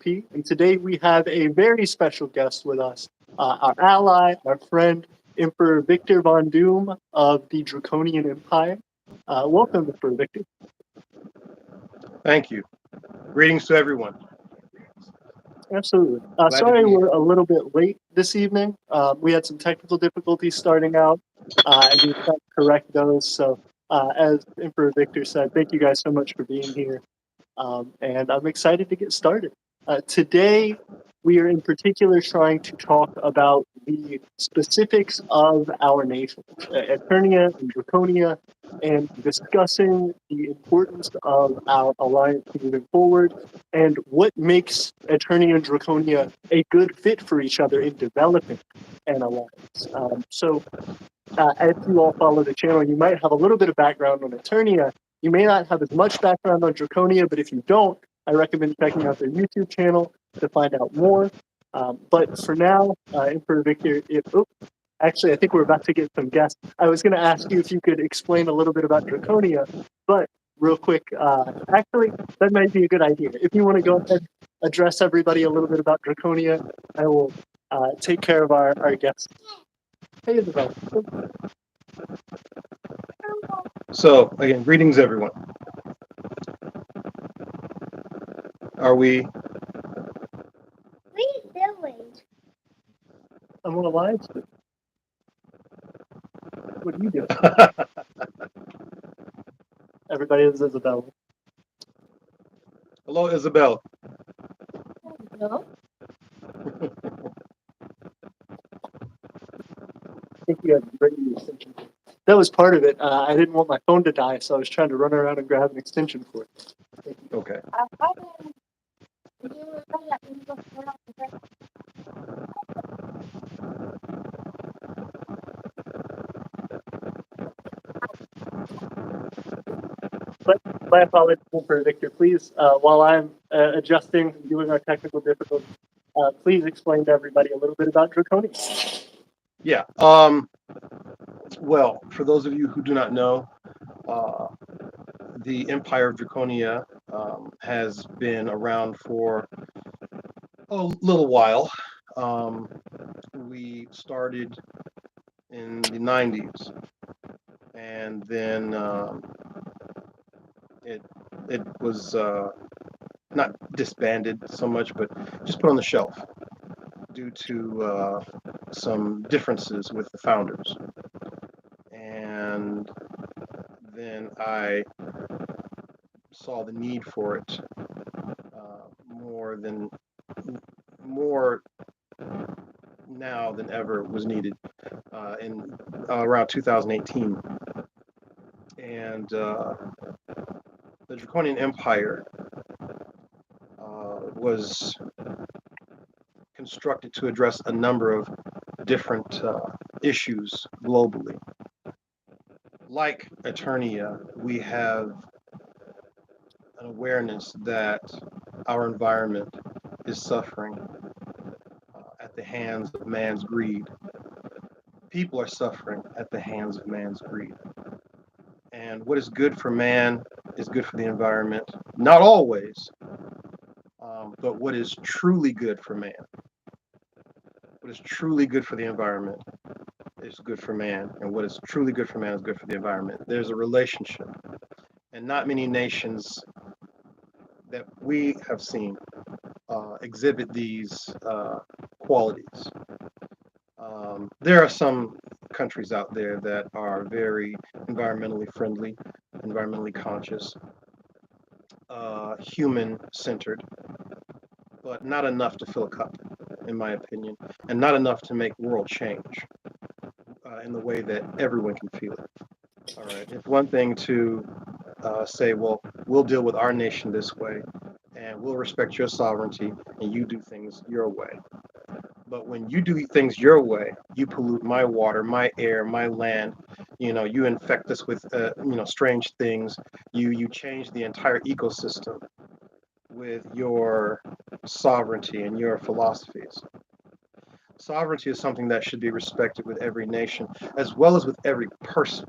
P, and today we have a very special guest with us, our ally, our friend, Emperor Victor von Doom of the Draconian Empire. Welcome, Emperor Victor. Thank you. Greetings to everyone. Absolutely. Glad to Sorry be we're here. a little bit late this evening. We had some technical difficulties starting out, and we tried to correct those. So, as Emperor Victor said, thank you guys so much for being here. And I'm excited to get started. Today, we are in particular trying to talk about the specifics of our nation, Aeternia and Draconia, and discussing the importance of our alliance moving forward and what makes Aeternia and Draconia a good fit for each other in developing an alliance. As you all follow the channel, you might have a little bit of background on Aeternia. You may not have as much background on Draconia, but if you don't, I recommend checking out their YouTube channel to find out more. But for now, Emperor Victor, actually, I think we're about to get some guests. I was going to ask you if you could explain a little bit about Draconia, but real quick, actually, that might be a good idea. If you want to go ahead, address everybody a little bit about Draconia, I will take care of our guests. Hey, Isabel. So, again, greetings, everyone. Are we? What are you doing? I'm on a live stream. What are you doing? Everybody is Isabel. Hello, Isabel. No. I think you had to bring the extension cord. That was part of it. I didn't want my phone to die, so I was trying to run around and grab an extension cord. Okay. But my apologies for Victor. Please, while I'm adjusting and doing our technical difficulties, please explain to everybody a little bit about Draconia. Yeah. Well, for those of you who do not know, the Empire of Draconia has been around for a little while. We started in the 90s, and then it was not disbanded so much, but just put on the shelf due to some differences with the founders. And then I saw the need for it more now than ever was needed in around 2018. And the Draconian Empire was constructed to address a number of different issues globally. Like Aeternia, we have an awareness that our environment is suffering at the hands of man's greed. People are suffering at the hands of man's greed. And what is good for man is good for the environment. Not always, but what is truly good for man, what is truly good for the environment is good for man, and what is truly good for man is good for the environment. There's a relationship, and not many nations that we have seen exhibit these qualities. There are some countries out there that are very environmentally friendly, environmentally conscious, human-centered, but not enough to fill a cup, in my opinion, and not enough to make world change in the way that everyone can feel it. All right, it's one thing to say, well, we'll deal with our nation this way, and we'll respect your sovereignty, and you do things your way. But when you do things your way, you pollute my water, my air, my land. You infect us with strange things. You change the entire ecosystem with your sovereignty and your philosophies. Sovereignty is something that should be respected with every nation, as well as with every person.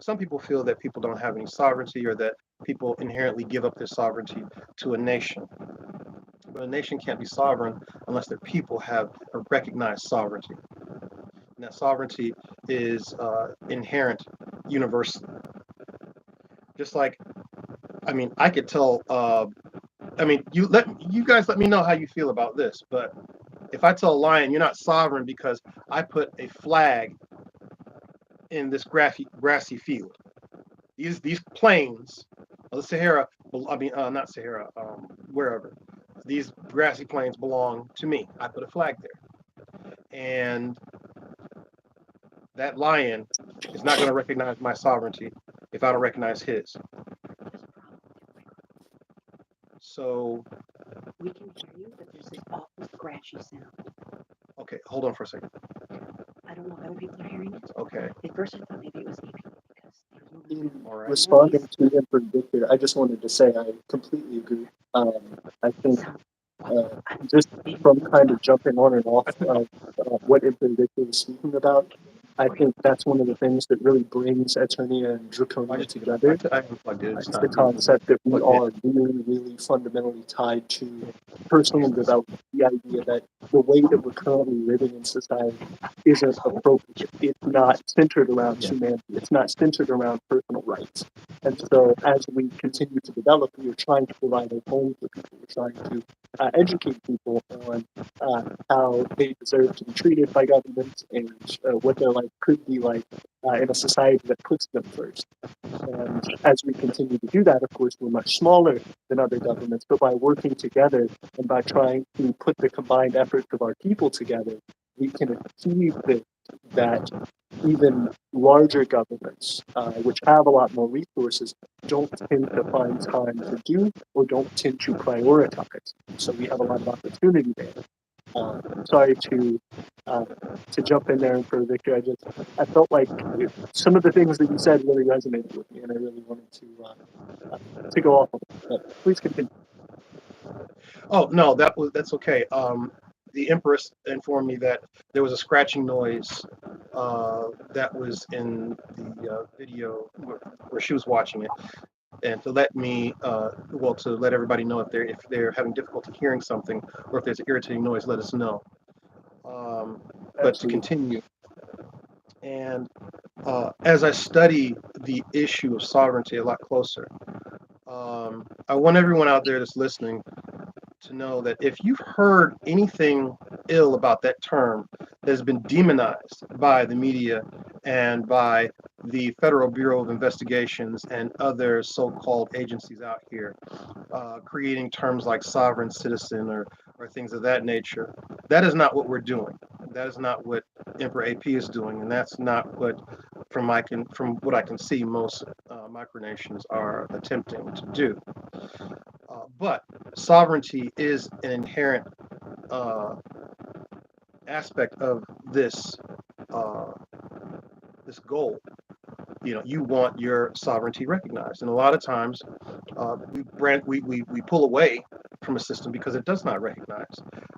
Some people feel that people don't have any sovereignty, or that people inherently give up their sovereignty to a nation. But a nation can't be sovereign unless their people have a recognized sovereignty. And that sovereignty is inherent, universal. Just like, I mean, I could tell. I mean, you guys let me know how you feel about this. But if I tell a lion you're not sovereign because I put a flag in this grassy field, these plains, the Sahara, I mean, not Sahara, wherever, these grassy plains belong to me. I put a flag there, and that lion is not going to recognize my sovereignty if I don't recognize his. So We can hear you, but there's this awful scratchy sound. okay, hold on for a second. I don't know if other people are hearing it. Okay, At first I thought maybe it was EP because there was no In movement. all right. responding to Emperor Victor, I just wanted to say I completely agree. I think Sound. just from kind of jumping on and off of what Emperor Victor was speaking about, I think that's one of the things that really brings Aeternia and I Draconia just together. I unplugged it. It's It's not the concept that we plugged in. are really, really fundamentally tied to personal development. The idea that the way that we're currently living in society isn't appropriate. It's not centered around humanity. It's not centered around personal rights. And so, as we continue to develop, we are trying to provide a home for people. We're trying to educate people on how they deserve to be treated by governments and what their life could be like in a society that puts them first. And as we continue to do that, of course, we're much smaller than other governments, but by working together and by trying to put the combined efforts of our people together, we can achieve this, that even larger governments, which have a lot more resources, don't tend to find time to do or don't tend to prioritize. So we have a lot of opportunity there. Sorry to jump in there for Victor. I felt like some of the things that you said really resonated with me, and I really wanted to go off on it. But please continue. Oh no, that's okay. The Empress informed me that there was a scratching noise that was in the video where she was watching it, and to let me, well, to let everybody know if they're having difficulty hearing something or if there's an irritating noise, let us know. But to continue, and as I study the issue of sovereignty a lot closer, I want everyone out there that's listening to know that if you've heard anything ill about that term that has been demonized by the media and by the Federal Bureau of Investigations and other so-called agencies out here, creating terms like sovereign citizen or things of that nature, that is not what we're doing. That is not what Emperor AP is doing, and that's not what, from what I can see, most micronations are attempting to do. But sovereignty is an inherent aspect of this goal. You know, you want your sovereignty recognized, and a lot of times we pull away from a system because it does not recognize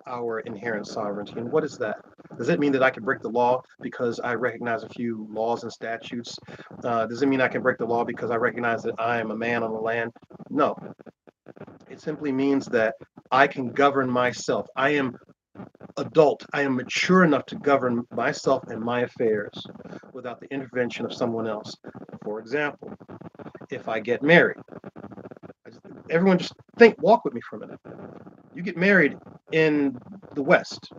our inherent sovereignty. And what is that? Does it mean that I can break the law because I recognize a few laws and statutes? Does it mean I can break the law because I recognize that I am a man on the land? No. It simply means that I can govern myself. I am adult. I am mature enough to govern myself and my affairs without the intervention of someone else. For example, if I get married, everyone just walk with me for a minute. You get married in the West.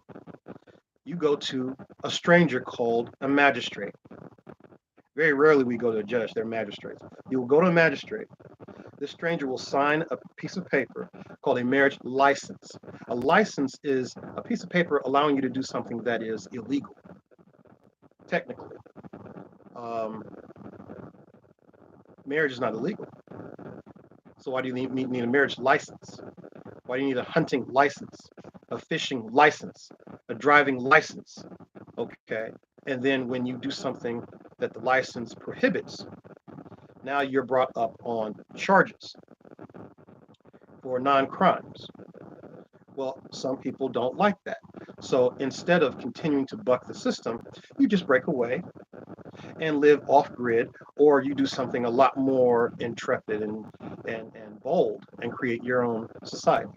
You go to a stranger called a magistrate. Very rarely we go to a judge, they're magistrates. You will go to a magistrate. This stranger will sign a piece of paper called a marriage license. A license is a piece of paper allowing you to do something that is illegal, technically. Marriage is not illegal. So why do you need a marriage license? Why do you need a hunting license, a fishing license, a driving license? Okay. And then when you do something that the license prohibits, now you're brought up on charges for non-crimes. Well, some people don't like that. So instead of continuing to buck the system, you just break away and live off grid, or you do something a lot more intrepid and bold and create your own society.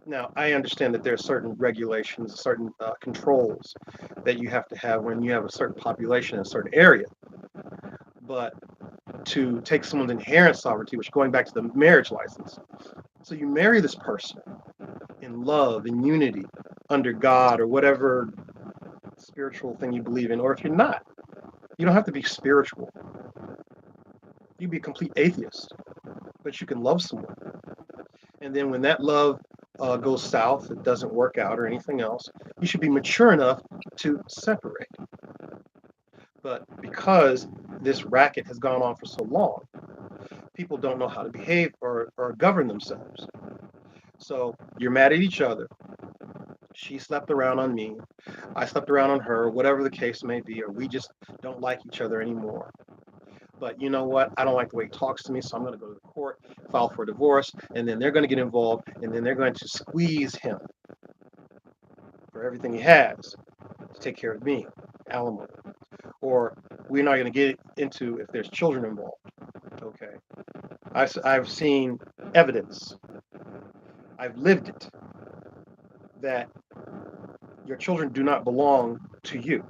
Now, I understand that there are certain regulations, certain controls that you have to have when you have a certain population in a certain area. But to take someone's inherent sovereignty, which going back to the marriage license, so you marry this person in love and unity under God or whatever spiritual thing you believe in, or if you're not, you don't have to be spiritual. You can be a complete atheist, but you can love someone. And then when that love goes south, it doesn't work out or anything else, you should be mature enough to separate. But because this racket has gone on for so long, people don't know how to behave or govern themselves. So you're mad at each other. She slept around on me. I slept around on her, whatever the case may be, or we just don't like each other anymore. But you know what? I don't like the way he talks to me, so I'm going to go to the court, file for a divorce, and then they're going to get involved, and then they're going to squeeze him for everything he has to take care of me, alimony. Or we're not going to get into if there's children involved. Okay. I've seen evidence. I've lived it that your children do not belong to you.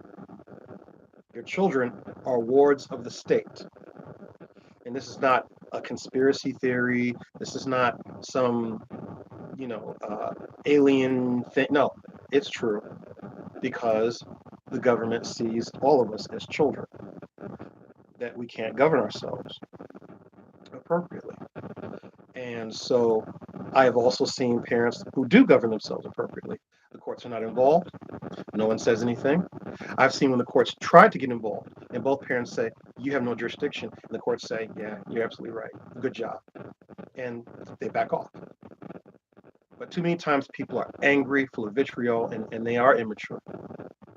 Your children are wards of the state. And this is not a conspiracy theory. This is not some, alien thing. No, it's true because the government sees all of us as children, that we can't govern ourselves appropriately. And so I have also seen parents who do govern themselves appropriately. The courts are not involved. No one says anything. I've seen when the courts try to get involved and both parents say, you have no jurisdiction. And the courts say, yeah, you're absolutely right. Good job. And they back off. But too many times people are angry, full of vitriol, and they are immature.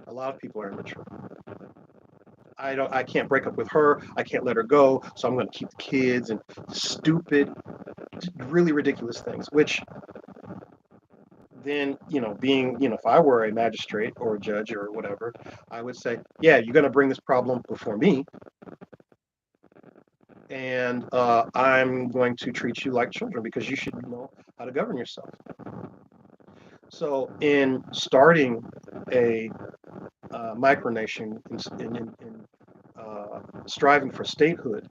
A lot of people are immature. I can't break up with her. I can't let her go. So I'm going to keep the kids and stupid, really ridiculous things, which then, being, if I were a magistrate or a judge or whatever, I would say, yeah, you're going to bring this problem before me. And I'm going to treat you like children because you should know how to govern yourself. So in starting a micronation, in striving for statehood,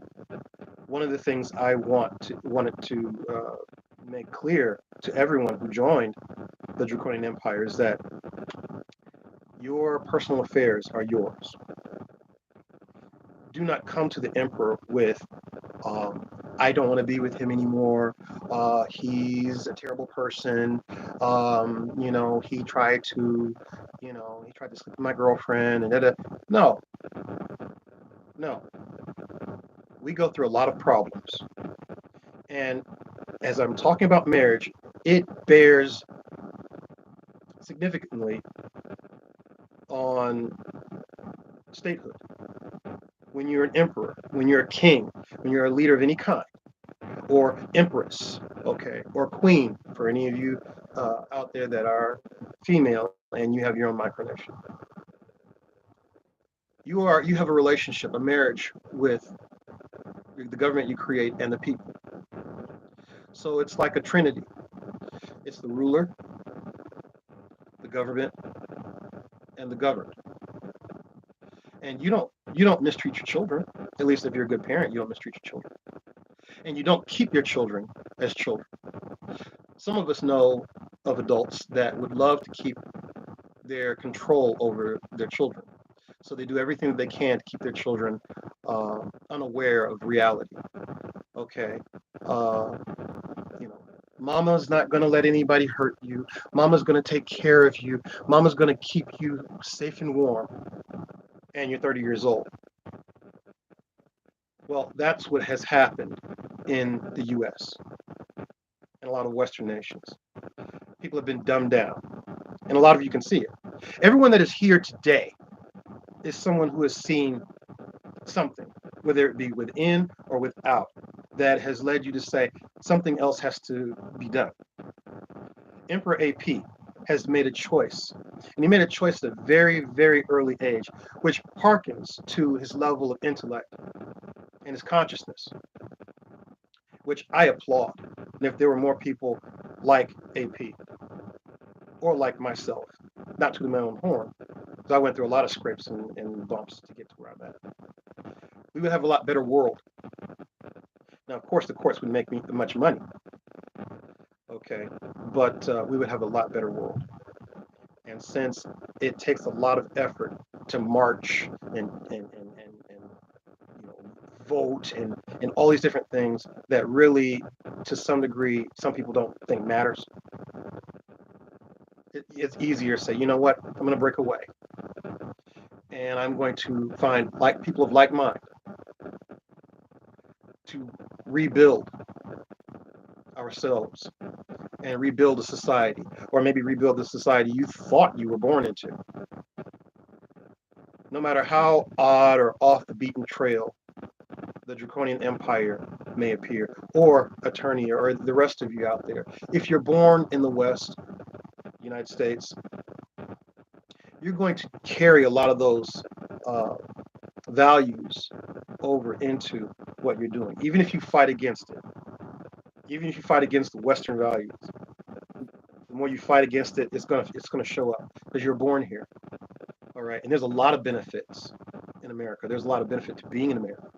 one of the things I wanted to make clear to everyone who joined the Draconian Empire is that your personal affairs are yours. Do not come to the emperor with, I don't want to be with him anymore. He's a terrible person. He tried to sleep with my girlfriend and No. We go through a lot of problems. And as I'm talking about marriage, it bears significantly on statehood. When you're an emperor, when you're a king, when you're a leader of any kind, or empress, okay, or queen, for any of you out there that are female and you have your own micronation. You have a relationship, a marriage with the government you create and the people. So it's like a trinity. It's the ruler, the government, and the governed. And you don't mistreat your children. At least if you're a good parent, you don't mistreat your children. And you don't keep your children as children. Some of us know of adults that would love to keep their control over their children. So they do everything that they can to keep their children unaware of reality. Okay. Mama's not going to let anybody hurt you. Mama's going to take care of you. Mama's going to keep you safe and warm. And you're 30 years old. Well, that's what has happened in the U.S. and a lot of Western nations. People have been dumbed down. And a lot of you can see it. Everyone that is here today is someone who has seen something, whether it be within or without, that has led you to say something else has to be done. Emperor AP has made a choice, and he made a choice at a very, very early age, which harkens to his level of intellect and his consciousness, which I applaud. And if there were more people like AP or like myself, not to my own horn, because I went through a lot of scrapes and bumps to get to where I'm at. We would have a lot better world. Now, of course, the courts would make me much money, okay, but we would have a lot better world. And since it takes a lot of effort to march and you know, vote and all these different things that really, to some degree, some people don't think matters, it's easier to say, you know what, I'm going to break away. And I'm going to find like people of like mind to rebuild ourselves and rebuild a society, or maybe rebuild the society you thought you were born into. No matter how odd or off the beaten trail the Draconian Empire may appear, or Aeternia, or the rest of you out there, if you're born in the West, United States, you're going to carry a lot of those values over into what you're doing, even if you fight against it. Even if you fight against the Western values, the more you fight against it, it's gonna show up because you're born here. All right, and there's a lot of benefits in America. There's a lot of benefit to being in America.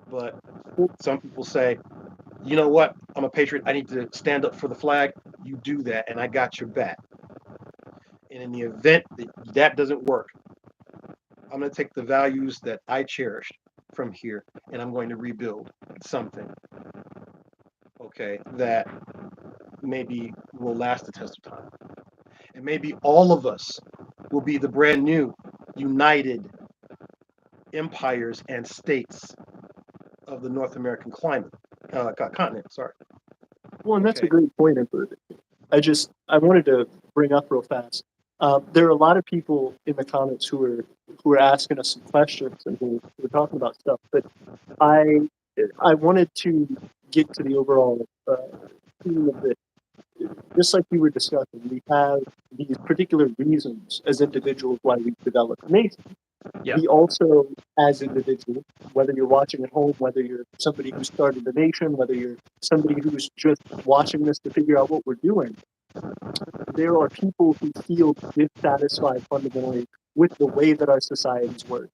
But some people say, you know what? I'm a patriot. I need to stand up for the flag. You do that, and I got your back. And in the event that that doesn't work, I'm going to take the values that I cherished from here, and I'm going to rebuild something, okay, that maybe will last the test of time. And maybe all of us will be the brand new united empires and states of the North American continent. Sorry. Well, and that's a Okay. great point, Emperor. I wanted to bring up real fast. There are a lot of people in the comments who are asking us some questions and who are talking about stuff, but I wanted to get to the overall theme of this. Just like we were discussing, we have these particular reasons as individuals why we develop a nation. Yeah. We also, as individuals, whether you're watching at home, whether you're somebody who started the nation, whether you're somebody who's just watching this to figure out what we're doing, there are people who feel dissatisfied fundamentally with the way that our societies work.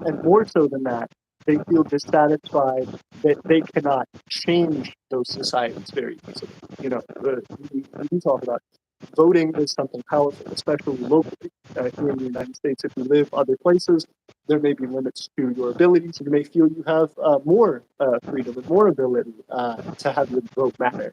And more so than that, they feel dissatisfied that they cannot change those societies very easily. You know, we talk about voting is something powerful, especially locally. Here in the United States, if you live other places, there may be limits to your abilities. You may feel you have more freedom and more ability to have your vote matter.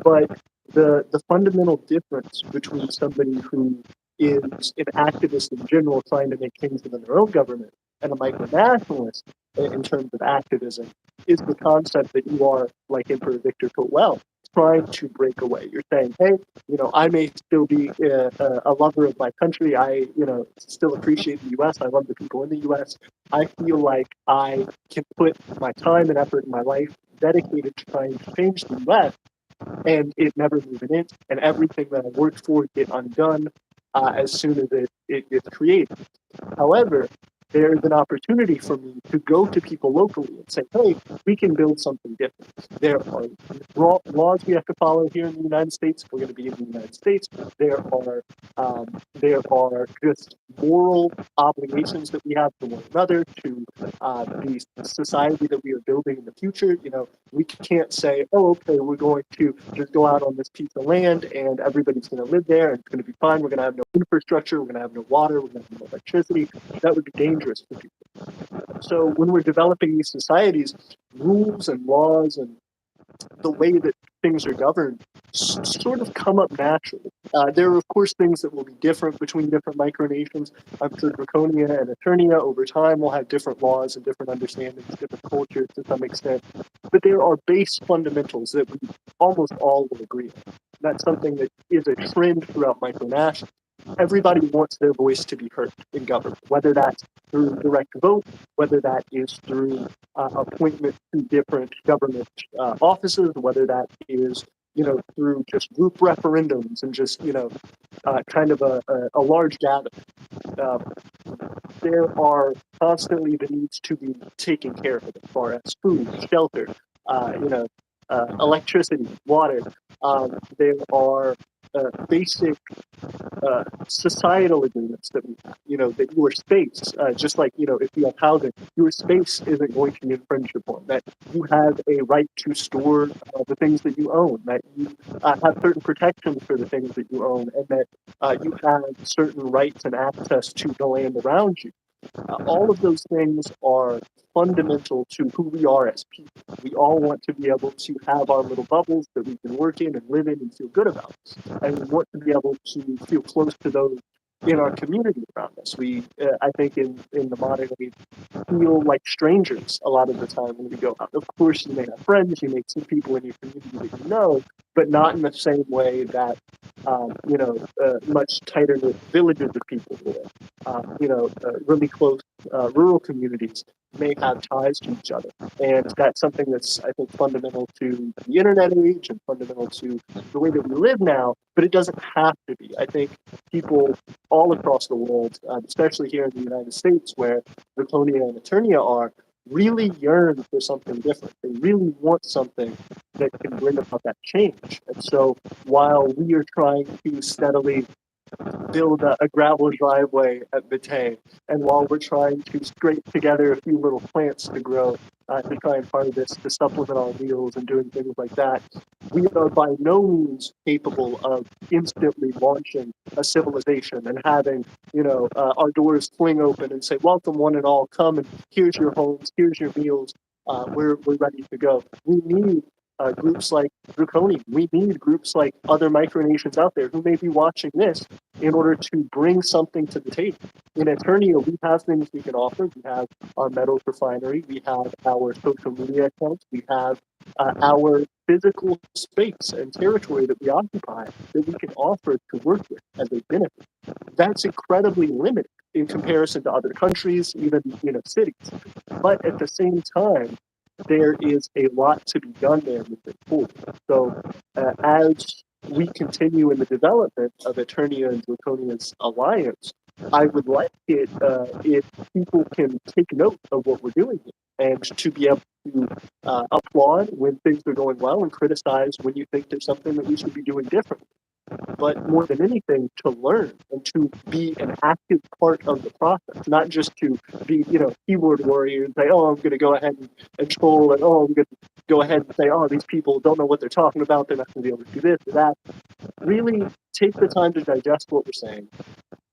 But the fundamental difference between somebody who is an activist in general trying to make things within their own government and a micronationalist in terms of activism is the concept that you are, like Emperor Victor put well, trying to break away. You're saying, hey, you know, I may still be a lover of my country. I, you know, still appreciate the U.S. I love the people in the U.S. I feel like I can put my time and effort in my life dedicated to trying to change the U.S. and it never move an inch, and everything that I worked for get undone as soon as it gets created. However, there is an opportunity for me to go to people locally and say, hey, we can build something different. There are laws we have to follow here in the United States. If we're going to be in the United States. There are just moral obligations that we have to one another, to the society that we are building in the future. You know, we can't say, oh, okay, we're going to just go out on this piece of land and everybody's going to live there and it's going to be fine. We're going to have no infrastructure. We're going to have no water. We're going to have no electricity. That would be dangerous for people. So when we're developing these societies, rules and laws and the way that things are governed sort of come up naturally. There are, of course, things that will be different between different micronations. I'm sure Draconia and Aeternia over time will have different laws and different understandings, different cultures to some extent. But there are base fundamentals that we almost all will agree on. That's something that is a trend throughout micronations. Everybody wants their voice to be heard in government, whether that's through direct vote, whether that is through appointment to different government offices, whether that is, you know, through just group referendums and just, you know, kind of a large gathering. There are constantly the needs to be taken care of as far as food, shelter, you know, electricity, water. There are basic societal agreements that we have. That your space, just like if you have housing, your space isn't going to be infringed upon. That you have a right to store the things that you own. That you have certain protections for the things that you own, and that you have certain rights and access to the land around you. All of those things are fundamental to who we are as people. We all want to be able to have our little bubbles that we can work in and live in and feel good about. And we want to be able to feel close to those in our community around us. We, I think, in the modern age, feel like strangers a lot of the time when we go out. Of course, you may have friends, you may see people in your community that you know, but not in the same way that much tighter knit villages of people live. Really close rural communities may have ties to each other, and that's something that's, I think, fundamental to the internet age and fundamental to the way that we live now. But it doesn't have to be. I think people all across the world, especially here in the United States, where Ruritania and Aeternia are, really yearn for something different. They really want something that can bring about that change. And so while we are trying to steadily build a gravel driveway at Bate, and while we're trying to scrape together a few little plants to grow, to try and harvest, to supplement our meals and doing things like that, we are by no means capable of instantly launching a civilization and having, our doors fling open and say, welcome one and all, come and here's your homes, here's your meals, we're ready to go. We need groups like Draconian. We need groups like other micronations out there who may be watching this in order to bring something to the table. In Aeternia, we have things we can offer. We have our metals refinery. We have our social media accounts. We have our physical space and territory that we occupy that we can offer to work with as a benefit. That's incredibly limited in comparison to other countries, even cities. But at the same time, there is a lot to be done there moving forward. So as we continue in the development of Aeternia and Draconia's alliance, I would like it if people can take note of what we're doing here and to be able to applaud when things are going well and criticize when you think there's something that we should be doing differently. But more than anything, to learn and to be an active part of the process, not just to be, keyboard warrior and say, oh, I'm going to go ahead and troll, and oh, I'm going to go ahead and say, oh, these people don't know what they're talking about, they're not going to be able to do this or that. Really take the time to digest what we're saying.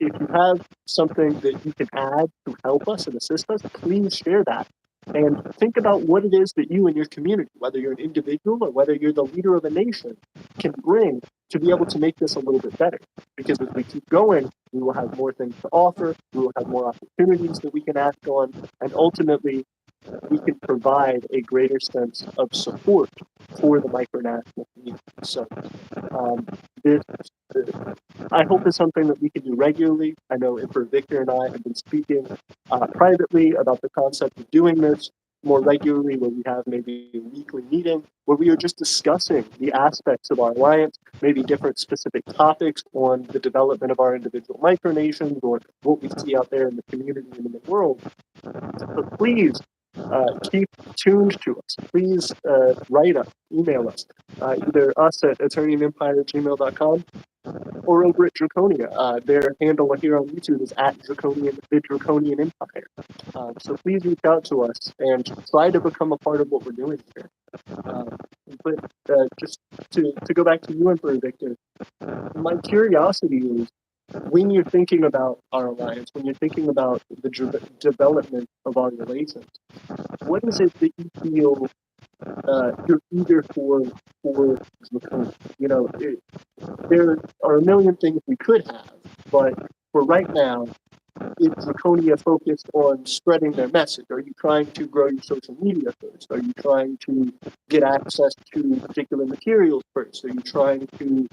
If you have something that you can add to help us and assist us, please share that. And think about what it is that you and your community, whether you're an individual or whether you're the leader of a nation, can bring to be able to make this a little bit better. Because as we keep going, we will have more things to offer, we will have more opportunities that we can act on, and ultimately, we can provide a greater sense of support for the micronational community. So, this, I hope is something that we can do regularly. I know Emperor Victor and I have been speaking privately about the concept of doing this more regularly, where we have maybe a weekly meeting where we are just discussing the aspects of our alliance, maybe different specific topics on the development of our individual micronations or what we see out there in the community and in the world. So please keep tuned to us. Please write us, email us, either us at aeternianempire@gmail.com or over at Draconia. Their handle here on YouTube is at the Draconian Empire. So please reach out to us and try to become a part of what we're doing here. But just to go back to you, Emperor Victor, my curiosity is, when you're thinking about our alliance, when you're thinking about the development of our relations, what is it that you feel you're eager for Draconia? There are a million things we could have, but for right now, is Draconia focused on spreading their message? Are you trying to grow your social media first? Are you trying to get access to particular materials first? Are you trying to,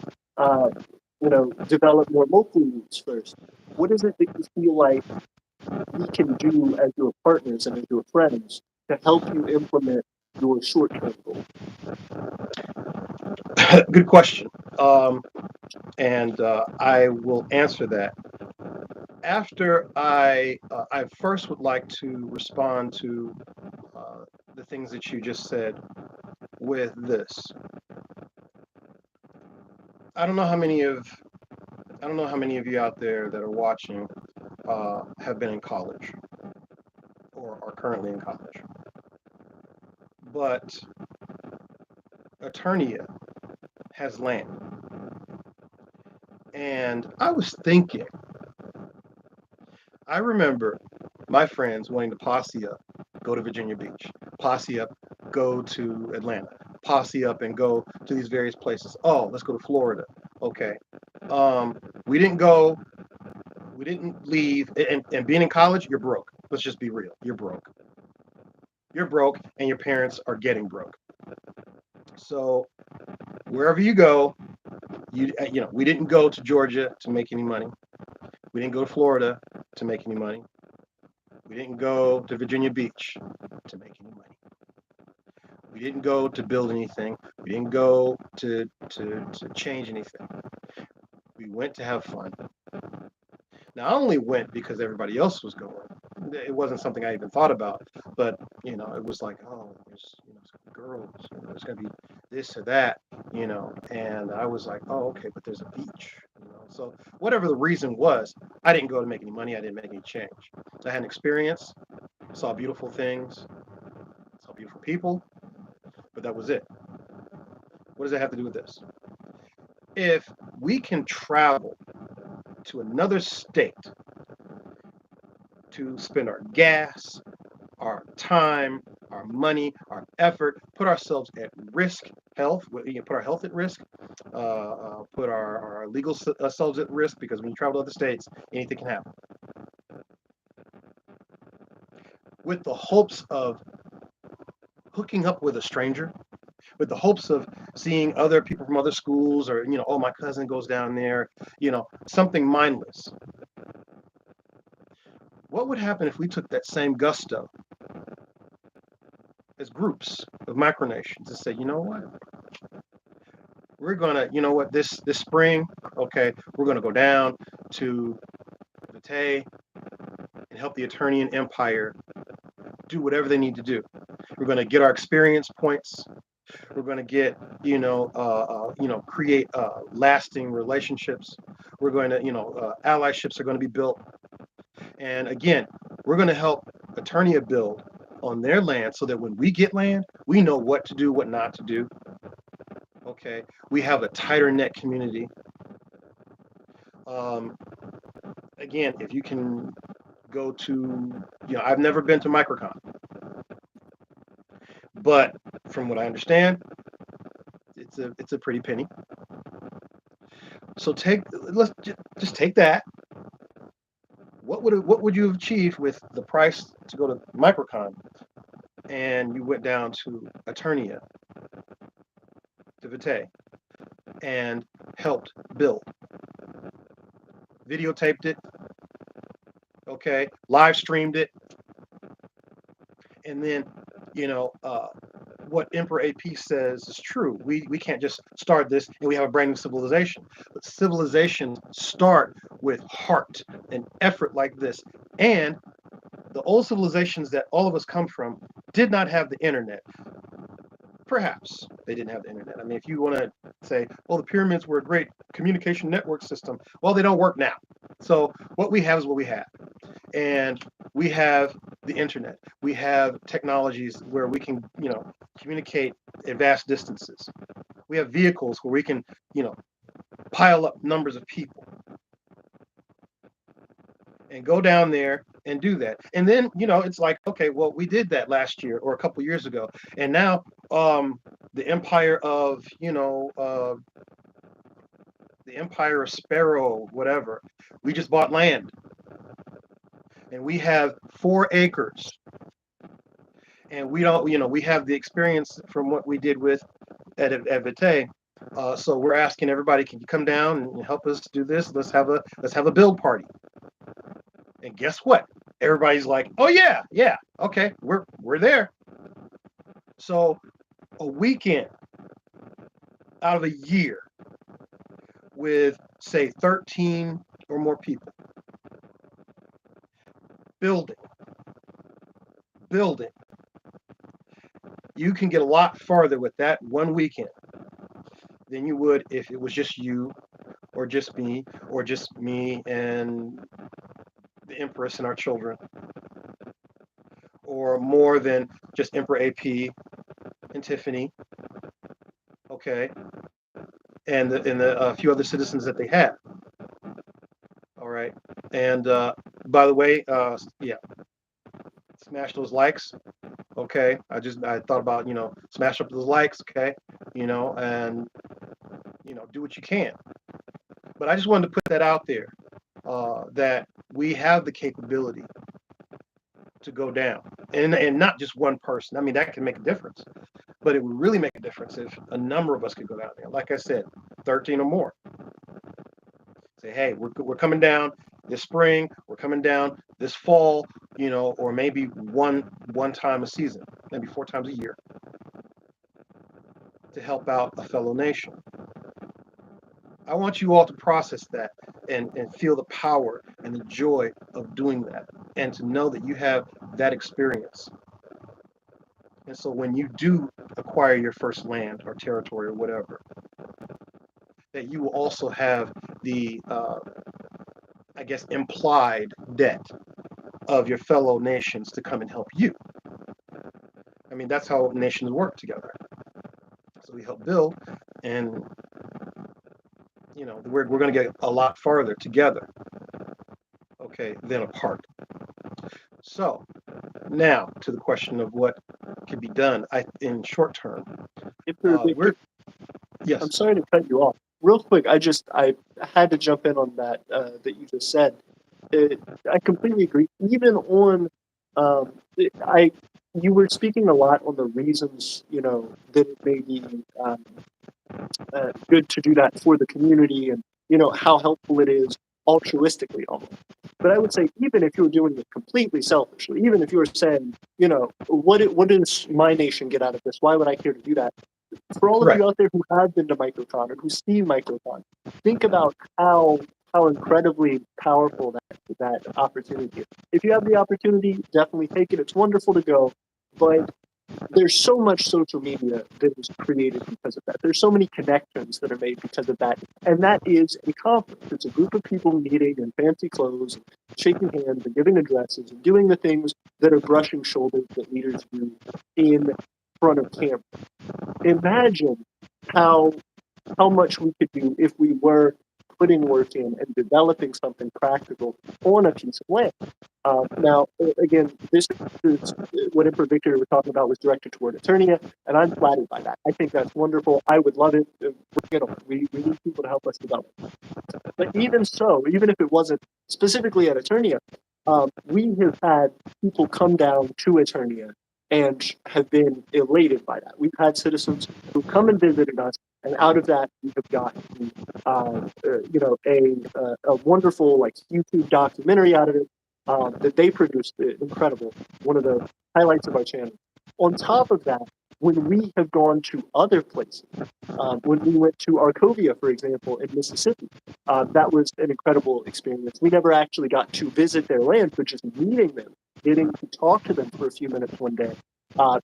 develop more local needs first? What is it that you feel like we can do as your partners and as your friends to help you implement your short-term goal? Good question. And I will answer that. After I first would like to respond to the things that you just said with this. I don't know how many of you out there that are watching have been in college or are currently in college. But Aeternia has land. And I was thinking, I remember my friends wanting to posse up, go to Virginia Beach, posse up, go to Atlanta, posse up and go to these various places. Oh, let's go to Florida. Okay. We didn't go, we didn't leave. And being in college, you're broke. Let's just be real. You're broke. You're broke and your parents are getting broke. So wherever you go, we didn't go to Georgia to make any money. We didn't go to Florida to make any money. We didn't go to Virginia Beach to make any money. We didn't go to build anything. We didn't go to change anything. We went to have fun. Now, I only went because everybody else was going. It wasn't something I even thought about, but it was like, oh, there's girls, there's gonna be this or that, and I was like, oh, okay, but there's a beach, So whatever the reason was, I didn't go to make any money. I didn't make any change. So I had an experience, saw beautiful things, saw beautiful people, but that was it. What does that have to do with this? If we can travel to another state to spend our gas, our time, our money, our effort, put ourselves at risk, put our health at risk, put our legal selves at risk, because when you travel to other states, anything can happen. With the hopes of hooking up with a stranger, with the hopes of seeing other people from other schools, or, oh, my cousin goes down there, something mindless. What would happen if we took that same gusto as groups of micronations and say, you know what? We're gonna, this spring, okay, we're gonna go down to Vitae and help the Aeternian Empire do whatever they need to do. We're gonna get our experience points. We're gonna get, create lasting relationships. We're going to, allyships are going to be built. And again, we're going to help Aeternia build on their land so that when we get land, we know what to do, what not to do. Okay, we have a tighter net community. Again, if you can go to, I've never been to Microcon, but from what I understand, it's a pretty penny. So let's just take that. What would you have achieved with the price to go to Microcon, and you went down to Aeternia, to Vitae, and helped build, videotaped it, okay, live streamed it, and then what Emperor AP says is true. We can't just start this and we have a brand new civilization. But civilizations start with heart and effort like this. And the old civilizations that all of us come from did not have the internet. Perhaps they didn't have the internet. I mean, if you want to say, well, the pyramids were a great communication network system, well, they don't work now. So what we have is what we have. And we have the internet. We have technologies where we can, communicate at vast distances. We have vehicles where we can, pile up numbers of people and go down there and do that. And then, it's like, okay, well, we did that last year or a couple years ago. And now the Empire of, the Empire of Sparrow, whatever, we just bought land. And we have 4 acres. And we don't, we have the experience from what we did with at Vitae. So we're asking everybody, can you come down and help us do this? Let's have a build party. And guess what? Everybody's like, oh yeah, okay, we're there. So a weekend out of a year with, say, 13 or more people building, you can get a lot farther with that one weekend than you would if it was just you or just me and the Empress and our children, or more than just Emperor AP and Tiffany, okay, and the few other citizens that they had. All right, and by the way, yeah, smash those likes. Okay, I thought about smash up those likes. Okay, and do what you can. But I just wanted to put that out there, that we have the capability to go down, and not just one person. I mean, that can make a difference, but it would really make a difference if a number of us could go down there. Like I said, 13 or more. Say, hey, we're coming down this spring. We're coming down this fall. Or maybe one time a season, maybe 4 times a year, to help out a fellow nation. I want you all to process that and feel the power and the joy of doing that, and to know that you have that experience. And so when you do acquire your first land or territory or whatever, that you will also have the, I guess, implied debt of your fellow nations to come and help you. I mean, that's how nations work together. So we help build, and we're going to get a lot farther together, okay, than apart. So now to the question of what can be done in short term. Yes. I'm sorry to cut you off. Real quick, I had to jump in on that that you just said. I completely agree. Even on, you were speaking a lot on the reasons that it may be good to do that for the community, and how helpful it is altruistically almost. But I would say, even if you were doing it completely selfishly, even if you were saying, what does my nation get out of this? Why would I care to do that? For all of you out there who have been to Microcon or who see Microcon, think about how incredibly powerful that opportunity is. If you have the opportunity, definitely take it. It's wonderful to go, but there's so much social media that is created because of that. There's so many connections that are made because of that. And that is a conference. It's a group of people meeting in fancy clothes, and shaking hands and giving addresses and doing the things that are brushing shoulders that leaders do in front of camera. Imagine how much we could do if we were putting work in and developing something practical on a piece of land. Now, again, this is what Emperor Victor was talking about, was directed toward Aeternia, and I'm flattered by that. I think that's wonderful. I would love it. We need people to help us develop. But even so, even if it wasn't specifically at Aeternia, we have had people come down to Aeternia and have been elated by that. We've had citizens who come and visited us, and out of that, we have gotten, a wonderful YouTube documentary out of it that they produced. Incredible, one of the highlights of our channel. On top of that, when we have gone to other places, when we went to Arkovia, for example, in Mississippi, that was an incredible experience. We never actually got to visit their land, but just meeting them, getting to talk to them for a few minutes one day,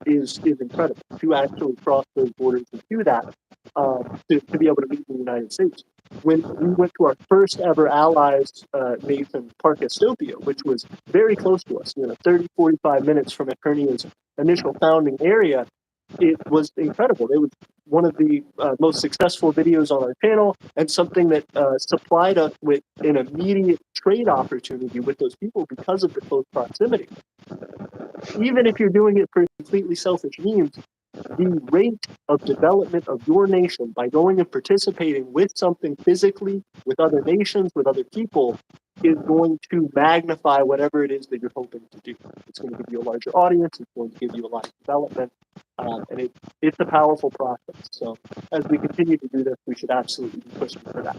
is incredible. To actually cross those borders and do that, to be able to meet in the United States. When we went to our first ever allies nation, Park Estopia, which was very close to us, 30, 45 minutes from Eternia's initial founding area, it was incredible. It was one of the most successful videos on our channel, and something that supplied us with an immediate trade opportunity with those people because of the close proximity. Even if you're doing it for completely selfish means, the rate of development of your nation by going and participating with something physically, with other nations, with other people, is going to magnify whatever it is that you're hoping to do. It's going to give you a larger audience. It's going to give you a lot of development. And it's a powerful process. So as we continue to do this, we should absolutely be pushing for that.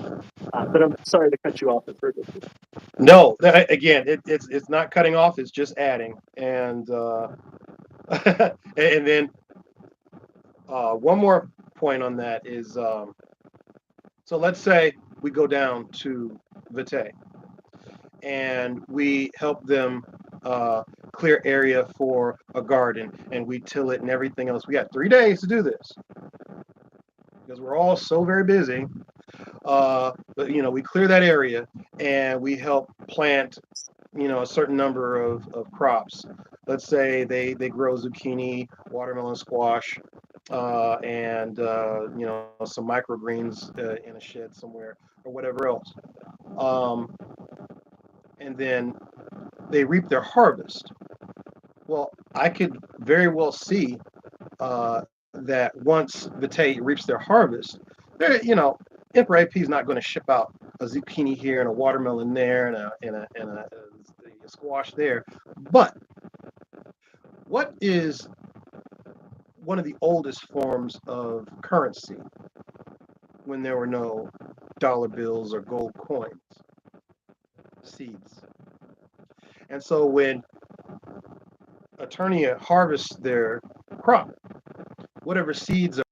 But I'm sorry to cut you off at first. No, again, it's not cutting off. It's just adding. And and then one more point on that is, so let's say we go down to Vitae and we help them clear area for a garden, and we till it and everything else. We got 3 days to do this. because we're all so very busy. But we clear that area and we help plant, a certain number of crops. Let's say they grow zucchini, watermelon, squash, and some microgreens in a shed somewhere or whatever else. Um, and then they reap their harvest. Well, I could very well see that once Vitae reaps their harvest, Emperor AP is not going to ship out a zucchini here and a watermelon there and a squash there. But what is one of the oldest forms of currency when there were no dollar bills or gold coins? Seeds. And so when Aeternia harvests their crop, whatever seeds are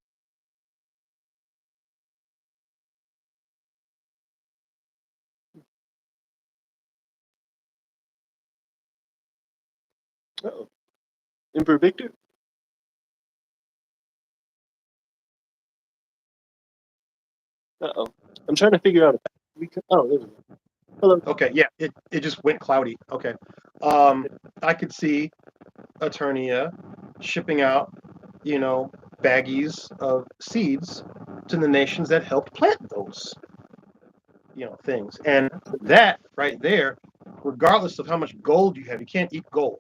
Uh-oh. Emperor Victor? Uh-oh. I'm trying to figure out if we can. Oh, there we go. Hello. okay, yeah, it just went cloudy. Okay. I could see Aeternia shipping out, baggies of seeds to the nations that helped plant those, things. And that right there, regardless of how much gold you have, you can't eat gold.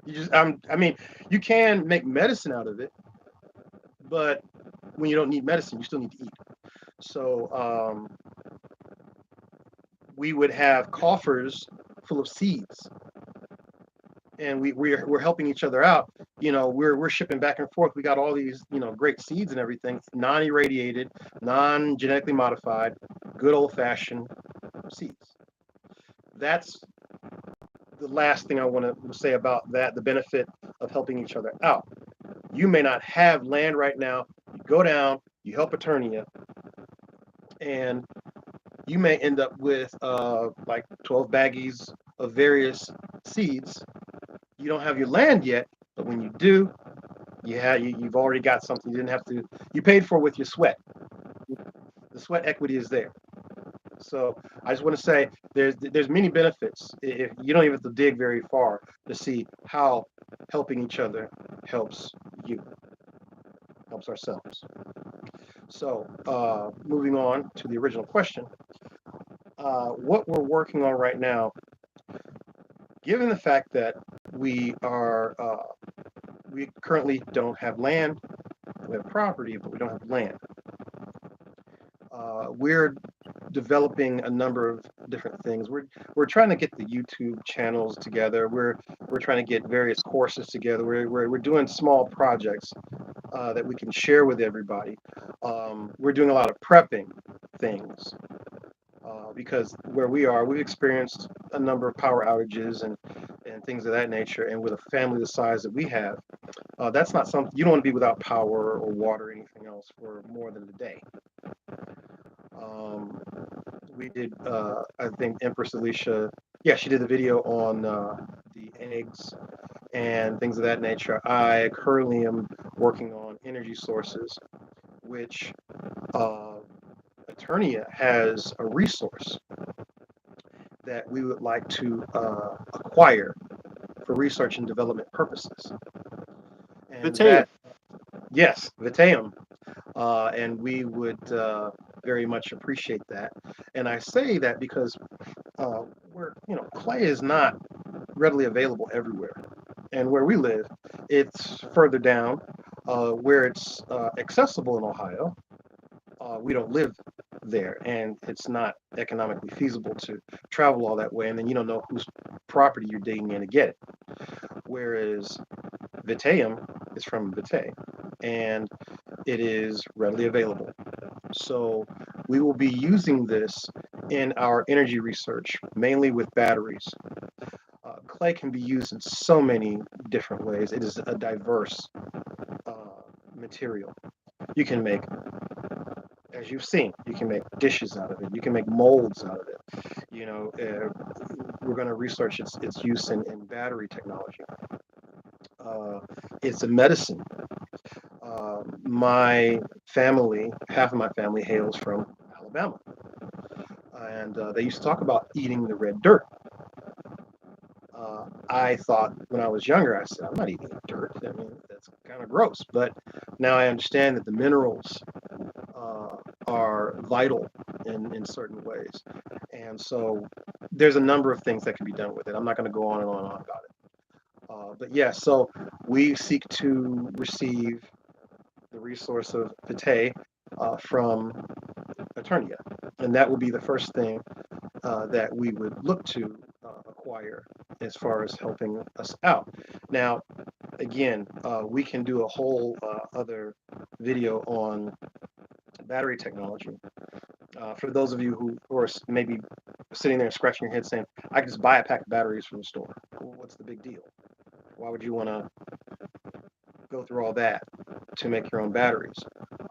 You just, I mean, you can make medicine out of it, but when you don't need medicine, you still need to eat. So we would have coffers full of seeds, and we're helping each other out. We're shipping back and forth. We got all these great seeds and everything, non-irradiated, non-genetically modified, good old-fashioned seeds. That's the last thing I want to say about that, the benefit of helping each other out. You may not have land right now. You go down, you help Aeternia, and you may end up with like 12 baggies of various seeds. You don't have your land yet, but when you do, you've already got something. You didn't have to. You paid for it with your sweat. The sweat equity is there. So I just want to say there's many benefits. If you don't even have to dig very far to see how helping each other helps you, helps ourselves. So moving on to the original question, what we're working on right now, given the fact that we currently don't have land, we have property, but we don't have land. We're developing a number of different things. We're trying to get the YouTube channels together. We're trying to get various courses together. We're doing small projects that we can share with everybody. We're doing a lot of prepping things because where we are, we've experienced a number of power outages and things of that nature. And with a family the size that we have, that's not something you don't want to be without power or water or anything else for more than a day. We did, I think Empress Alicia, yeah, she did the video on the eggs and things of that nature. I currently am working on energy sources, which Aeternia has a resource that we would like to acquire for research and development purposes. And Vitaeum. Yes, Vitaeum. And we would very much appreciate that. And I say that because clay is not readily available everywhere. And where we live, it's further down. Where it's accessible in Ohio, we don't live there, and it's not economically feasible to travel all that way, and then you don't know whose property you're digging in to get it. Whereas Vitaeum is from Vitae, and it is readily available. So we will be using this in our energy research, mainly with batteries. Clay can be used in so many different ways. It is a diverse material. You can make, as you've seen, you can make dishes out of it. You can make molds out of it. We're going to research its use in battery technology. It's a medicine. my family, half of my family hails from Alabama. And they used to talk about eating the red dirt. I thought when I was younger, I said, I'm not eating dirt. I mean, that's kind of gross. But now I understand that the minerals are vital in certain ways. And so there's a number of things that can be done with it. I'm not going to go on and on and on about it. But yeah, so we seek to receive the resource of vitae from Aeternia. And that will be the first thing that we would look to acquire as far as helping us out. Now, again, we can do a whole other video on battery technology. For those of you who are maybe sitting there scratching your head saying, I can just buy a pack of batteries from the store. Well, what's the big deal? Why would you want to go through all that to make your own batteries?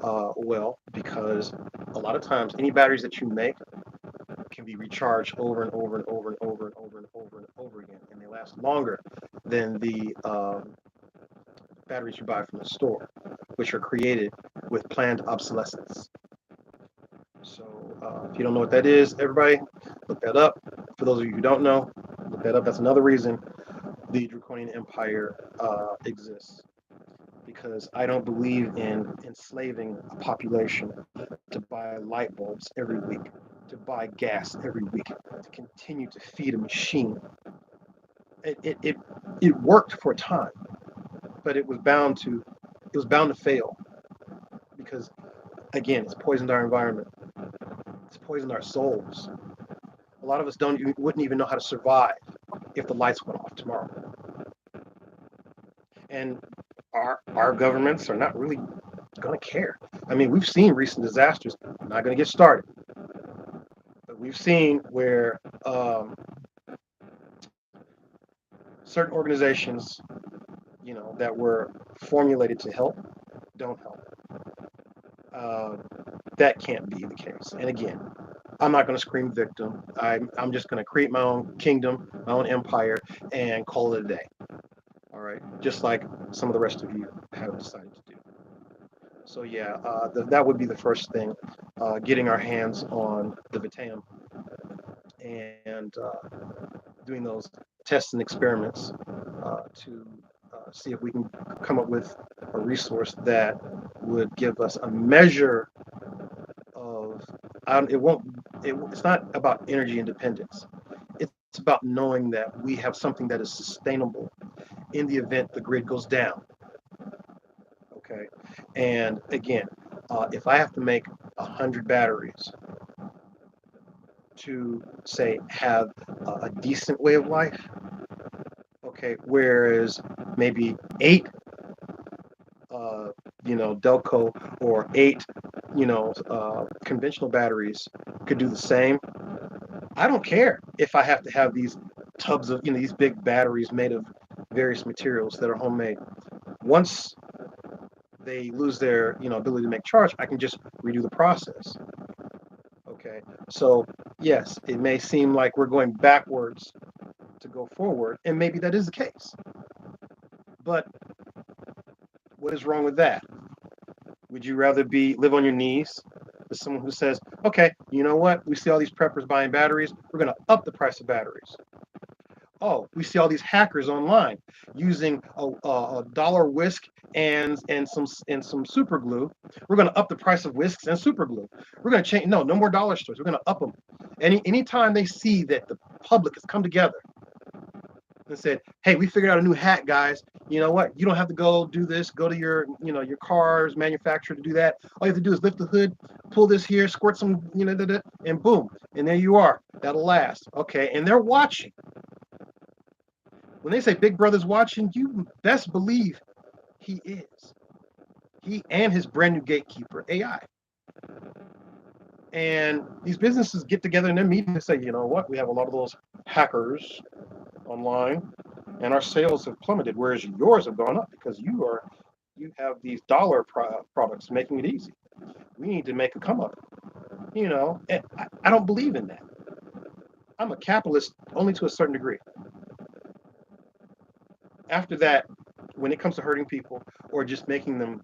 Well, because a lot of times any batteries that you make can be recharged over and over and over and over and over and over and over again, and they last longer than the batteries you buy from the store, which are created with planned obsolescence. So if you don't know what that is, everybody look that up. For those of you who don't know, look that up. That's another reason the Draconian Empire exists, because I don't believe in enslaving a population to buy light bulbs every week, to buy gas every week, to continue to feed a machine. It worked for a time, but it was bound to fail, because again, it's poisoned our environment. It's poisoned our souls. A lot of us wouldn't even know how to survive if the lights went off tomorrow. And our governments are not really going to care. I mean, we've seen recent disasters. I'm not going to get started, but we've seen where certain organizations, that were formulated to help, don't help. That can't be the case. And again, I'm not going to scream victim. I'm just going to create my own kingdom, my own empire, and call it a day. All right, just like some of the rest of you have decided to do. So yeah, that would be the first thing, getting our hands on the Vitaeum and doing those tests and experiments to see if we can come up with a resource that would give us a measure of, it's not about energy independence. It's about knowing that we have something that is sustainable in the event the grid goes down. Okay, and again, if I have to make 100 batteries to say have a decent way of life, okay, whereas maybe 8 Delco or 8 conventional batteries could do the same. I don't care if I have to have these tubs of these big batteries made of various materials that are homemade. Once they lose their ability to make charge, I can just redo the process. Okay, so yes, it may seem like we're going backwards to go forward, and maybe that is the case. But what is wrong with that? Would you rather live on your knees with someone who says, okay, you know what? We see all these preppers buying batteries. We're going to up the price of batteries. Oh, we see all these hackers online using a dollar whisk and some super glue. We're going to up the price of whisks and super glue. We're going to change. No more dollar stores. We're going to up them. Anytime they see that the public has come together and said, hey, we figured out a new hack, guys. You know what? You don't have to go do this. Go to your car's manufacturer to do that. All you have to do is lift the hood, pull this here, squirt some, and boom. And there you are. That'll last. Okay. And they're watching. When they say Big Brother's watching, you best believe he is. He and his brand new gatekeeper, AI. And these businesses get together in their meeting and say, you know what? We have a lot of those hackers online, and our sales have plummeted, whereas yours have gone up because you have these dollar products making it easy. We need to make a come up. And I don't believe in that. I'm a capitalist only to a certain degree. After that, when it comes to hurting people or just making them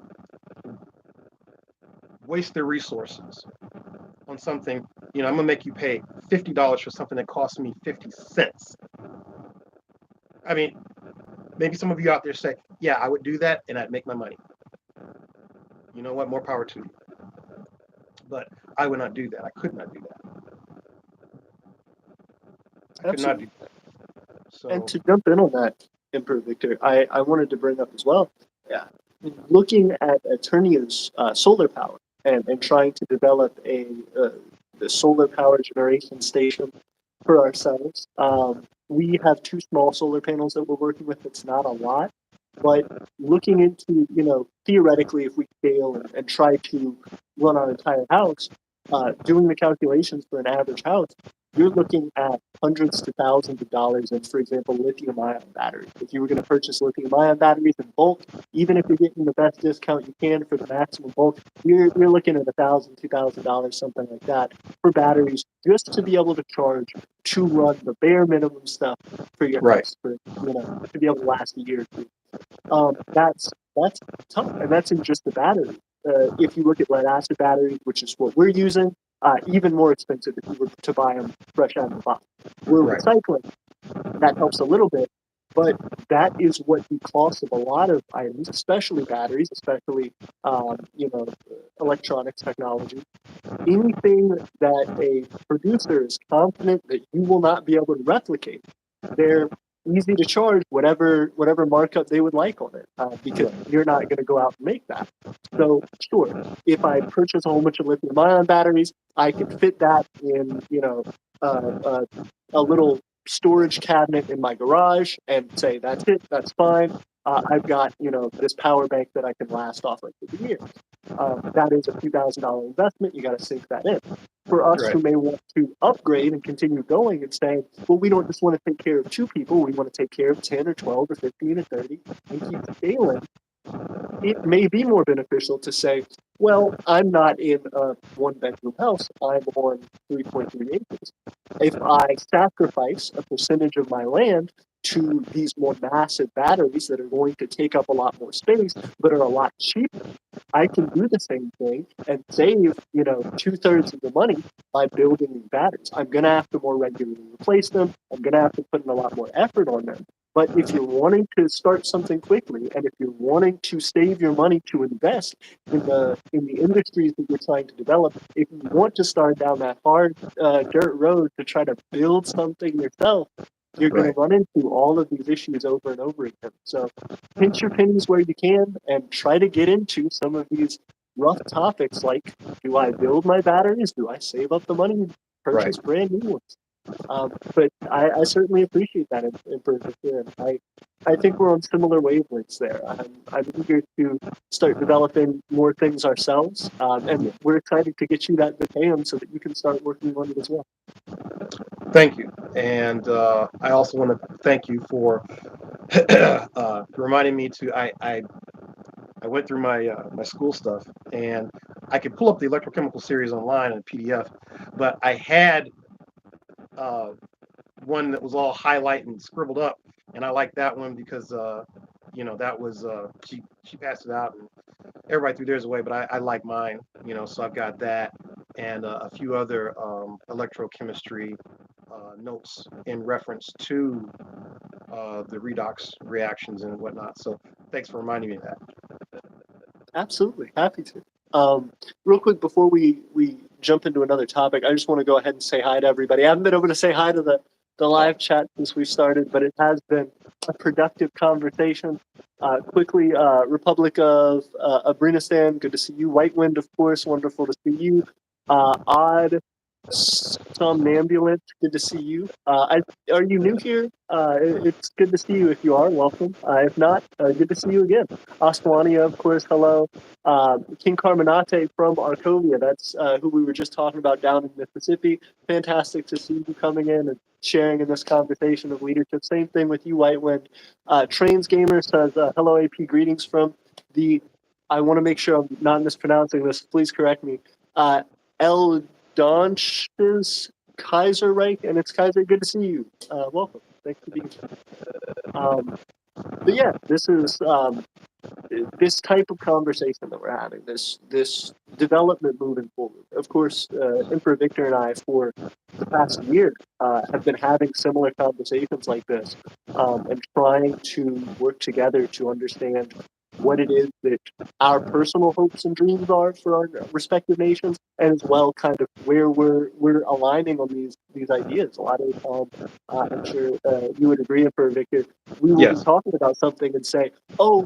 waste their resources on something, I'm gonna make you pay $50 for something that cost me 50 cents. I mean, maybe some of you out there say, yeah, I would do that and I'd make my money. You know what? More power to you. But I would not do that. I could not do that. I could not do that. And So, to jump in on that, Emperor Victor, I wanted to bring up as well, yeah, looking at Aeternia's solar power and trying to develop the solar power generation station for ourselves. We have two small solar panels that we're working with. It's not a lot, but looking into, theoretically, if we scale and try to run our entire house, doing the calculations for an average house, you're looking at hundreds to thousands of dollars in, for example, lithium-ion batteries. If you were going to purchase lithium-ion batteries in bulk, even if you're getting the best discount you can for the maximum bulk, you're looking at $1,000, $2,000, something like that for batteries just to be able to charge to run the bare minimum stuff for your right, house for to be able to last a year or two. That's tough, and that's in just the battery. If you look at lead acid batteries, which is what we're using, even more expensive if you were to buy them fresh out of the box. We're right, recycling. That helps a little bit, but that is what the cost of a lot of items, especially batteries, especially electronics technology. Anything that a producer is confident that you will not be able to replicate, they're easy to charge whatever markup they would like on it, because you're not going to go out and make that. So sure, if I purchase a whole bunch of lithium-ion batteries, I can fit that in a little storage cabinet in my garage and say that's it, that's fine. I've got this power bank that I can last off like for the year. That is a few $1,000 investment. You got to sink that in. For us right, who may want to upgrade and continue going and saying, well, we don't just want to take care of 2 people. We want to take care of 10 or 12 or 15 or 30 and keep scaling. It may be more beneficial to say, well, I'm not in a 1-bedroom house. I'm on 3.3 acres. If I sacrifice a percentage of my land to these more massive batteries that are going to take up a lot more space, but are a lot cheaper, I can do the same thing and save, 2/3 of the money by building these batteries. I'm going to have to more regularly replace them. I'm going to have to put in a lot more effort on them. But if you're wanting to start something quickly, and if you're wanting to save your money to invest in the industries that you're trying to develop, if you want to start down that hard dirt road to try to build something yourself, you're going right, to run into all of these issues over and over again. So pinch your pennies where you can and try to get into some of these rough topics like, do I build my batteries? Do I save up the money and right. purchase brand new ones? But I certainly appreciate that in particular. I think we're on similar wavelengths there. I'm eager to start developing more things ourselves, and we're excited to get you that Vitaeum so that you can start working on it as well. Thank you. And I also want to thank you for reminding me to. I went through my school stuff, and I could pull up the electrochemical series online in PDF, but I had one that was all highlighted and scribbled up, and I liked that one because that was she passed it out and everybody threw theirs away, but I like mine, so I've got that and a few other electrochemistry notes in reference to the redox reactions and whatnot. So thanks for reminding me of that. Absolutely, happy to. Real quick before we jump into another topic, I just want to go ahead and say hi to everybody. I haven't been able to say hi to the live chat since we started, but it has been a productive conversation. Quickly, Republic of Abrinistan, good to see you. White Wind, of course, wonderful to see you. Odd Somnambulant, good to see you. Are you new here? It's good to see you if you are, welcome. If not, good to see you again. Aswania, of course, hello. King Carminate from Arkovia, that's who we were just talking about down in Mississippi. Fantastic to see you coming in and sharing in this conversation of leadership. Same thing with you, White Wind. Trains Gamer says, hello, AP, greetings from I want to make sure I'm not mispronouncing this, please correct me. El Donch's Kaiserreich, and it's Kaiser, good to see you. Welcome. Thanks for being here. But yeah, this is this type of conversation that we're having, this development moving forward. Of course, Emperor Victor and I, for the past year, have been having similar conversations like this, and trying to work together to understand what it is that our personal hopes and dreams are for our respective nations, and as well, kind of where we're aligning on these ideas. A lot of the time, I'm sure you would agree, Emperor Victor, we will be Yes. talking about something and say, "Oh,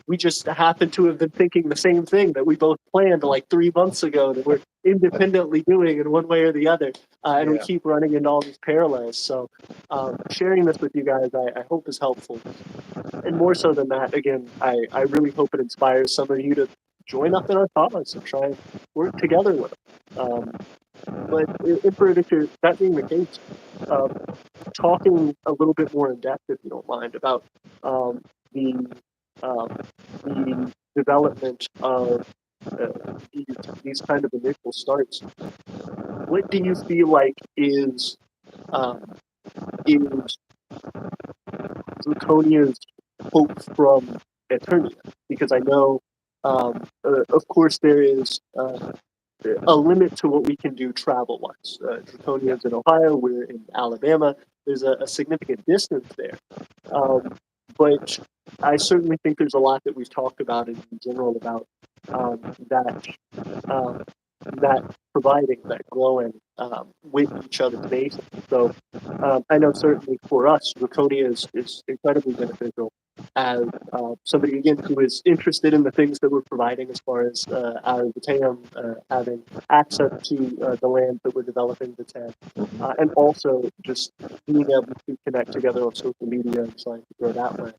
we just happen to have been thinking the same thing that we both planned like 3 months ago that we're independently doing in one way or the other," and we Yeah. keep running into all these parallels. So, sharing this with you guys, I hope is helpful. And more so than that, again, I really hope it inspires some of you to join up in our cause and try and work together with us. But Emperor Victor, that being the case, um, talking a little bit more in depth, if you don't mind, about um, the um, the development of uh, these kind of initial starts. What do you feel like is Draconia's hope from Aeternia? Because I know, of course, there is a limit to what we can do travel-wise. Yeah. Draconia's in Ohio, we're in Alabama. There's a significant distance there. But I certainly think there's a lot that we've talked about in general about that um, that providing, that growing with each other's nations. So I know certainly for us, Draconia is incredibly beneficial as somebody again who is interested in the things that we're providing as far as our Batam having access to the land that we're developing Batam, and also just being able to connect together on social media and trying to grow that way.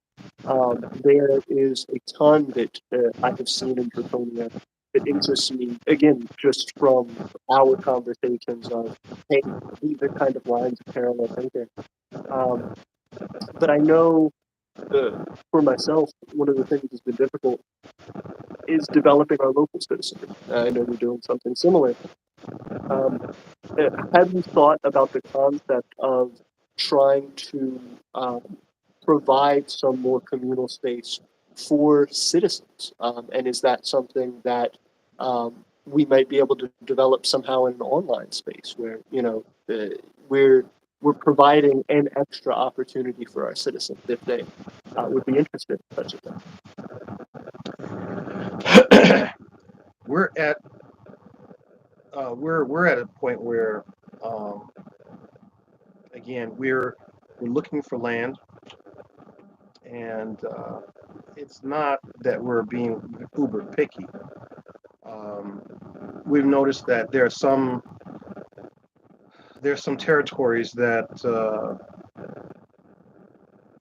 There is a ton that I have seen in Draconia that interests me, again, just from our conversations of, hey, these are kind of lines of parallel thinking. Um, but I know for myself, one of the things that's been difficult is developing our local citizenry. I know you're doing something similar. Um, have you thought about the concept of trying to provide some more communal space for citizens? And is that something that we might be able to develop somehow in an online space where we're we're providing an extra opportunity for our citizens if they would be interested in such a thing? we're at we're at a point where um, again we're looking for land, and it's not that we're being uber picky. Um, we've noticed that there's some territories that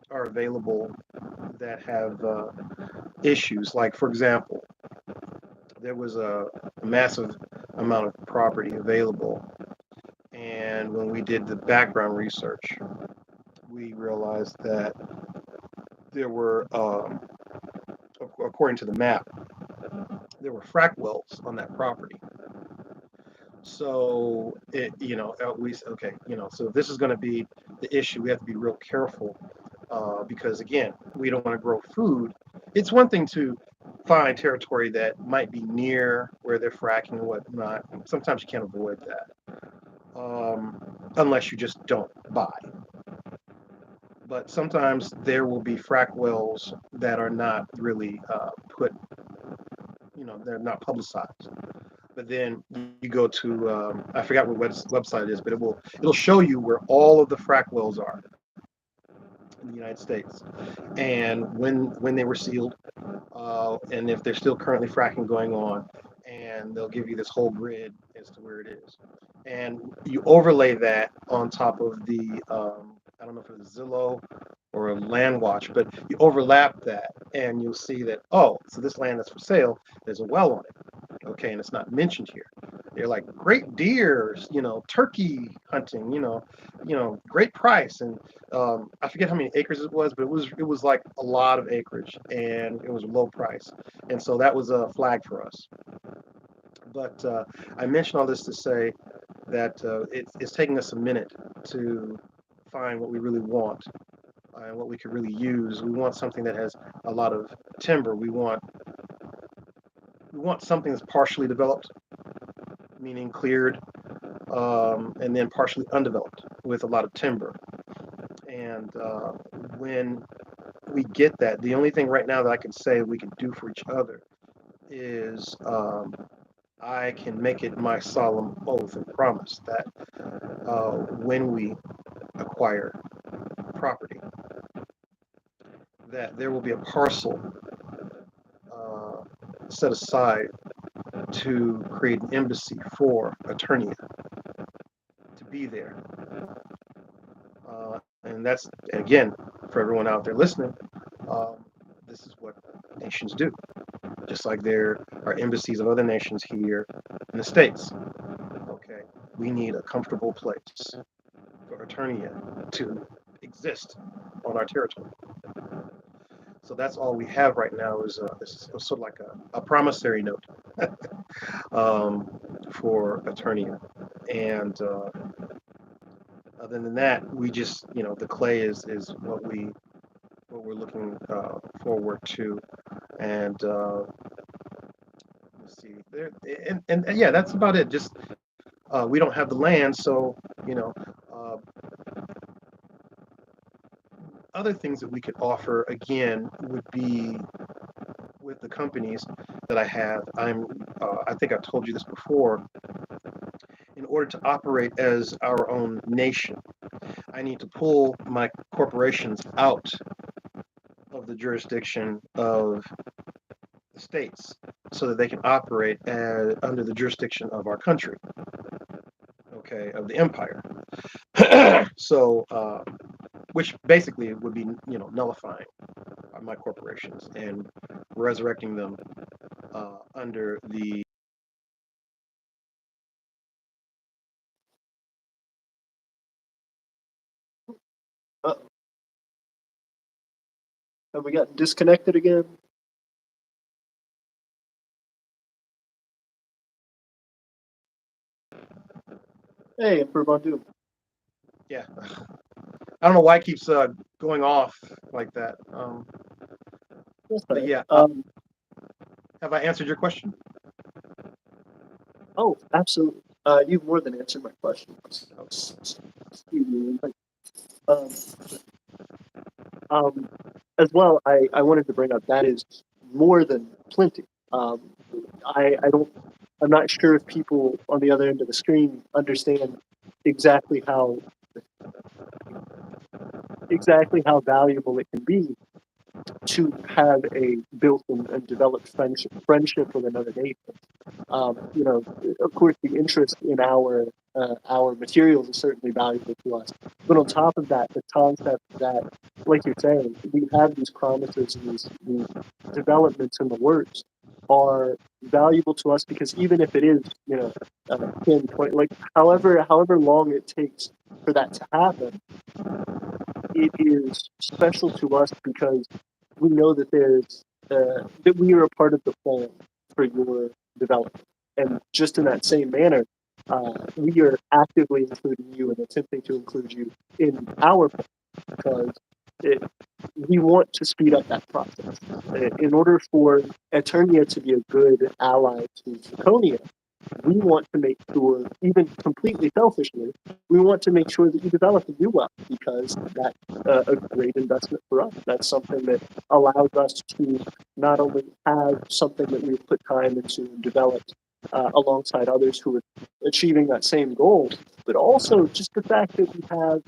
are available that have issues. Like, for example, there was a massive amount of property available, and when we did the background research, we realized that there were, according to the map, there were frack wells on that property. So okay, so if this is going to be the issue, we have to be real careful, because again, we don't want to grow food. It's one thing to find territory that might be near where they're fracking and whatnot. Sometimes you can't avoid that, unless you just don't buy. But sometimes there will be frack wells that are not really they're not publicized. But then you go to I forgot what website it is, but it'll show you where all of the frack wells are in the United States, and when they were sealed, and if they're still currently fracking going on, and they'll give you this whole grid as to where it is, and you overlay that on top of the I don't know if it was Zillow or a Land Watch, but you overlap that, and you'll see that, oh, so this land that's for sale, there's a well on it, okay, and it's not mentioned here. They're like great deer, turkey hunting, great price, and I forget how many acres it was, but it was like a lot of acreage, and it was low price, and so that was a flag for us. But I mention all this to say that it's taking us a minute to find what we really want, and what we could really use. We want something that has a lot of timber. We want something that's partially developed, meaning cleared, and then partially undeveloped with a lot of timber. And when we get that, the only thing right now that I can say we can do for each other is I can make it my solemn oath and promise that when we acquire property, that there will be a parcel set aside to create an embassy for Aeternia to be there. And that's, again, for everyone out there listening, this is what nations do. Just like there are embassies of other nations here in the States. Okay, we need a comfortable place for Aeternia to exist on our territory. So that's all we have right now is sort of like a promissory note for Aeternia. And other than that, we just, the clay is what we're looking forward to. And let's see there, and yeah, that's about it. Just we don't have the land, so other things that we could offer again would be with the companies that I have. I think I've told you this before. In order to operate as our own nation, I need to pull my corporations out of the jurisdiction of the states so that they can operate under the jurisdiction of our country, okay, of the empire. So, which basically would be, nullifying my corporations and resurrecting them under the Have we gotten disconnected again? Hey, Emperor Bondoom. yeah. I don't know why it keeps going off like that. That's But right. yeah, have I answered your question? Oh, absolutely. You've more than answered my question. Excuse me. Um, as well, I wanted to bring up that is more than plenty. I'm not sure if people on the other end of the screen understand exactly how valuable it can be to have a built and developed friendship with another nation. Of course, the interest in our materials is certainly valuable to us. But on top of that, the concept that, like you're saying, we have these promises and these developments in the works are valuable to us because even if it is, 10, 20, like however long it takes for that to happen, it is special to us because we know that that we are a part of the plan for your development. And just in that same manner, we are actively including you and attempting to include you in our plan because we want to speed up that process. In order for Aeternia to be a good ally to Draconia, we want to make sure, even completely selfishly, we want to make sure that you develop and do well because that's a great investment for us. That's something that allows us to not only have something that we've put time into and developed alongside others who are achieving that same goal, but also just the fact that we have.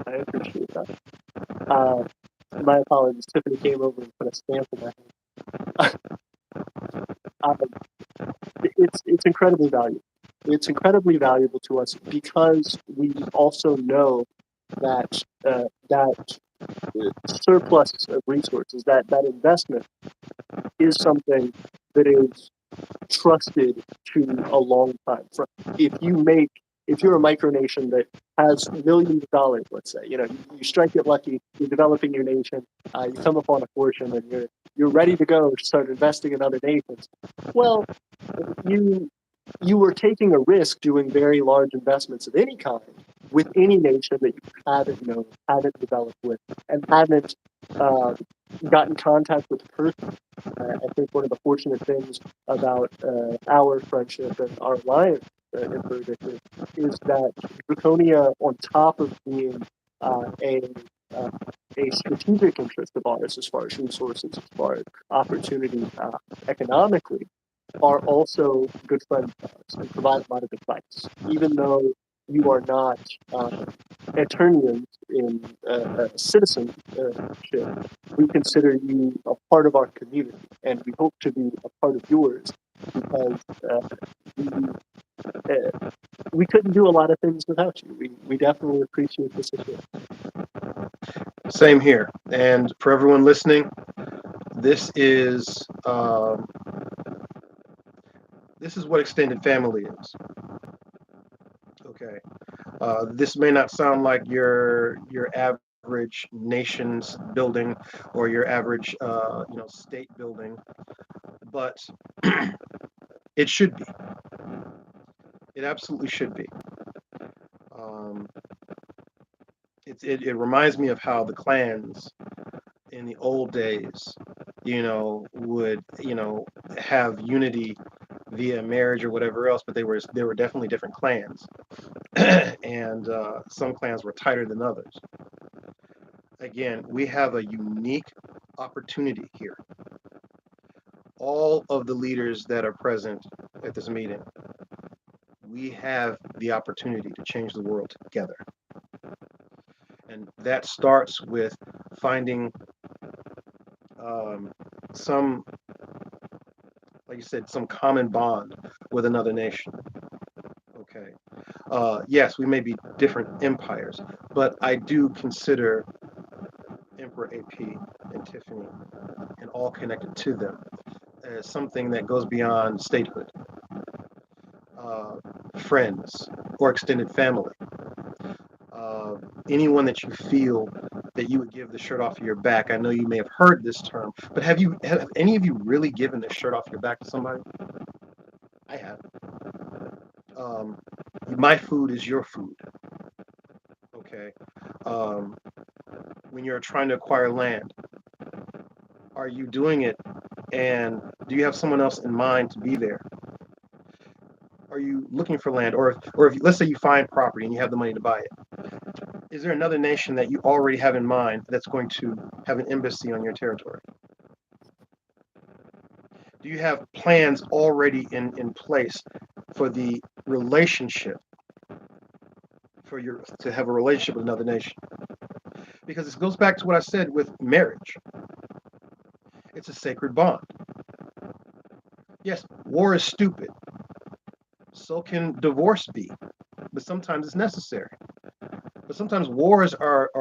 I appreciate that. My apologies. Tiffany came over and put a stamp in my hand. It's incredibly valuable. It's incredibly valuable to us because we also know that that surplus of resources, that investment, is something that is trusted to a long time. If you're a micronation that has millions of dollars, let's say, you strike it lucky, you're developing your nation, you come upon a fortune, and you're ready to go to start investing in other nations. Well, you you were taking a risk doing very large investments of any kind with any nation that you haven't known, haven't developed with, and haven't got in contact with personally. I think one of the fortunate things about our friendship and our alliance in Verdict is that Draconia, on top of being a strategic interest of ours as far as resources, as far as opportunity economically, are also good friends of ours and provide a lot of advice. Even though you are not Aeternians in citizenship, we consider you a part of our community, and we hope to be a part of yours because we, we couldn't do a lot of things without you. We definitely appreciate the support. Same here. And for everyone listening, this is what extended family is. Okay. This may not sound like your average nation's building or your average state building, but it should be. It absolutely should be. It reminds me of how the clans in the old days, would have unity via marriage or whatever else, but they were definitely different clans, and some clans were tighter than others. Again, we have a unique opportunity here. All of the leaders that are present at this meeting, we have the opportunity to change the world together. And that starts with finding some, like you said, some common bond with another nation. Okay. Yes, we may be different empires, but I do consider Emperor AP and Tiffany and all connected to them as something that goes beyond statehood. Friends or extended family. Anyone that you feel that you would give the shirt off of your back. I know you may have heard this term, but have any of you really given the shirt off your back to somebody? I have. My food is your food. Okay. When you're trying to acquire land, are you doing it, and do you have someone else in mind to be there? Are you looking for land, or if let's say you find property and you have the money to buy it? Is there another nation that you already have in mind that's going to have an embassy on your territory? Do you have plans already in place for the relationship, to have a relationship with another nation? Because this goes back to what I said with marriage. It's a sacred bond. Yes, war is stupid. So can divorce be, but sometimes it's necessary. But sometimes wars are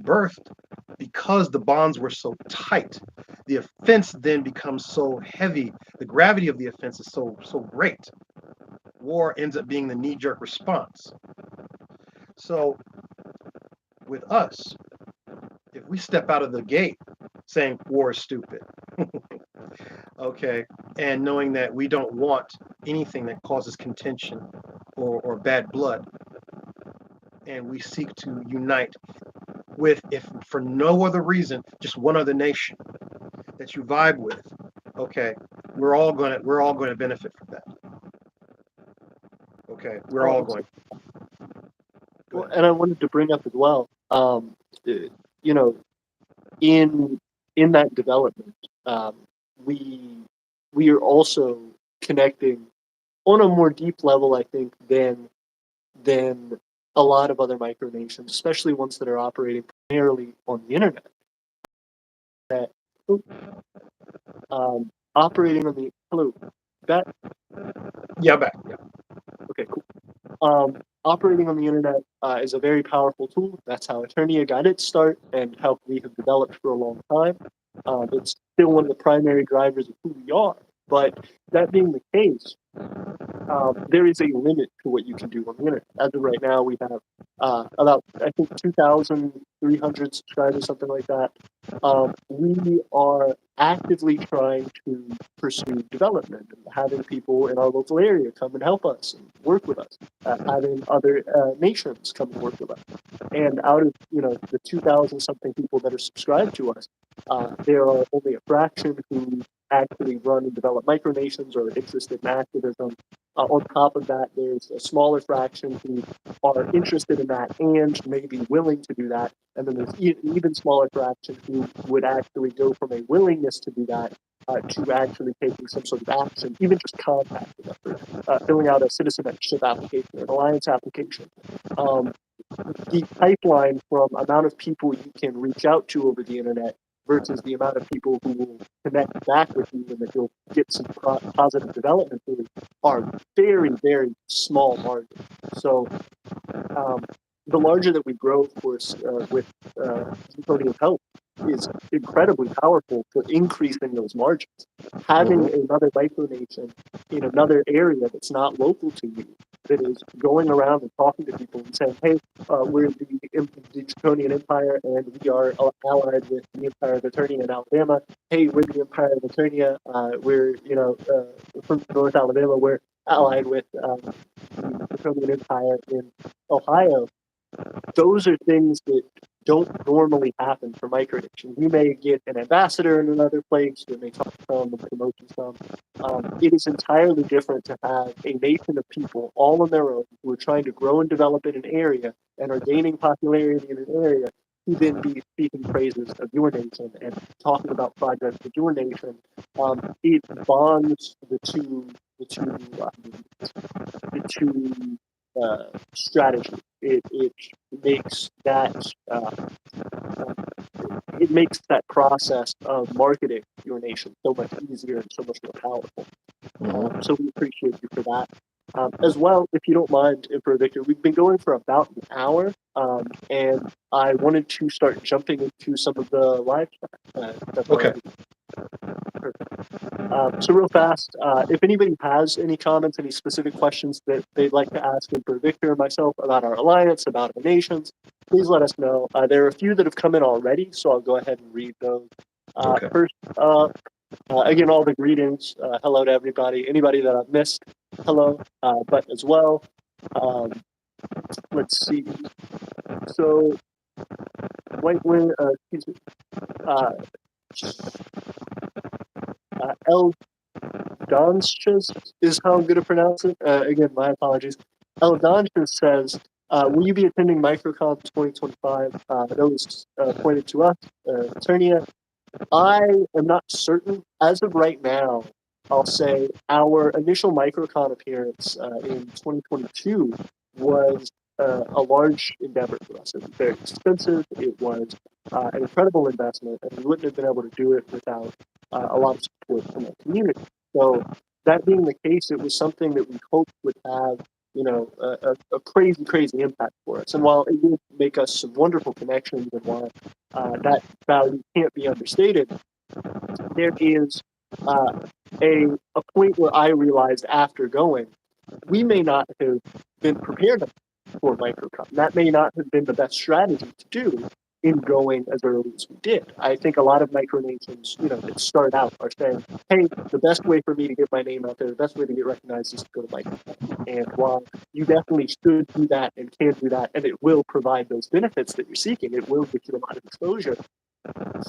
birthed because the bonds were so tight. The offense then becomes so heavy. The gravity of the offense is so great. War ends up being the knee-jerk response. So with us, if we step out of the gate saying war is stupid, okay, and knowing that we don't want anything that causes contention or bad blood, and we seek to unite with, if for no other reason, just one other nation that you vibe with, okay, we're all going to benefit from that. Okay, we're all going. Well, and I wanted to bring up as well, in that development, we are also connecting on a more deep level, I think, than a lot of other micronations, especially ones that are operating primarily on the internet. That operating on the back. Yeah, back. Yeah. Okay, cool. Operating on the internet is a very powerful tool. That's how Aeternia got its start and how we have developed for a long time. It's still one of the primary drivers of who we are. But that being the case, there is a limit to what you can do on the internet. As of right now, we have about, I think, 2,300 subscribers, something like that. We are actively trying to pursue development and having people in our local area come and help us and work with us, having other nations come and work with us. And out of the 2,000 something people that are subscribed to us, there are only a fraction who actually run and develop micronations or are interested in activism. On top of that, there's a smaller fraction who are interested in that and may be willing to do that. And then there's an even smaller fraction who would actually go from a willingness to do that to actually taking some sort of action, even just contacting us, or filling out a citizenship application or an alliance application. The pipeline from amount of people you can reach out to over the internet versus the amount of people who will connect back with you and that you'll get some positive development through are very, very small margins. So the larger that we grow, of course, with Zirconia's help, is incredibly powerful for increasing those margins. Having another micronation in another area that's not local to you, that is going around and talking to people and saying, hey, we're the Draconian Empire and we are allied with the Empire of Aeternia in Alabama. Hey, we're the Empire of Aeternia. We're, from North Alabama, we're allied with the Draconian Empire in Ohio. Those are things that don't normally happen for micronations. We may get an ambassador in another place, we may talk to them and promote some. It is entirely different to have a nation of people all on their own who are trying to grow and develop in an area and are gaining popularity in an area to then be speaking praises of your nation and talking about projects with your nation. It bonds the two strategy. It makes that it makes that process of marketing your nation so much easier and so much more powerful. So we appreciate you for that. As well, if you don't mind, Emperor Victor, we've been going for about an hour, and I wanted to start jumping into some of the live chat. Okay. Perfect. So real fast, if anybody has any comments, any specific questions that they'd like to ask Emperor Victor or myself about our alliance, about our nations, please let us know. There are a few that have come in already, so I'll go ahead and read those. First up, again, all the greetings. Hello to everybody. Anybody that I've missed, hello. But as well, let's see. So, excuse me. El Donches is how I'm going to pronounce it. Again, my apologies. El Donches says, will you be attending Microcon 2025? That was pointed to us, Aeternia. I am not certain. As of right now, I'll say our initial Microcon appearance in 2022 was a large endeavor for us. It was very expensive. It was an incredible investment, and we wouldn't have been able to do it without a lot of support from our community. So that being the case, it was something that we hoped would have, a crazy, crazy impact for us. And while it did make us some wonderful connections and while that value can't be understated, there is a point where I realized after going, we may not have been prepared for Microcon. That may not have been the best strategy to do in going as early as we did. I think a lot of micronations, that start out are saying, hey, the best way for me to get my name out there, the best way to get recognized is to go to Microcon. And while you definitely should do that and can do that, and it will provide those benefits that you're seeking, it will get you a lot of exposure.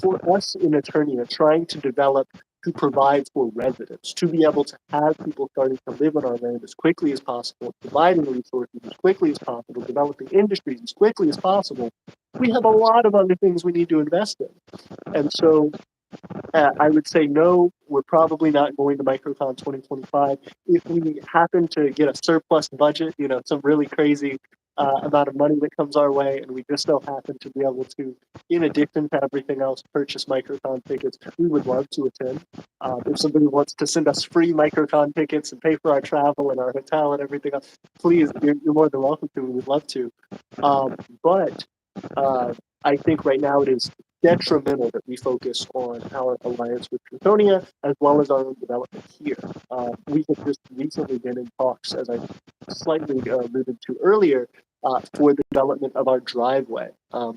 For us in Aeternia, trying to develop to provide for residents, to be able to have people starting to live on our land as quickly as possible, providing resources as quickly as possible, developing industries as quickly as possible, we have a lot of other things we need to invest in. And so I would say no, we're probably not going to Microcon 2025. If we happen to get a surplus budget, some really crazy amount of money that comes our way, and we just so happen to be able to, in addition to everything else, purchase Microcon tickets, we would love to attend. If somebody wants to send us free Microcon tickets and pay for our travel and our hotel and everything else, please, you're more than welcome to. We would love to. But I think right now it is detrimental that we focus on our alliance with Draconia as well as our own development here. We have just recently been in talks, as I slightly alluded to earlier, for the development of our driveway.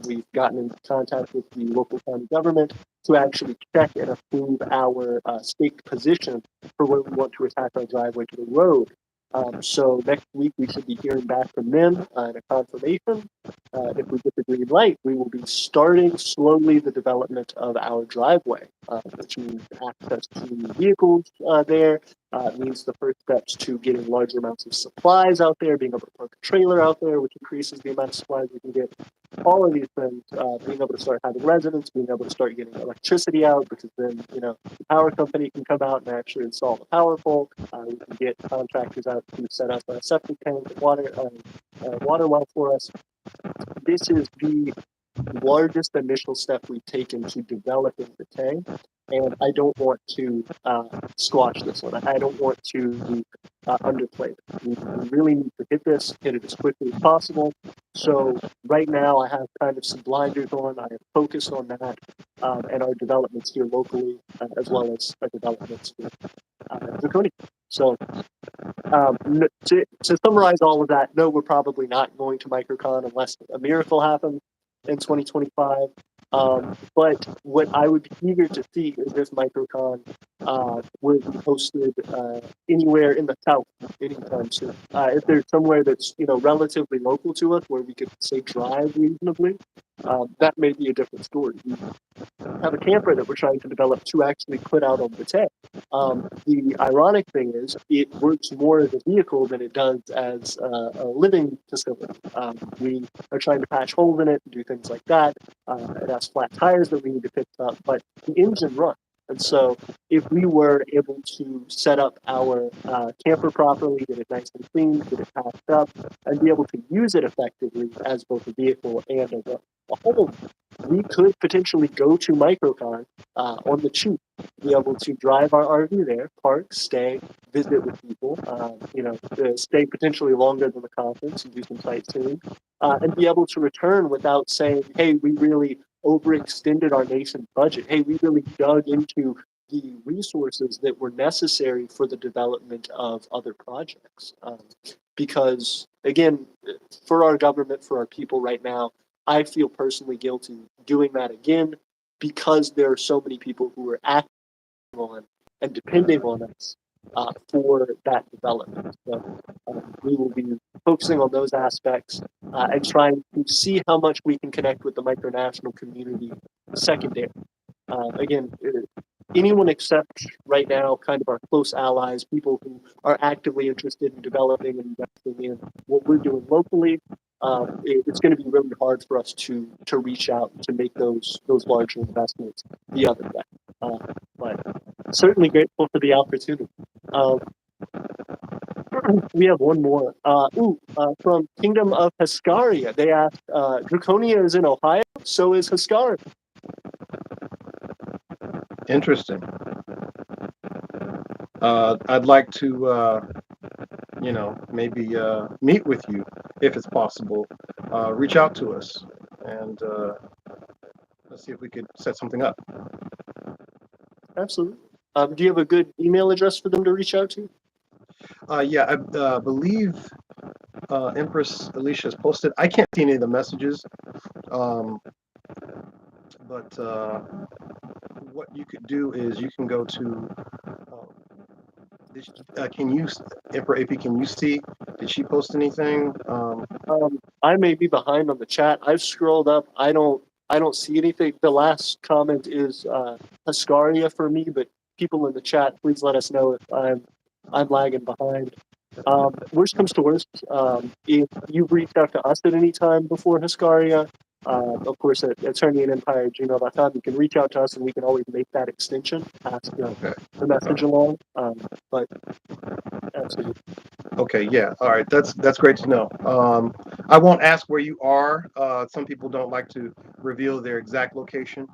We've gotten in contact with the local county government to actually check and approve our staked position for where we want to attach our driveway to the road. So next week we should be hearing back from them and a confirmation. If we get the green light, we will be starting slowly the development of our driveway, which means access to new vehicles there. Means the first steps to getting larger amounts of supplies out there, being able to park a trailer out there, which increases the amount of supplies we can get. All of these things, being able to start having residents, being able to start getting electricity out, because then, the power company can come out and actually install the power pole. We can get contractors out to set up a septic tank, water well for us. This is the largest initial step we've taken to developing the tank, and I don't want to squash this one. I don't want to underplay it. We really need to hit it as quickly as possible. So right now I have kind of some blinders on. I have focused on that and our developments here locally, as well as our developments with Draconia. So to summarize all of that, no, we're probably not going to Microcon unless a miracle happens in 2025. But what I would be eager to see is if Microcon will be hosted anywhere in the South anytime soon. If there's somewhere that's relatively local to us where we could say drive reasonably, that may be a different story. We have a camper that we're trying to develop to actually put out on the tank. The ironic thing is, it works more as a vehicle than it does as a living facility. We are trying to patch holes in it, do things like that. It has flat tires that we need to fix up, but the engine runs. And so, if we were able to set up our camper properly, get it nice and clean, get it patched up, and be able to use it effectively as both a vehicle and a home, we could potentially go to Microcon on the cheap, be able to drive our RV there, park, stay, visit with people, stay potentially longer than the conference and do some sightseeing, and be able to return without saying, hey, we really overextended our nation's budget. Hey, we really dug into the resources that were necessary for the development of other projects. Because, again, for our government, for our people right now, I feel personally guilty doing that again, because there are so many people who are acting on and depending on us for that development. So we will be focusing on those aspects and trying to see how much we can connect with the micronational community secondary. Again, anyone except right now kind of our close allies, people who are actively interested in developing and investing in what we're doing locally. It's going to be really hard for us to reach out to make those larger investments the other way. But certainly grateful for the opportunity. We have one more. From Kingdom of Hescaria. They asked, Draconia is in Ohio, so is Hescaria. Interesting. I'd like to, maybe meet with you if it's possible. Reach out to us and let's see if we could set something up. Absolutely. Do you have a good email address for them to reach out to? Yeah, I believe Empress Alicia has posted. I can't see any of the messages, but what you could do is you can go to. Can you, Emperor AP? Can you see? Did she post anything? I may be behind on the chat. I've scrolled up. I don't see anything. The last comment is Hescaria for me, but people in the chat, please let us know if I'm lagging behind. Worst comes to worst, if you've reached out to us at any time before Hescaria, of course at aeternian@gmail.com, you can reach out to us and we can always make that extension, pass the message along. But absolutely. Okay, yeah, all right, that's great to know. I won't ask where you are. Some people don't like to reveal their exact location.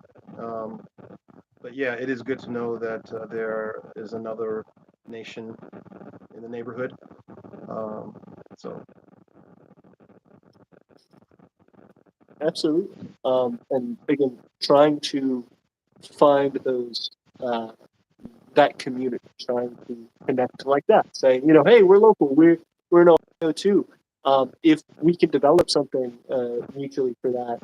But yeah, it is good to know that there is another nation in the neighborhood. So Absolutely. And again, trying to find those that community, trying to connect like that, saying, hey, we're local, we're in Ohio too. If we can develop something mutually for that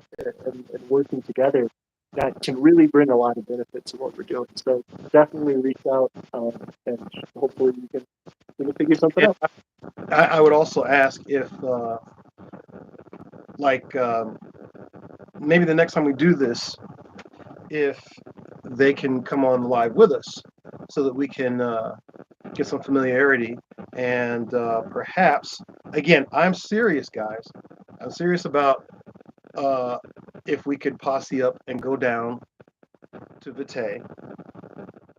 and working together, that can really bring a lot of benefit to what we're doing. So definitely reach out, and hopefully we can figure something And out. I would also ask if, maybe the next time we do this, if they can come on live with us so that we can get some familiarity and perhaps, again, I'm serious, guys. I'm serious about if we could posse up and go down to Vitae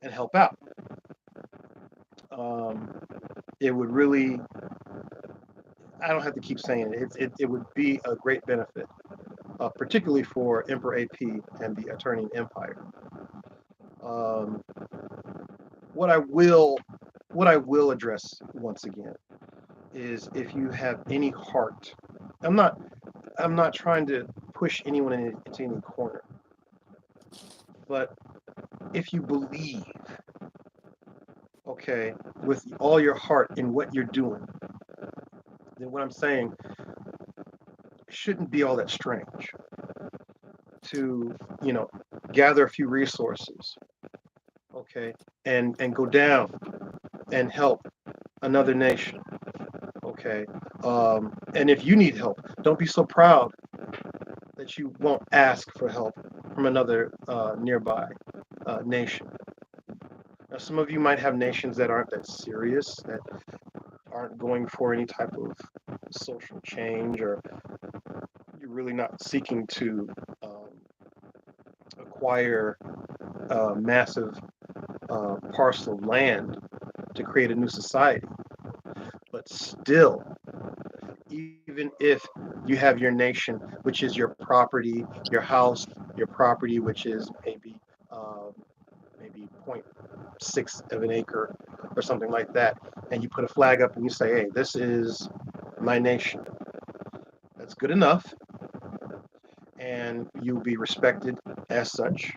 and help out. It would really, I don't have to keep saying it would be a great benefit, particularly for Emperor AP and the Aeternian Empire. What I will address once again is if you have any heart. I'm not trying to push anyone into any corner, but if you believe, okay, with all your heart in what you're doing, then what I'm saying shouldn't be all that strange to, gather a few resources, okay, and go down and help another nation, okay. And if you need help, don't be so proud that you won't ask for help from another nearby nation. Now, some of you might have nations that aren't that serious, that aren't going for any type of social change, or you're really not seeking to acquire a massive parcel of land to create a new society. But still, even if you have your nation, which is your property, your house, your property, which is maybe 0.6 of an acre or something like that, and you put a flag up and you say, hey, this is my nation. That's good enough, and you'll be respected as such.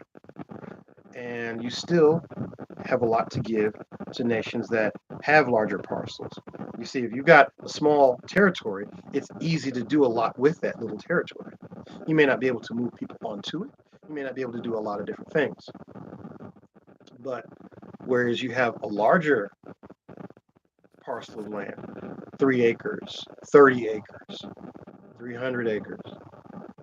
And you still have a lot to give to nations that have larger parcels. You see, if you've got a small territory, it's easy to do a lot with that little territory. You may not be able to move people onto it. You may not be able to do a lot of different things. But whereas you have a larger parcel of land, 3 acres, 30 acres, 300 acres.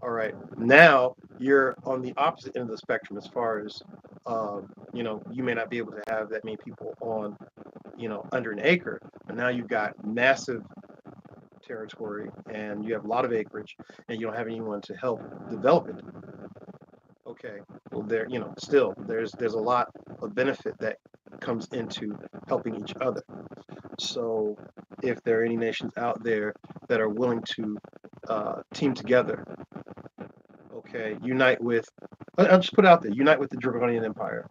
All right, now you're on the opposite end of the spectrum as far as, you may not be able to have that many people on, under an acre, but now you've got massive territory and you have a lot of acreage and you don't have anyone to help develop it. Okay, well, still there's a lot of benefit that comes into helping each other. So if there are any nations out there that are willing to team together, okay, I'll just put it out there, unite with the Draconian Empire,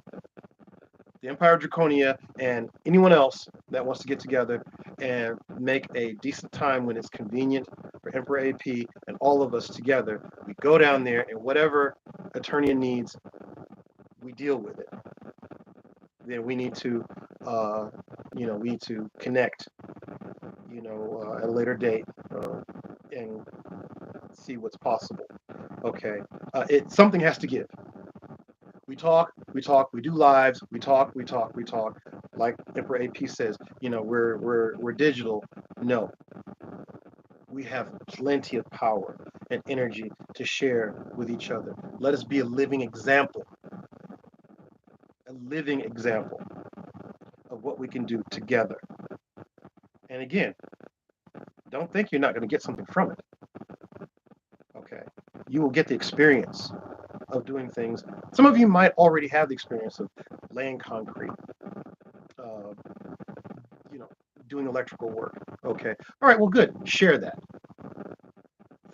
the Empire of Draconia, and anyone else that wants to get together and make a decent time when it's convenient for Emperor AP and all of us together. We go down there, and whatever Aeternia needs, we deal with it. Then we need to, connect, at a later date and see what's possible. Okay, something has to give. We talk, we do lives, we talk. Like Emperor AP says, we're digital. No, we have plenty of power and energy to share with each other. Let us be a living example of what we can do together. And again, don't think you're not going to get something from it. Okay, you will get the experience of doing things. Some of you might already have the experience of laying concrete, doing electrical work. Okay, all right, well, good. Share that.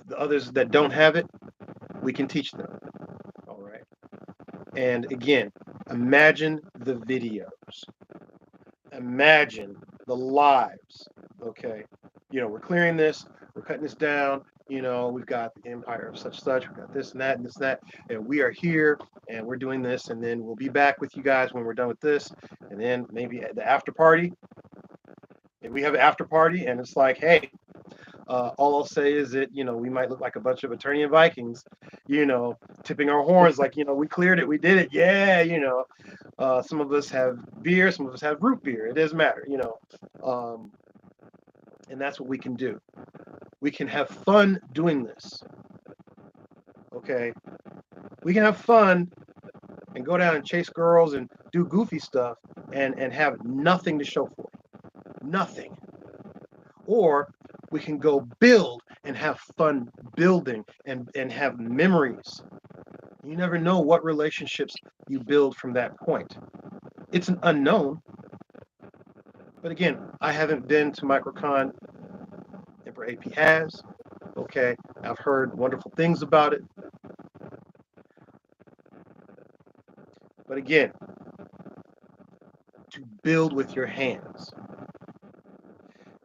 The others that don't have it, we can teach them. All right. And again, imagine the videos. Imagine the lives. Okay, we're clearing this, we're cutting this down. We've got the Empire of such, we've got this and that and this and that, and we are here and we're doing this, and then we'll be back with you guys when we're done with this, and then maybe at the after party. If we have an after party and it's like, hey, all I'll say is that, we might look like a bunch of Eternian Vikings, tipping our horns like, we cleared it, we did it, yeah, some of us have beer, some of us have root beer. It doesn't matter, and that's what we can do. We can have fun doing this. Okay, we can have fun and go down and chase girls and do goofy stuff and have nothing to show for it. Nothing. Or we can go build and have fun building and have memories. You never know what relationships you build from that point. It's an unknown. But again, I haven't been to MicroCon. Emperor AP has. Okay, I've heard wonderful things about it. But again, to build with your hands,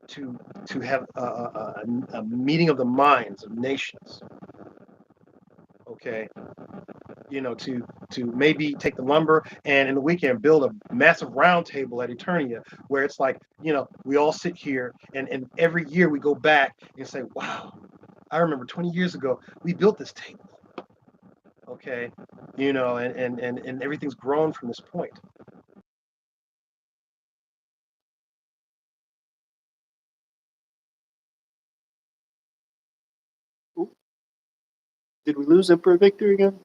to have a meeting of the minds of nations. Okay, to maybe take the lumber and in the weekend build a massive round table at Aeternia where it's like, we all sit here and every year we go back and say, wow, I remember 20 years ago we built this table. Okay, and everything's grown from this point. Did we lose Emperor Victor again?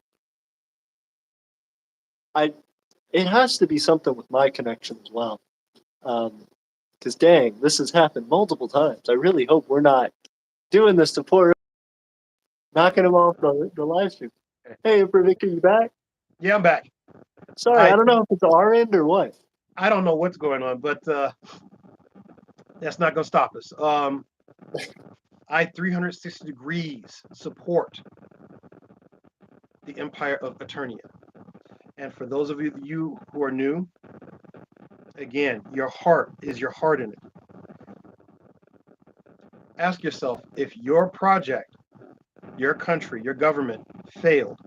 It has to be something with my connection as well. Because dang, this has happened multiple times. I really hope we're not doing this to poor, knocking him off the live stream. Hey, Emperor Victor, you back? Yeah, I'm back. Sorry, I don't know if it's our end or what. I don't know what's going on, but that's not going to stop us. I 360 degrees support the Empire of Aeternia. And for those of you who are new, again, your heart is your heart in it. Ask yourself, if your project, your country, your government failed,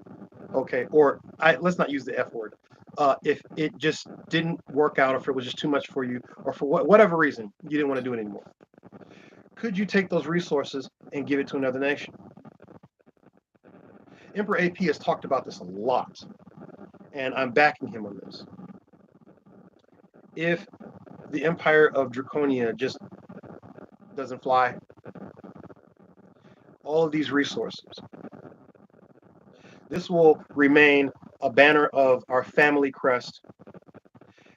okay, or let's not use the F word, if it just didn't work out, or if it was just too much for you, or for whatever reason, you didn't want to do it anymore, could you take those resources and give it to another nation? Emperor AP has talked about this a lot, and I'm backing him on this. If the Empire of Draconia just doesn't fly, all of these resources, this will remain a banner of our family crest,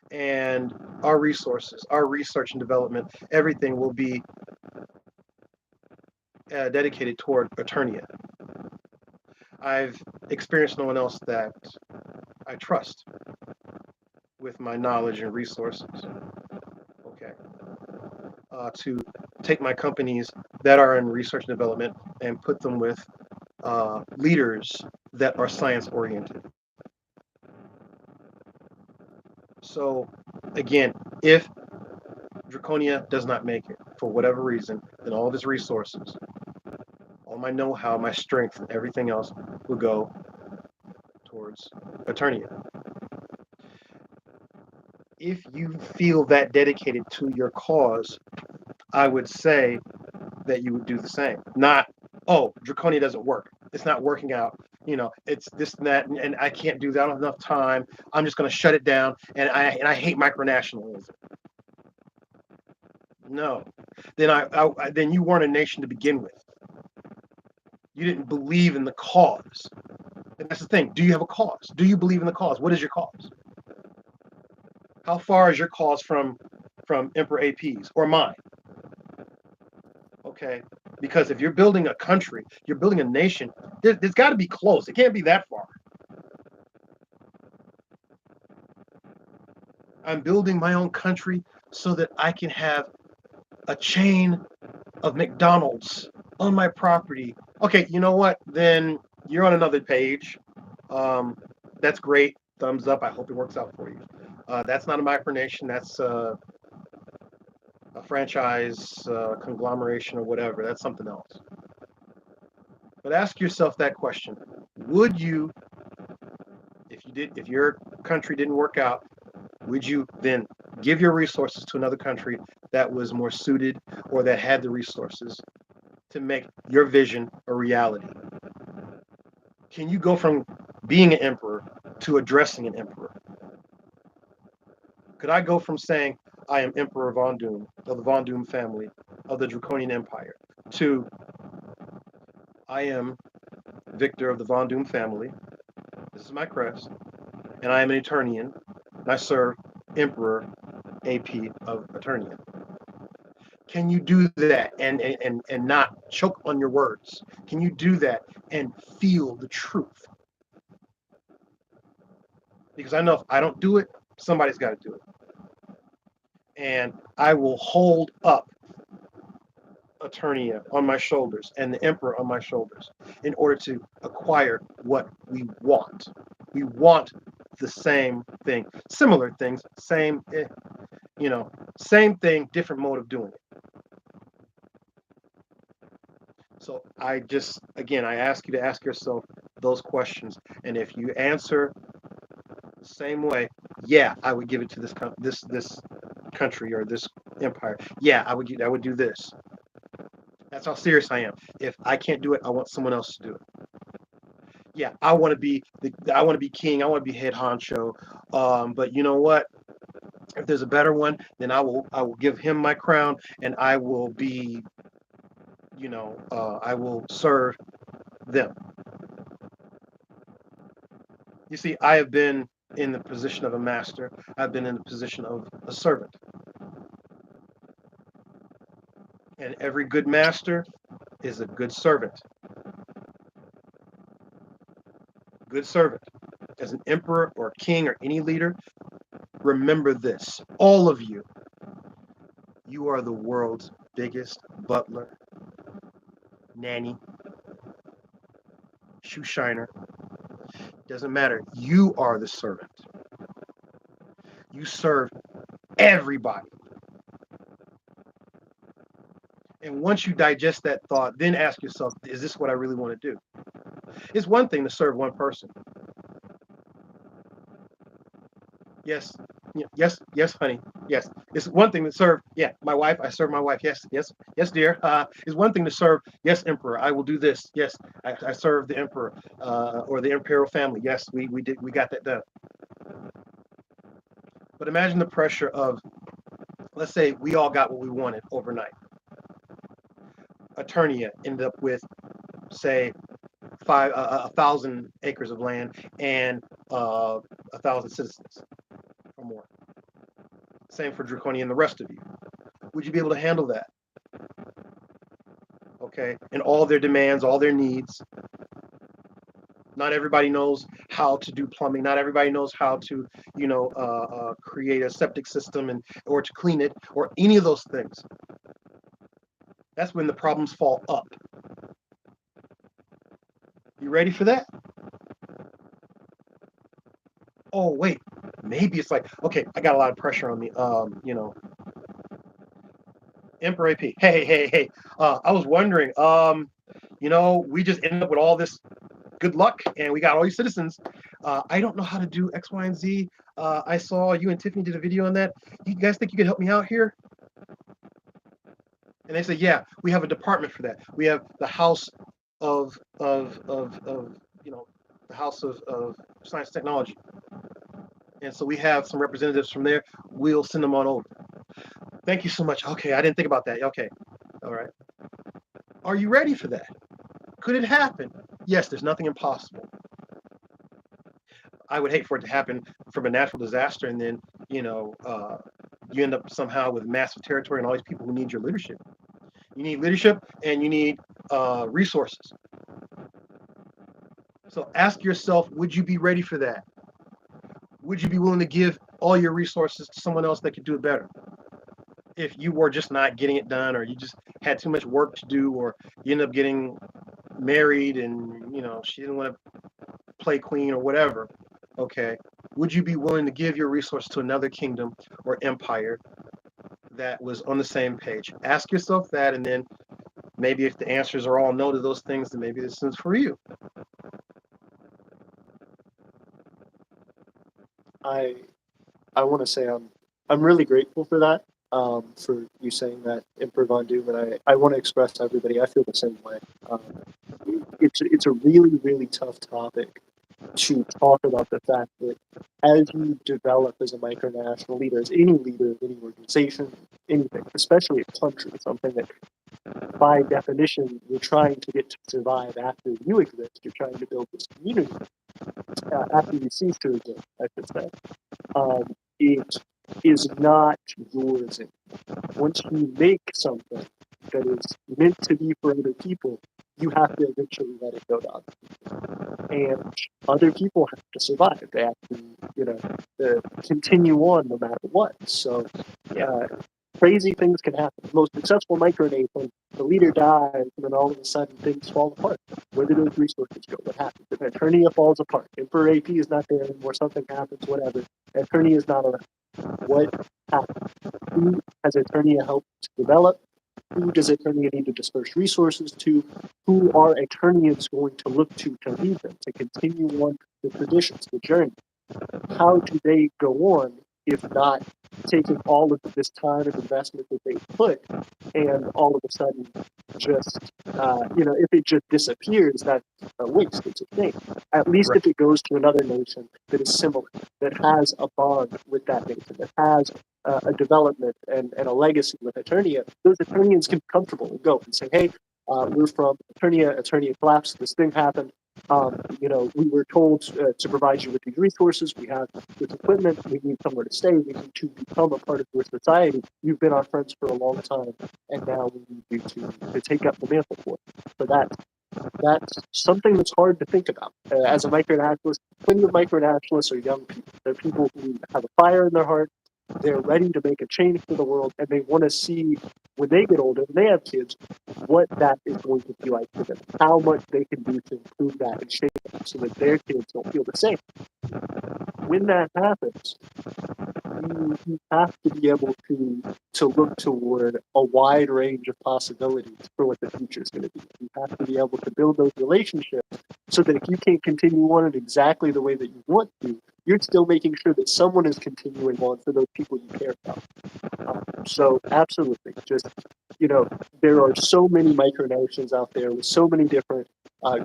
and our resources, our research and development, everything will be dedicated toward Aeternia. I've experienced no one else that I trust with my knowledge and resources. Okay. To take my companies that are in research and development and put them with leaders that are science oriented. So again, if Draconia does not make it for whatever reason, then all of his resources, all my know-how, my strength, and everything else will go towards Aeternia. If you feel that dedicated to your cause, I would say that you would do the same. Not, oh, Draconia doesn't work. It's not working out. It's this and that, and I can't do that. I don't have enough time. I'm just going to shut it down, and I hate micronationalism. No, then you weren't a nation to begin with. You didn't believe in the cause, and that's the thing. Do you have a cause? Do you believe in the cause? What is your cause? How far is your cause from Emperor AP's or mine? Okay, because if you're building a country, you're building a nation, there's got to be close. It can't be that far. I'm building my own country so that I can have a chain of McDonald's on my property. Okay, you know what? Then you're on another page. That's great. Thumbs up. I hope it works out for you. That's not a micronation. That's a franchise, conglomeration, or whatever. That's something else. But ask yourself that question: would you, if your country didn't work out, would you then give your resources to another country that was more suited or that had the resources to make your vision a reality? Can you go from being an emperor to addressing an emperor? Could I go from saying I am Emperor Von Doom of the Von Doom family of the Draconian Empire to I am Victor of the Von Doom family. This is my crest, and I am an Aeternian, and I serve Emperor AP of Aeternia. Can you do that and not choke on your words? Can you do that and feel the truth? Because I know if I don't do it, somebody's got to do it. And I will hold up Aeternia on my shoulders and the Emperor on my shoulders in order to acquire what we want. We want the same thing, similar things, same, same thing, different mode of doing it. So I ask you to ask yourself those questions, and if you answer the same way, yeah, I would give it to this country or this empire. Yeah, I would do this. That's how serious I am. If I can't do it, I want someone else to do it. Yeah, I want to be king. I want to be head honcho. But you know what? If there's a better one, then I will give him my crown, and I will be, I will serve them. You see, I have been in the position of a master. I've been in the position of a servant. And every good master is a good servant. Good servant. As an emperor or king or any leader, remember this. All of you, you are the world's biggest butler, nanny, shoe shiner. Doesn't matter. You are the servant. You serve everybody. And once you digest that thought, then ask yourself, is this what I really want to do? It's one thing to serve one person. Yes, yes, honey. Yes, it's one thing to serve. Yeah, my wife. I serve my wife. Yes, dear. It's one thing to serve. Yes, emperor. I will do this. Yes, I serve the emperor or the imperial family. Yes, we got that done. But imagine the pressure of, let's say, we all got what we wanted overnight. Aeternia ended up with, say, 1,000 acres of land and 1,000 citizens or more. Same for Draconia and the rest of you. Would you be able to handle that? Okay, and all their demands, all their needs. Not everybody knows how to do plumbing. Not everybody knows how to, create a septic system or to clean it or any of those things. That's when the problems fall up. You ready for that? Oh, wait, maybe it's like, okay, I got a lot of pressure on me. Emperor AP. Hey. I was wondering, we just ended up with all this good luck and we got all these citizens. I don't know how to do X, Y, and Z. I saw you and Tiffany did a video on that. You guys think you could help me out here? And they say, yeah, we have a department for that. We have the House of the House of Science and Technology. And so we have some representatives from there. We'll send them on over. Thank you so much. Okay, I didn't think about that. Okay, all right. Are you ready for that? Could it happen? Yes, there's nothing impossible. I would hate for it to happen from a natural disaster and then, you end up somehow with massive territory and all these people who need your leadership. You need leadership and you need resources. So ask yourself, would you be ready for that? Would you be willing to give all your resources to someone else that could do it better? If you were just not getting it done, or you just had too much work to do, or you end up getting married and she didn't want to play queen or whatever, okay, would you be willing to give your resource to another kingdom or empire that was on the same page? Ask yourself that, and then maybe if the answers are all no to those things, then maybe this is for you. I want to say I'm really grateful for that. for you saying that, Emperor Von Doom, and I want to express to everybody, I feel the same way. It's a really, really tough topic to talk about the fact that as you develop as a micronational leader, as any leader of any organization, anything, especially a country, something that by definition you're trying to get to survive after you exist, you're trying to build this community after you cease to exist, I should say. It is not yours. Once you make something that is meant to be for other people, you have to eventually let it go to other people. And other people have to survive. They have to, continue on no matter what. So, crazy things can happen. The most successful micronation, the leader dies, and then all of a sudden things fall apart. Where do those resources go? What happens? If Aeternia falls apart, Emperor AP is not there anymore, something happens, whatever. Aeternia is not around. What happens? Who has Aeternia helped to develop? Who does Aeternia need to disperse resources to? Who are Aeternians going to look to lead them, to continue on the traditions, the journey? How do they go on if not taking all of this time and investment that they put, and all of a sudden just, if it just disappears, that's a waste, it's a shame. At least Right. if it goes to another nation that is similar, that has a bond with that nation, that has a development and a legacy with Eternia, those Eternians can be comfortable and go and say, hey, we're from Eternia, Eternia collapsed, this thing happened. We were told to provide you with these resources. We have this equipment. We need somewhere to stay. We need to become a part of your society. You've been our friends for a long time, and now we need you to take up the mantle for it. So that's something that's hard to think about. As a micronationalist, plenty of micronationalists are young people. They're people who have a fire in their heart. They're ready to make a change for the world, and they want to see when they get older, when they have kids, what that is going to be like for them, how much they can do to improve that and shape it so that their kids don't feel the same. When that happens, you have to be able to look toward a wide range of possibilities for what the future is going to be. You have to be able to build those relationships so that if you can't continue on it exactly the way that you want to, you're still making sure that someone is continuing on for those people you care about. So absolutely, just, there are so many micronations out there with so many different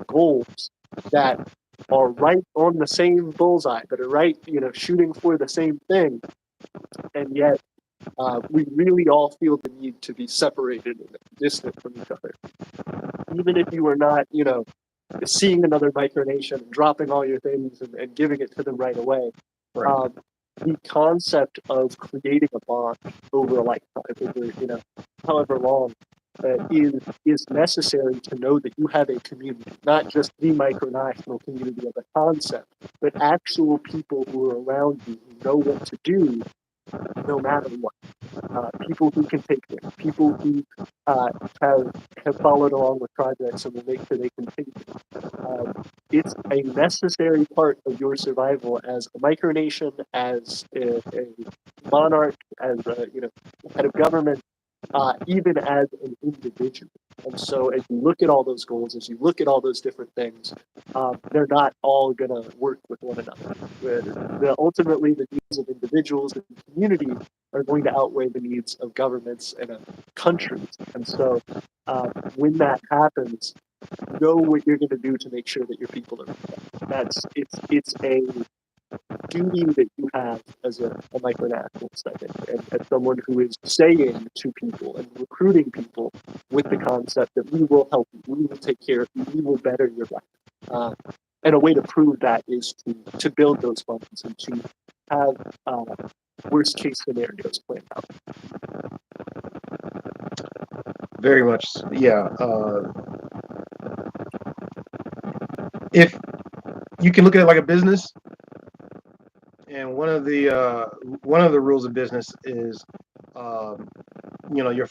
goals that are right on the same bullseye, that are right, shooting for the same thing, and yet we really all feel the need to be separated and distant from each other. Even if you are not, seeing another micronation and dropping all your things and giving it to them right away. Right. The concept of creating a bond over a lifetime, over, however long, is necessary to know that you have a community, not just the micronational community of a concept, but actual people who are around you who know what to do no matter what. People who can take care, people who have followed along with projects and will make sure they continue. It's a necessary part of your survival as a micronation, as a monarch, as a head of government, even as an individual. And so, as you look at all those goals, as you look at all those different things, they're not all going to work with one another. Ultimately, the needs of individuals and communities are going to outweigh the needs of governments and of countries. And so, when that happens, know what you're going to do to make sure that your people are protected. It's a duty that you have as a micronationalist, I think, and as someone who is saying to people and recruiting people with the concept that we will help you, we will take care of you, we will better your life. And a way to prove that is to build those funds and to have worst case scenarios planned out. Very much, yeah. If you can look at it like a business, and one of the rules of business is, your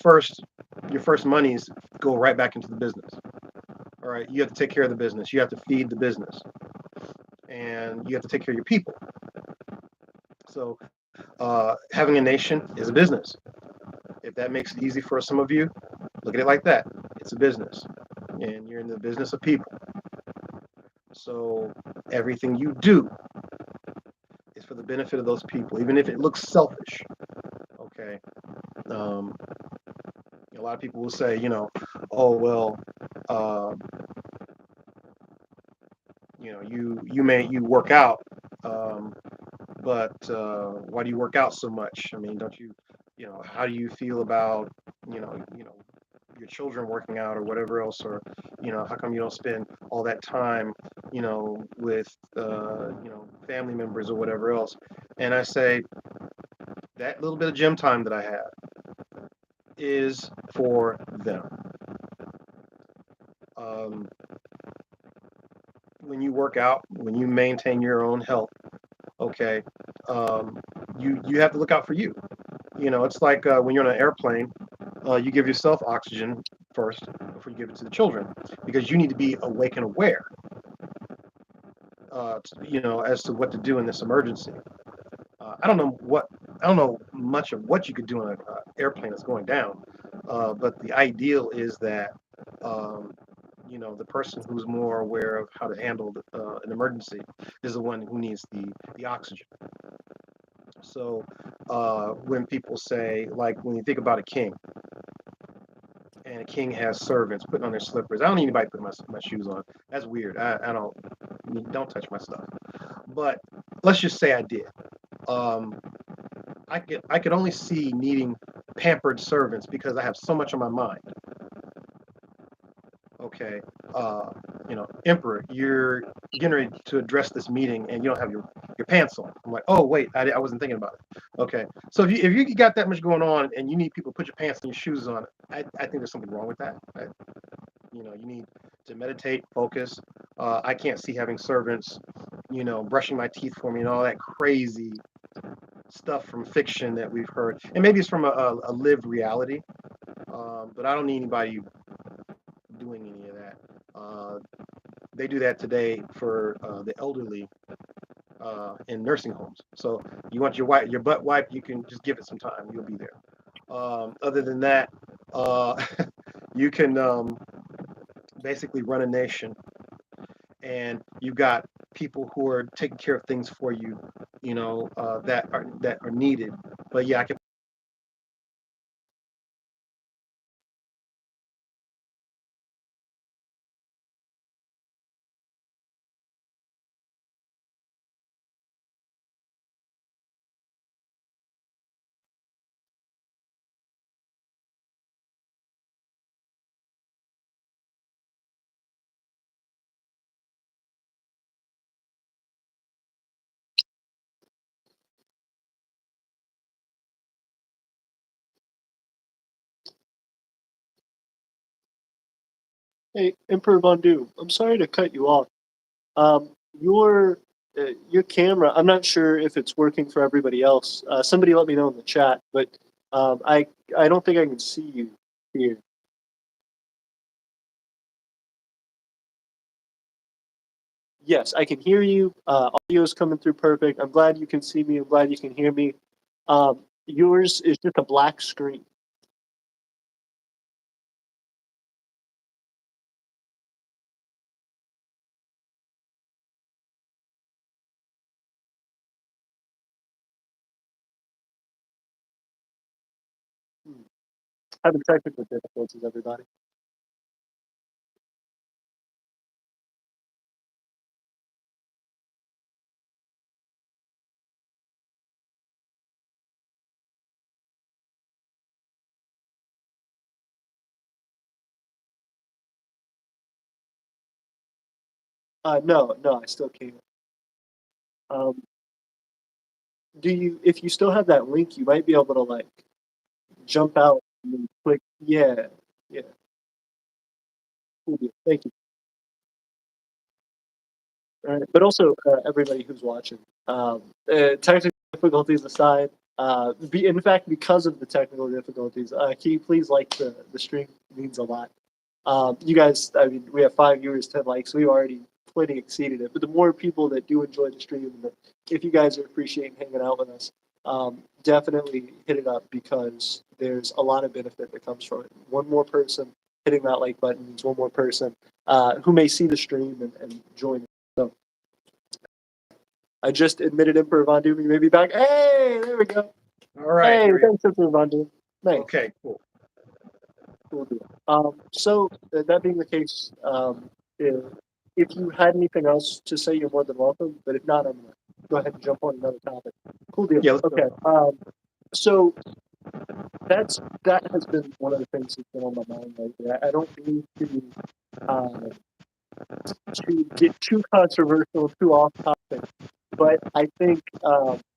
first monies go right back into the business. All right, you have to take care of the business. You have to feed the business, and you have to take care of your people. So, having a nation is a business. If that makes it easy for some of you, look at it like that. It's a business, and you're in the business of people. So everything you do is for the benefit of those people, even if it looks selfish. Okay, A lot of people will say, oh well, uh, you work out, but why do you work out so much? I mean, don't you, how do you feel about, your children working out or whatever else, or how come you don't spend all that time, with family members or whatever else? And I say that little bit of gym time that I have is for them. Um, when you work out, when you maintain your own health, okay, you have to look out for you. It's like when you're on an airplane, you give yourself oxygen first before you give it to the children, because you need to be awake and aware, as to what to do in this emergency. I don't know much of what you could do on an airplane that's going down, but the ideal is that um, the person who's more aware of how to handle an emergency is the one who needs the oxygen. So when people say, like, when you think about a king, and a king has servants putting on their slippers. I don't need anybody putting my shoes on. That's weird. I don't touch my stuff. But let's just say I did. Um, I could only see needing pampered servants because I have so much on my mind. Okay, Emperor, you're getting ready to address this meeting and you don't have your pants on. I'm like, oh wait, I wasn't thinking about it. Okay, so if you got that much going on and you need people to put your pants and your shoes on, I think there's something wrong with that. You need to meditate, focus. I can't see having servants, brushing my teeth for me and all that crazy stuff from fiction that we've heard. And maybe it's from a lived reality, but I don't need anybody doing any of that. They do that today for the elderly in nursing homes. So you want your butt wiped, you can just give it some time. You'll be there. Other than that, you can basically run a nation, and you've got people who are taking care of things for you, that are needed. But yeah, I can. Hey, Emperor Vondu, I'm sorry to cut you off. Um, your camera, I'm not sure if it's working for everybody else. Somebody let me know in the chat, but I don't think I can see you here. Yes, I can hear you. Audio is coming through perfect. I'm glad you can see me. I'm glad you can hear me. Yours is just a black screen. Having technical difficulties, everybody. No, I still can't. Um, if you still have that link, you might be able to like jump out and then click. Yeah, yeah. Cool deal. Thank you. All right, but also everybody who's watching. Technical difficulties aside, in fact, because of the technical difficulties, can you please like the stream? It means a lot. You guys, I mean, we have 5 viewers, 10 likes. We've already plenty exceeded it. But the more people that do enjoy the stream, if you guys are appreciating hanging out with us, definitely hit it up because there's a lot of benefit that comes from it. One more person hitting that like button means one more person who may see the stream and join it. So I just admitted Emperor Vondu may be back. Hey, there we go. All right. Hey, Here we go. thanks, Emperor Vondu. Nice. Okay, cool. Cool deal. So that being the case, if you had anything else to say, you're more than welcome. But if not, I'm gonna go ahead and jump on another topic. Cool deal. Yeah, let's Okay. So that has been one of the things that's been on my mind lately. I don't need uh, to get too controversial, too off topic, but I think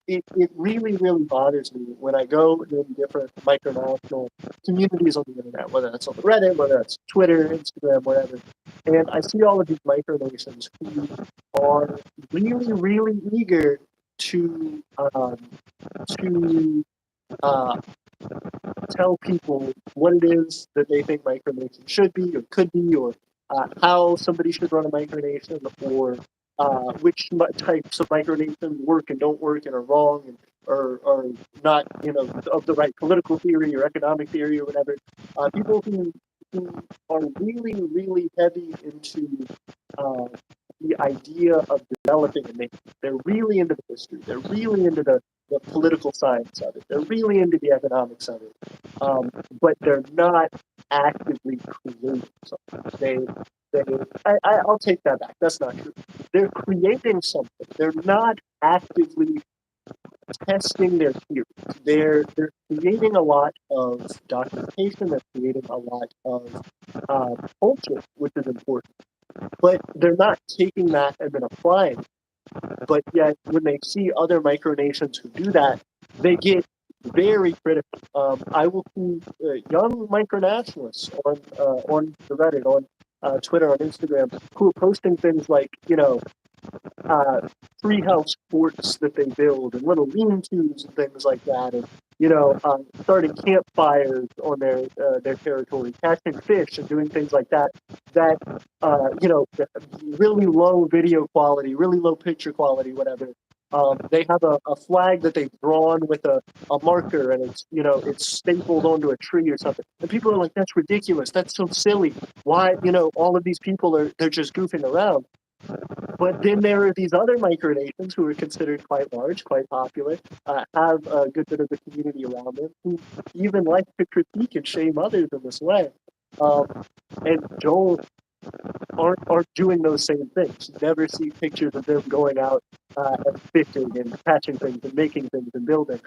it really, really bothers me when I go in different micronational communities on the internet, whether that's on Reddit, whether that's Twitter, Instagram, whatever, and I see all of these micronations who are really, really eager to to uh, tell people what it is that they think micronation should be or could be, or how somebody should run a micronation, or which types of micronation work and don't work and are wrong and are not, of the right political theory or economic theory or whatever. People who are really, really heavy into the idea of developing a nation. They're really into the history. They're really into the political science of it. They're really into the economics of it. But they're not actively creating something. I'll take that back. That's not true. They're creating something. They're not actively testing their theories. They're creating a lot of documentation. They're creating a lot of culture, which is important. But they're not taking that and then applying it. But yet, when they see other micronations who do that, they get very critical. I will see young micronationalists on the Reddit, on Twitter, on Instagram, who are posting things like, treehouse forts that they build and little lean-tos and things like that, and starting campfires on their territory, catching fish and doing things like that. That really low video quality, really low picture quality, whatever. They have a flag that they've drawn with a marker, and it's stapled onto a tree or something. And people are like, "That's ridiculous. That's so silly. Why? All of these people they're just goofing around." But then there are these other micronations who are considered quite large, quite popular, have a good bit of the community around them, who even like to critique and shame others in this way, and aren't doing those same things. You never see pictures of them going out and fishing and catching things and making things and building.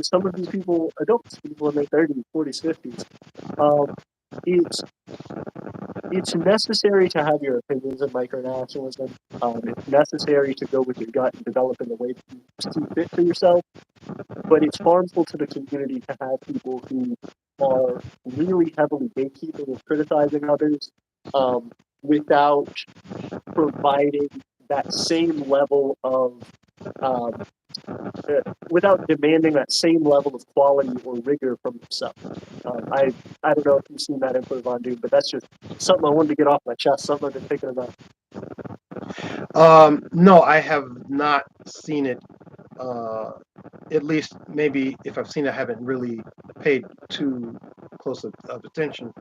Some of these people, adults, people in their 30s, 40s, 50s, it's necessary to have your opinions of micronationalism. It's necessary to go with your gut and develop in the way that you see fit for yourself. But it's harmful to the community to have people who are really heavily gatekeeping and criticizing others without providing that same level of without demanding that same level of quality or rigor from themselves. I don't know if you've seen that info, Von Doom, but that's just something I wanted to get off my chest, something I've been thinking about. No, I have not seen it. At least maybe if I've seen it, I haven't really paid too close of attention.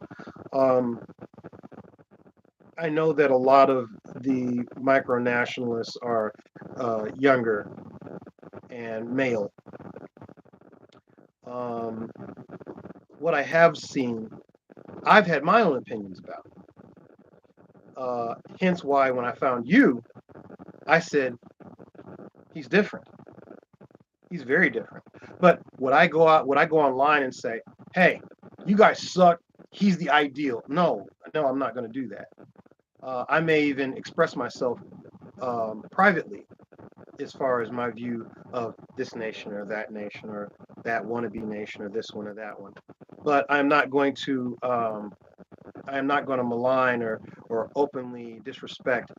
I know that a lot of the micronationalists are younger and male. What I have seen, I've had my own opinions about. Hence why when I found you, I said, he's different. He's very different. But would I go online and say, hey, you guys suck, he's the ideal? No, I'm not going to do that. I may even express myself privately as far as my view of this nation or that wannabe nation or this one or that one. But I'm not going to malign or openly disrespect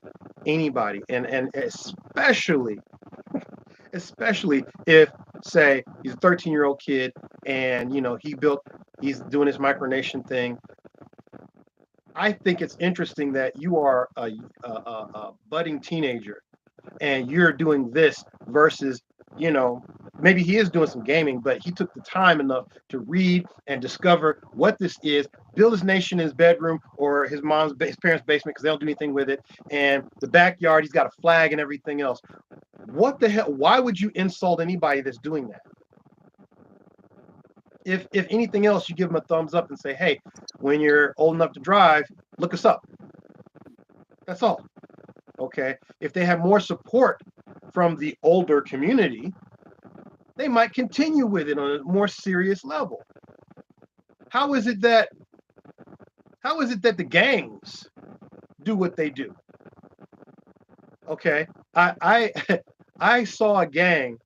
anybody, and especially if, say, he's a 13-year-old kid and he's doing his micronation thing. I think it's interesting that you are a budding teenager and you're doing this versus, maybe he is doing some gaming, but he took the time enough to read and discover what this is, build his nation in his bedroom or his parents' basement because they don't do anything with it, and the backyard, he's got a flag and everything else. What the hell? Why would you insult anybody that's doing that? If anything else, you give them a thumbs up and say, hey, when you're old enough to drive, look us up. That's all. Okay. If they have more support from the older community, they might continue with it on a more serious level. How is it that the gangs do what they do? Okay. I saw a gang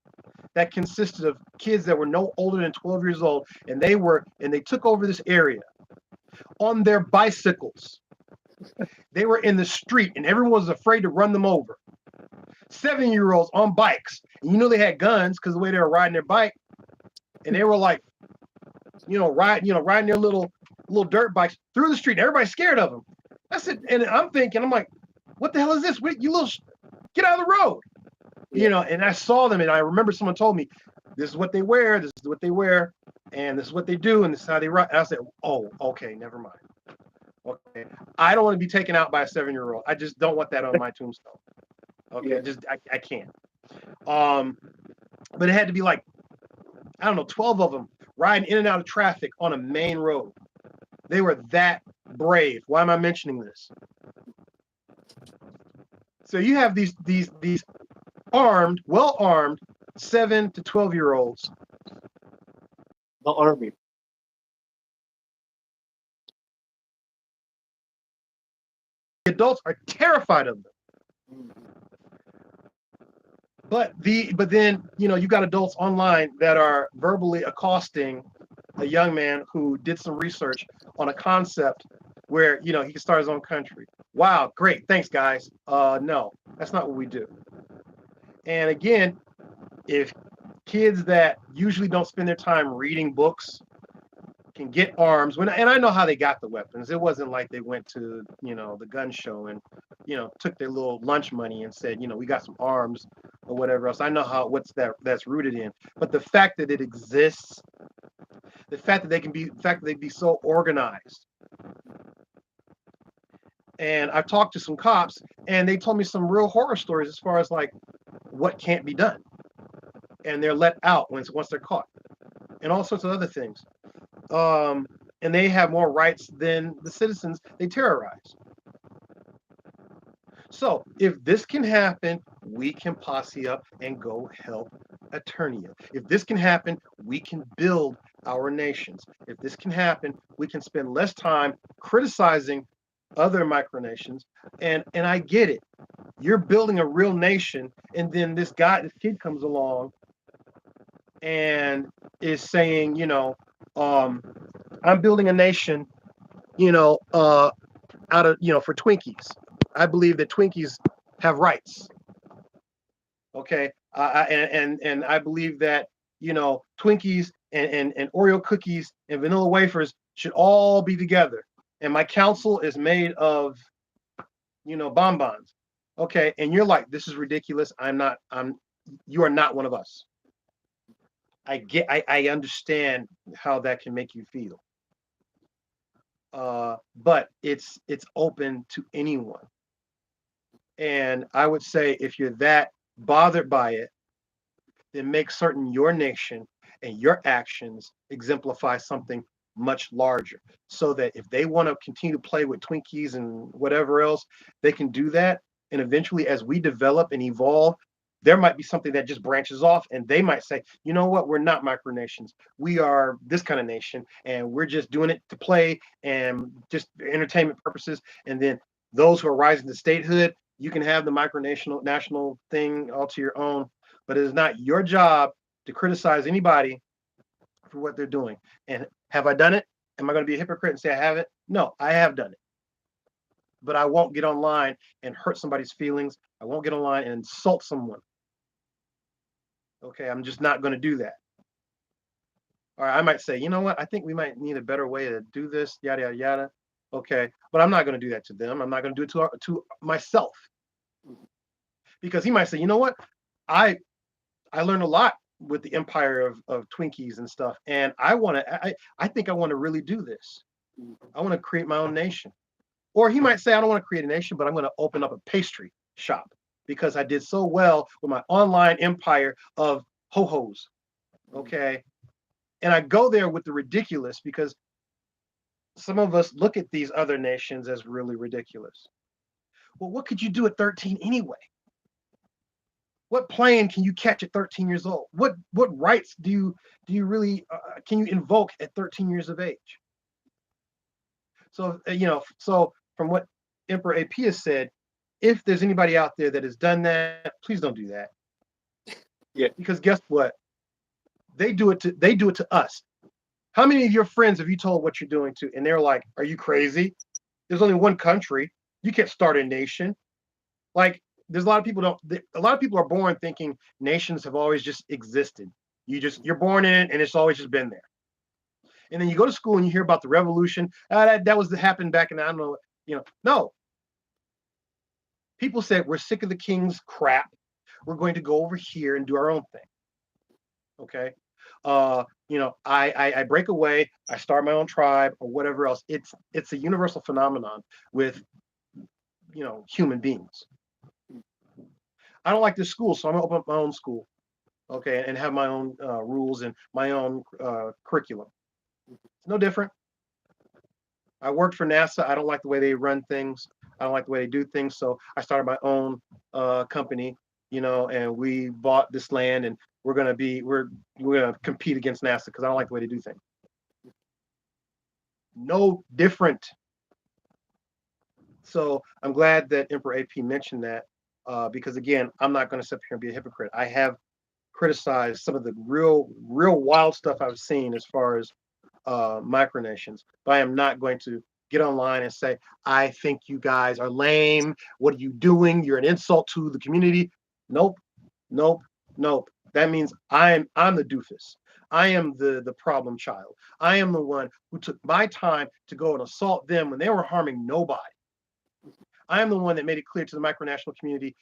that consisted of kids that were no older than 12 years old, and they took over this area on their bicycles. They were in the street and everyone was afraid to run them over. 7-year-olds on bikes. And you know they had guns because the way they were riding their bike. And they were like, riding their little dirt bikes through the street. And everybody's scared of them. That's it. And I'm like, what the hell is this? Get out of the road. And I saw them and I remember someone told me, this is what they wear, this is what they wear, and this is what they do, and this is how they ride. And I said, oh, okay, never mind. Okay. I don't want to be taken out by a 7-year-old. I just don't want that on my tombstone. Okay, I can't. But it had to be like, I don't know, 12 of them riding in and out of traffic on a main road. They were that brave. Why am I mentioning this? So you have these armed, well-armed 7 to 12-year-olds. The army. The adults are terrified of them. But then you got adults online that are verbally accosting a young man who did some research on a concept where he can start his own country. Wow, great, thanks guys. No, that's not what we do. And again, if kids that usually don't spend their time reading books can get arms, and I know how they got the weapons. It wasn't like they went to the gun show and took their little lunch money and said we got some arms or whatever else. I know that's rooted in, but the fact that it exists, the fact that they be so organized. And I've talked to some cops and they told me some real horror stories as far as like what can't be done, and they're let out once they're caught, and all sorts of other things. And they have more rights than the citizens they terrorize. So if this can happen, we can posse up and go help Aeternia. If this can happen, we can build our nations. If this can happen, we can spend less time criticizing other micronations. And I get it. You're building a real nation, and then this kid comes along and is saying, I'm building a nation, out of, for Twinkies. I believe that Twinkies have rights. Okay. And I believe that, Twinkies and Oreo cookies and vanilla wafers should all be together. And my council is made of, bonbons. Okay. And you're like, this is ridiculous. You are not one of us. I understand how that can make you feel. But it's open to anyone. And I would say if you're that bothered by it, then make certain your nation and your actions exemplify something much larger, so that if they want to continue to play with Twinkies and whatever else, they can do that. And eventually, as we develop and evolve, there might be something that just branches off, and they might say, you know what, we're not micronations. We are this kind of nation, and we're just doing it to play and just entertainment purposes. And then those who are rising to statehood, you can have the national thing all to your own, but it is not your job to criticize anybody for what they're doing. And have I done it? Am I going to be a hypocrite and say I haven't? No, I have done it. But I won't get online and hurt somebody's feelings. I won't get online and insult someone. Okay, I'm just not going to do that. Or I might say, you know what? I think we might need a better way to do this, yada, yada, yada. Okay, but I'm not going to do that to them. I'm not going to do it to myself. Because he might say, you know what? I learned a lot with the empire of Twinkies and stuff. And I think I want to really do this. I want to create my own nation. Or he might say, I don't want to create a nation, but I'm going to open up a pastry shop because I did so well with my online empire of ho-hos. Okay. And I go there with the ridiculous because some of us look at these other nations as really ridiculous. Well, what could you do at 13 anyway? What plane can you catch at 13 years old? What rights do you really can you invoke at 13 years of age? So so from what Emperor AP has said, if there's anybody out there that has done that, please don't do that. Yeah. Because guess what? They do it to us. How many of your friends have you told what you're doing to, and they're like, "Are you crazy? There's only one country. You can't start a nation." Like, there's a lot of people are born thinking nations have always just existed. You're born in it, and it's always just been there. And then you go to school and you hear about the revolution. That happened back in, I don't know, no. People said, we're sick of the king's crap. We're going to go over here and do our own thing. Okay. I break away, I start my own tribe or whatever else. It's a universal phenomenon with human beings. I don't like this school, so I'm gonna open up my own school, okay, and have my own rules and my own curriculum. It's no different. I worked for NASA. I don't like the way they run things. I don't like the way they do things. So I started my own company, and we bought this land, and we're gonna compete against NASA because I don't like the way they do things. No different. So I'm glad that Emperor AP mentioned that because again, I'm not going to sit here and be a hypocrite. I have criticized some of the real wild stuff I've seen as far as micronations, but I am not going to get online and say, I think you guys are lame. What are you doing? You're an insult to the community. Nope. That means I'm the doofus. I am the problem child. I am the one who took my time to go and assault them when they were harming nobody. I am the one that made it clear to the micronational community,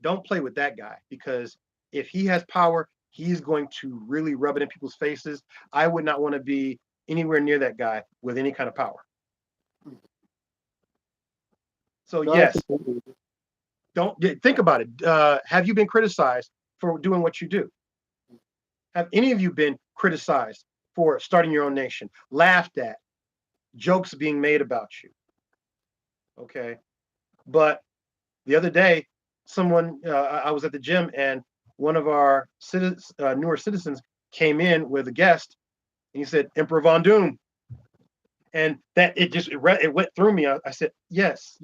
don't play with that guy, because if he has power, he's going to really rub it in people's faces. I would not want to be anywhere near that guy with any kind of power. So yes, don't think about it. Have you been criticized for doing what you do? Have any of you been criticized for starting your own nation, laughed at, jokes being made about you? Okay. But the other day, I was at the gym, and one of our newer citizens came in with a guest, and he said, Emperor Von Doom. And that it went through me. I said, yes.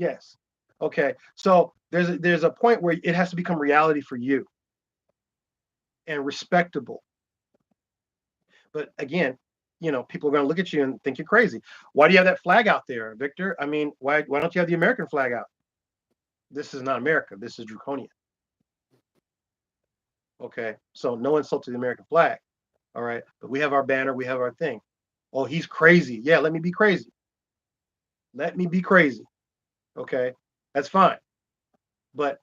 Okay. So there's a point where it has to become reality for you and respectable. But again, people are going to look at you and think you're crazy. Why do you have that flag out there, Victor? I mean, why don't you have the American flag out? This is not America. This is Draconia. Okay, so no insult to the American flag. All right, but we have our banner. We have our thing. Oh, he's crazy. Yeah, let me be crazy. Let me be crazy. Okay, that's fine. But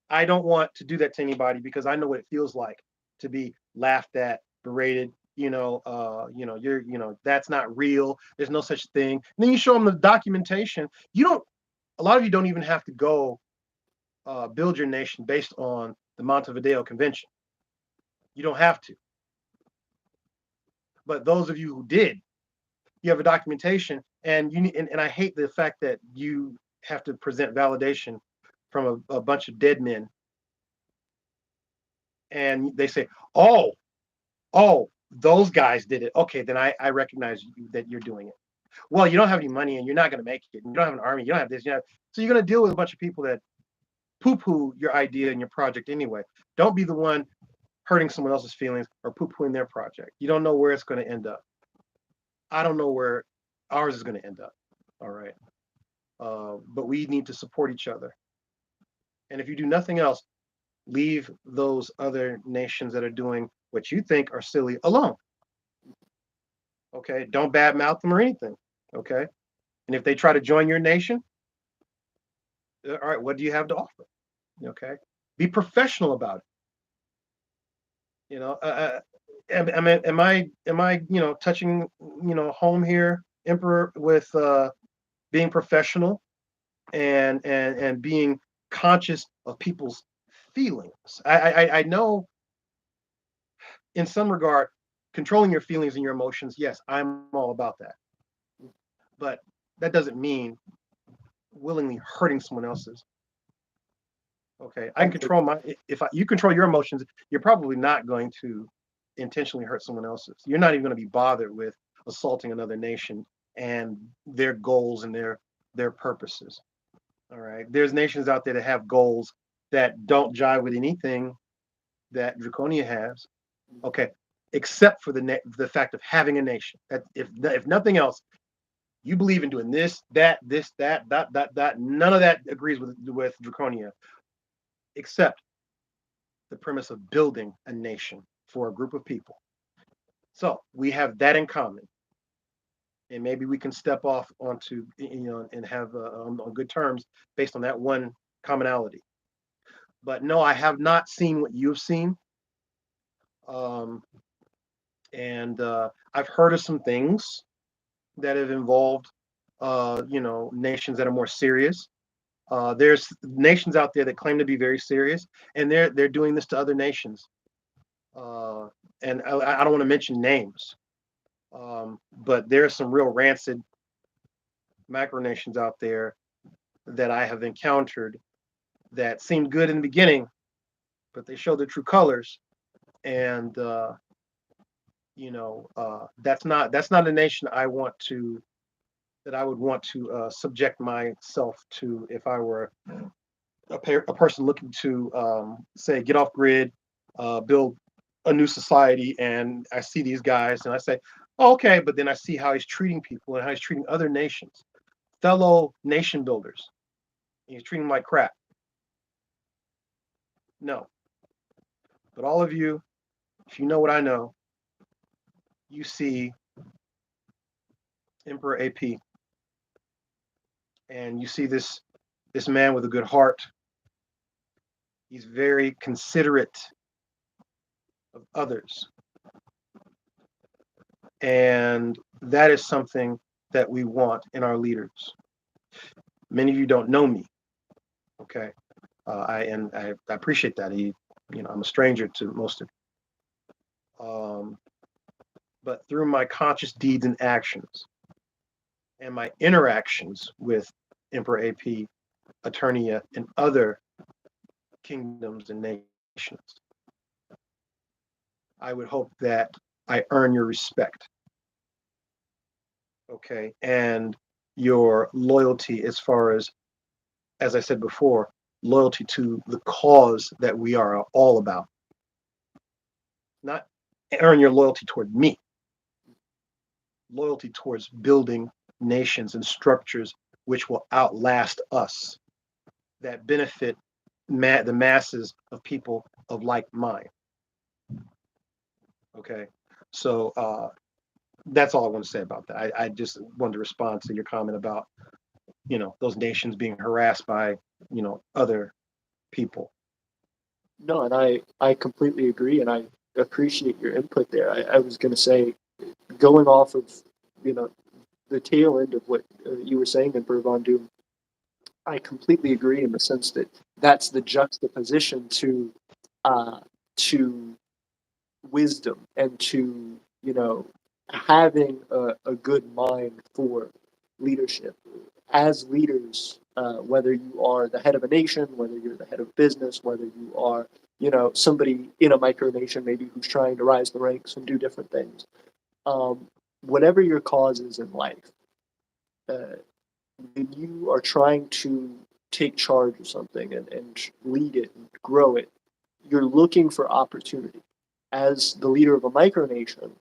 I don't want to do that to anybody because I know what it feels like to be laughed at, berated. That's not real. There's no such thing. And then you show them the documentation. A lot of you don't even have to go build your nation based on the Montevideo Convention. You don't have to. But those of you who did, you have a documentation, and I hate the fact that you have to present validation from a bunch of dead men. And they say, oh, those guys did it. Okay, then I recognize that you're doing it. Well, you don't have any money, and you're not going to make it. And you don't have an army. You don't have this. So you're going to deal with a bunch of people that poo-poo your idea and your project anyway. Don't be the one hurting someone else's feelings or poo-pooing their project. You don't know where it's going to end up. I don't know where ours is going to end up. All right. But we need to support each other. And if you do nothing else, leave those other nations that are doing what you think are silly alone. Okay. Don't badmouth them or anything. Okay. And if they try to join your nation, all right, what do you have to offer? Okay. Be professional about it. Am I touching home here, Emperor, with being professional and being conscious of people's feelings? I know in some regard controlling your feelings and your emotions, yes, I'm all about that. But that doesn't mean willingly hurting someone else's. Okay, I can control my. If you control your emotions, you're probably not going to intentionally hurt someone else's. You're not even going to be bothered with assaulting another nation and their goals and their purposes. All right, there's nations out there that have goals that don't jive with anything that Draconia has. Okay, except for the fact of having a nation. That if nothing else, you believe in doing this, that, that. None of that agrees with Draconia, except the premise of building a nation for a group of people. So we have that in common, and maybe we can step off onto and have on good terms based on that one commonality. But no, I have not seen what you've seen, and I've heard of some things that have involved nations that are more serious. There's nations out there that claim to be very serious, and they're doing this to other nations. And I don't want to mention names, but there's some real rancid micronations out there that I have encountered that seemed good in the beginning, but they show their true colors, and that's not a nation I would want to subject myself to if I were a person looking to say get off grid, build a new society, and I see these guys and I say, oh, okay, but then I see how he's treating people and how he's treating other nations, fellow nation builders. He's treating them like crap. No. But all of you, if you know what I know, you see Emperor AP, and you see this man with a good heart. He's very considerate of others. And that is something that we want in our leaders. Many of you don't know me, okay? I appreciate that. I'm a stranger to most of you. But through my conscious deeds and actions, and my interactions with Emperor AP, Aeternia, and other kingdoms and nations, I would hope that I earn your respect, okay, and your loyalty as I said before, loyalty to the cause that we are all about. Not earn your loyalty toward me, loyalty towards building nations and structures which will outlast us, that benefit the masses of people of like mind. Okay, so that's all I want to say about that. I just wanted to respond to your comment about those nations being harassed by other people. No, and I completely agree, and I appreciate your input there. I was going to say, going off of the tail end of what you were saying in Von Doom, I completely agree in the sense that that's the juxtaposition to wisdom and to having a good mind for leadership. As leaders, whether you are the head of a nation, whether you're the head of business, whether you are somebody in a micronation maybe who's trying to rise the ranks and do different things, whatever your cause is in life, when you are trying to take charge of something and lead it and grow it, you're looking for opportunity. As the leader of a micronation,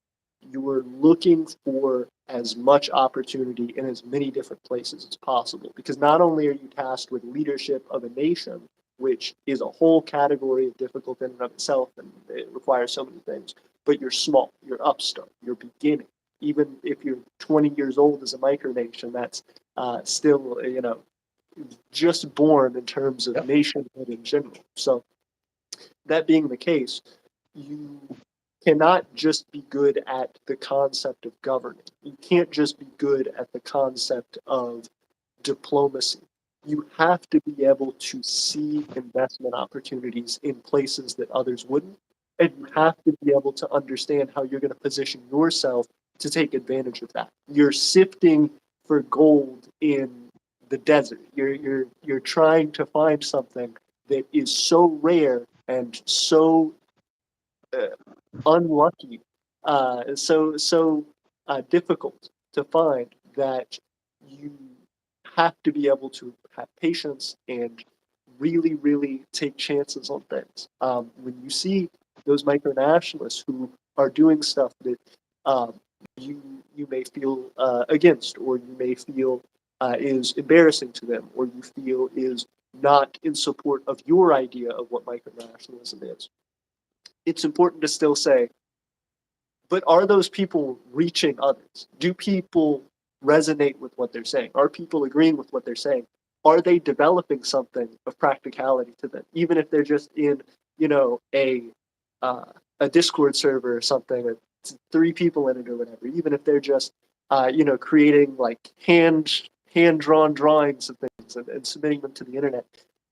you are looking for as much opportunity in as many different places as possible. Because not only are you tasked with leadership of a nation, which is a whole category of difficult in and of itself, and it requires so many things, but you're small, you're upstart, you're beginning. Even if you're 20 years old as a micronation, that's still, just born in terms of nationhood in general. So that being the case, you cannot just be good at the concept of governing. You can't just be good at the concept of diplomacy. You have to be able to see investment opportunities in places that others wouldn't, And you have to be able to understand how you're going to position yourself to take advantage of that. You're sifting for gold in the desert. You're trying to find something that is so rare and so unlucky, difficult to find that you have to be able to have patience and really, really take chances on things. When you see those micronationalists who are doing stuff that um, you may feel against, or you may feel is embarrassing to them, or you feel is not in support of your idea of what micronationalism is, it's important to still say, but are those people reaching others? Do people resonate with what they're saying? Are people agreeing with what they're saying? Are they developing something of practicality to them, even if they're just in, a Discord server or something with 3 people in it or whatever? Even if they're just, creating like hand drawn drawings of things and submitting them to the internet.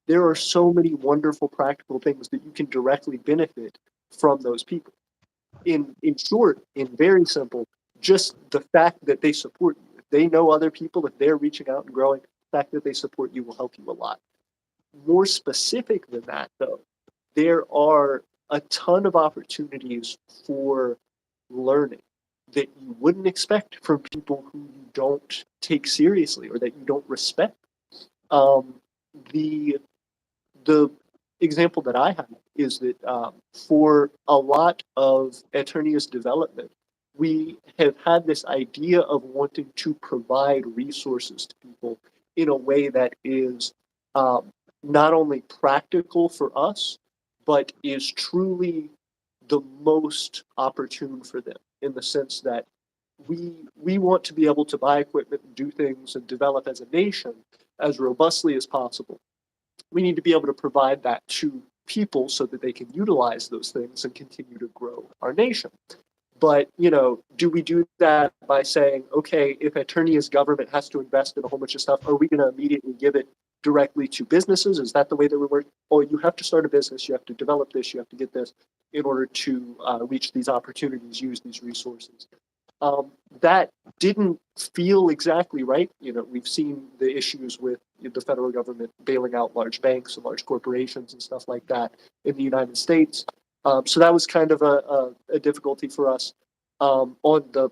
There are so many wonderful practical things that you can directly benefit from those people. In short, in very simple, just the fact that they support you. If they know other people, if they're reaching out and growing, the fact that they support you will help you a lot. More specific than that, though, there are a ton of opportunities for learning that you wouldn't expect from people who you don't take seriously or that you don't respect. Um, the the example that I have is that for a lot of Aeternia's development, we have had this idea of wanting to provide resources to people in a way that is um, not only practical for us, but is truly the most opportune for them, in the sense that we want to be able to buy equipment and do things and develop as a nation as robustly as possible. We need to be able to provide that to people so that they can utilize those things and continue to grow our nation. But, do we do that by saying, okay, if Aeternia's government has to invest in a whole bunch of stuff, are we going to immediately give it directly to businesses? Is that the way that we work? Oh, you have to start a business, you have to develop this, you have to get this in order to reach these opportunities, use these resources. That didn't feel exactly right. We've seen the issues with the federal government bailing out large banks and large corporations and stuff like that in the United States. So that was kind of a difficulty for us. On the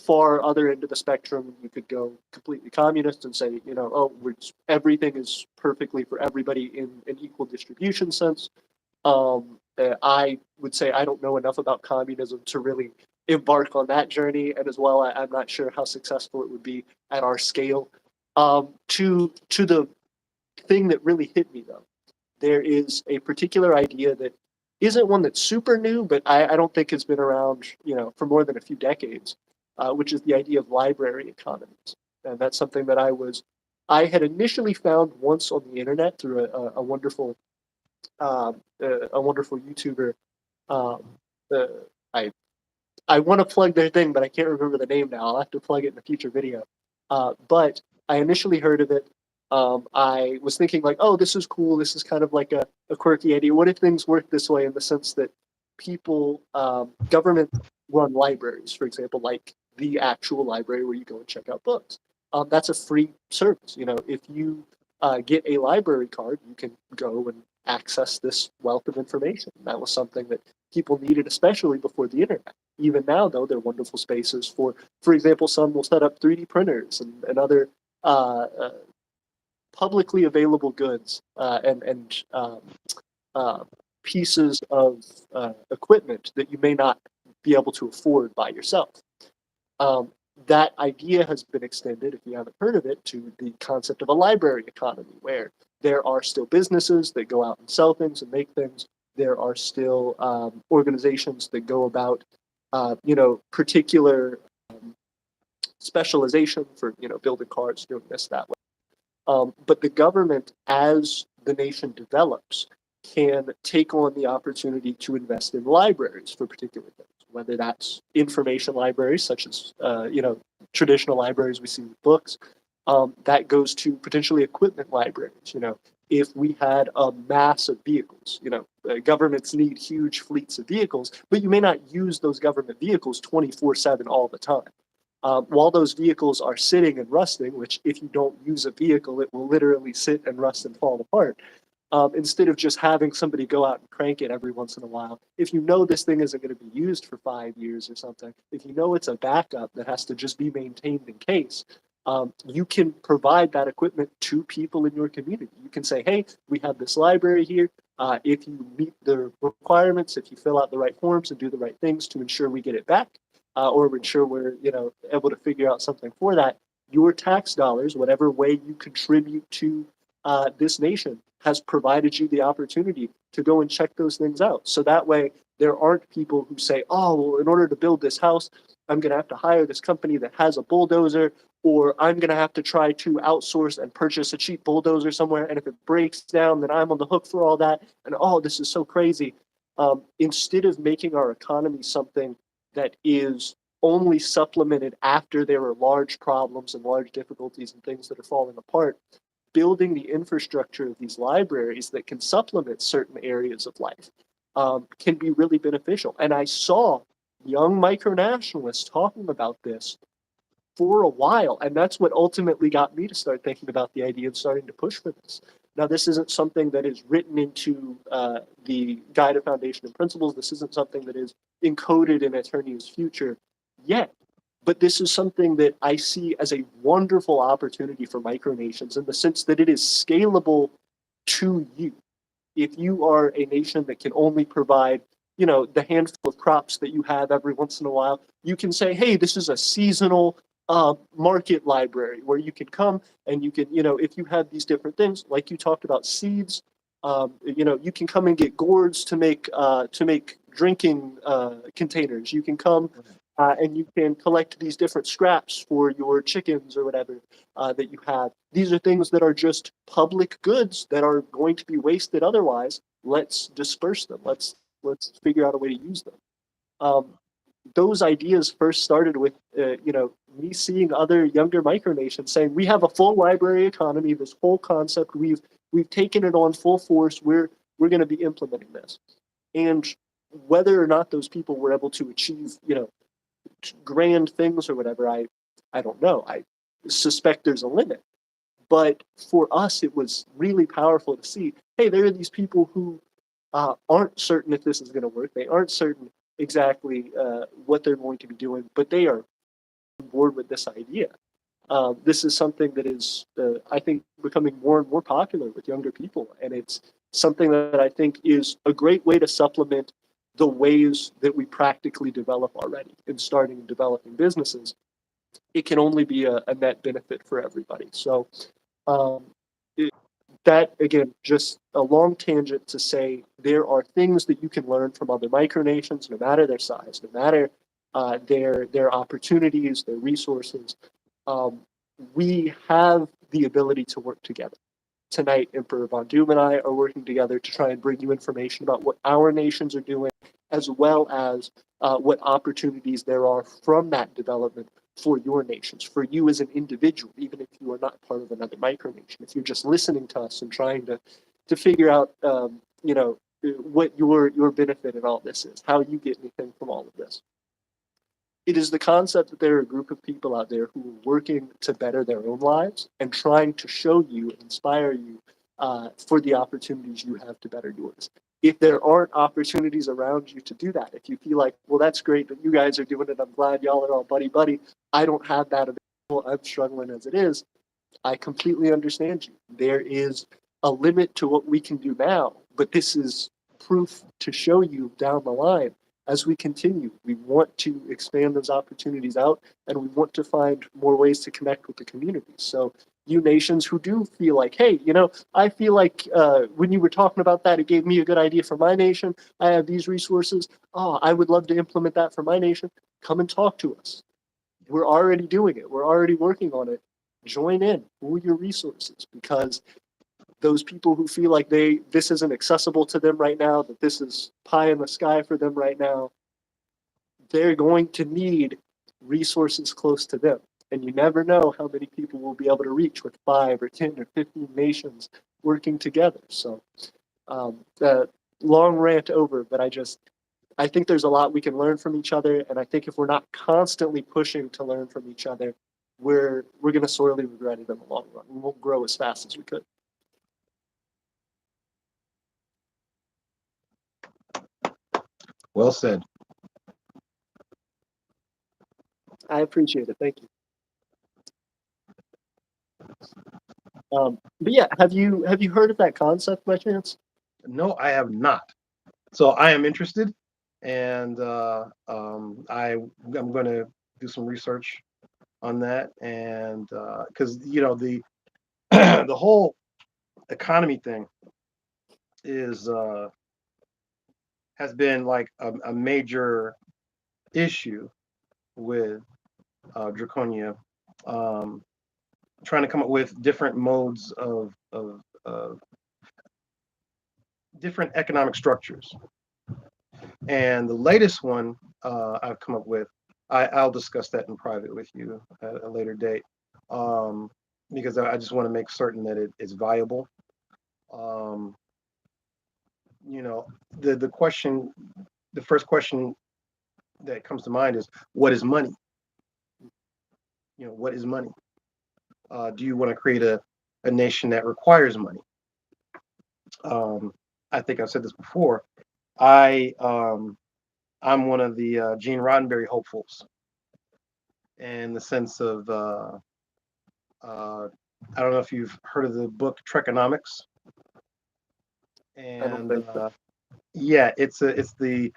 far other end of the spectrum, you could go completely communist and say, everything is perfectly for everybody in an equal distribution sense. I would say I don't know enough about communism to really embark on that journey, and as well, I'm not sure how successful it would be at our scale. To the thing that really hit me, though, there is a particular idea that isn't one that's super new, but I don't think has been around, for more than a few decades, which is the idea of library economies, and that's something that I had initially found once on the internet through a wonderful YouTuber. Um, I I want to plug their thing, but I can't remember the name now. I'll have to plug it in a future video. But I initially heard of it. I was thinking like, oh, this is cool. This is kind of like a quirky idea. What if things work this way, in the sense that people, government run libraries, for example, like the actual library where you go and check out books. That's a free service. If you get a library card, you can go and access this wealth of information. That was something that people needed, especially before the internet. Even now, though, they're wonderful spaces for example, some will set up 3D printers and other publicly available goods and pieces of equipment that you may not be able to afford by yourself. That idea has been extended, if you haven't heard of it, to the concept of a library economy, where there are still businesses that go out and sell things and make things. There are still organizations that go about, particular specialization for, building cars, doing this, that way. But the government, as the nation develops, can take on the opportunity to invest in libraries for particular things, whether that's information libraries, such as, traditional libraries we see with books. That goes to potentially equipment libraries. If we had a mass of vehicles, governments need huge fleets of vehicles, but you may not use those government vehicles 24/7 all the time. While those vehicles are sitting and rusting, which if you don't use a vehicle, it will literally sit and rust and fall apart. Instead of just having somebody go out and crank it every once in a while, if you know this thing isn't going to be used for 5 years or something, if you know it's a backup that has to just be maintained in case, you can provide that equipment to people in your community. You can say, hey, we have this library here. If you meet the requirements, if you fill out the right forms and do the right things to ensure we get it back, or ensure we're able to figure out something for that, your tax dollars, whatever way you contribute to this nation, has provided you the opportunity to go and check those things out. So that way, there aren't people who say, oh, well, in order to build this house, I'm going to have to hire this company that has a bulldozer, or I'm going to have to try to outsource and purchase a cheap bulldozer somewhere. And if it breaks down, then I'm on the hook for all that. And oh, this is so crazy. Instead of making our economy something that is only supplemented after there are large problems and large difficulties and things that are falling apart, building the infrastructure of these libraries that can supplement certain areas of life can be really beneficial. And I saw young micronationalists talking about this for a while, and that's what ultimately got me to start thinking about the idea of starting to push for this. Now, this isn't something that is written into the Guide of Foundation and Principles. This isn't something that is encoded in Aeternia's future yet. But this is something that I see as a wonderful opportunity for micronations in the sense that it is scalable to you. If you are a nation that can only provide, the handful of crops that you have every once in a while, you can say, hey, this is a seasonal market library where you can come and you can, if you have these different things, like you talked about seeds, you can come and get gourds to make drinking containers. You can come and you can collect these different scraps for your chickens or whatever that you have. These are things that are just public goods that are going to be wasted otherwise. Let's disperse them. Let's figure out a way to use them. Those ideas first started with me seeing other younger micronations saying, we have a full library economy, this whole concept, we've taken it on full force, we're going to be implementing this. And whether or not those people were able to achieve grand things or whatever, I don't know. I suspect there's a limit. But for us, it was really powerful to see, hey, there are these people who aren't certain if this is going to work. They aren't certain exactly what they're going to be doing, but they are on board with this idea. This is something that is, I think, becoming more and more popular with younger people. And it's something that I think is a great way to supplement the ways that we practically develop already in starting and developing businesses. It can only be a net benefit for everybody. So that, again, just a long tangent to say there are things that you can learn from other micronations, no matter their size, no matter their opportunities, their resources. We have the ability to work together. Tonight, Emperor Von Doom and I are working together to try and bring you information about what our nations are doing, as well as what opportunities there are from that development for your nations, for you as an individual, even if you are not part of another micronation. If you're just listening to us and trying to figure out, what your benefit in all this is, how you get anything from all of this. It is the concept that there are a group of people out there who are working to better their own lives and trying to show you, inspire you for the opportunities you have to better yours. If there aren't opportunities around you to do that, if you feel like, well, that's great that you guys are doing it, I'm glad y'all are all buddy-buddy, I don't have that available, I'm struggling as it is, I completely understand you. There is a limit to what we can do now, but this is proof to show you down the line. As we continue, we want to expand those opportunities out, and we want to find more ways to connect with the community. So you nations who do feel like, hey, I feel like when you were talking about that, it gave me a good idea for my nation. I have these resources. Oh, I would love to implement that for my nation. Come and talk to us. We're already doing it. We're already working on it. Join in, pool your resources, because those people who feel like this isn't accessible to them right now, that this is pie in the sky for them right now, they're going to need resources close to them. And you never know how many people will be able to reach with 5 or 10 or 15 nations working together. So long rant over, but I think there's a lot we can learn from each other, and I think if we're not constantly pushing to learn from each other, we're going to sorely regret it in the long run. We won't grow as fast as we could. Well said. I appreciate it. Thank you. But yeah, have you heard of that concept by chance? No, I have not. So I am interested, and I'm going to do some research on that, and because the the whole economy thing is has been like a major issue with Draconia, trying to come up with different modes of different economic structures. And the latest one I've come up with, I'll discuss that in private with you at a later date, because I just want to make certain that it is viable. Um, the question, the first question that comes to mind is, what is money? What is money? Do you want to create a nation that requires money? I think I've said this before. I'm one of the Gene Roddenberry hopefuls, in the sense of I don't know if you've heard of the book Trekonomics, I don't and think so. yeah, it's the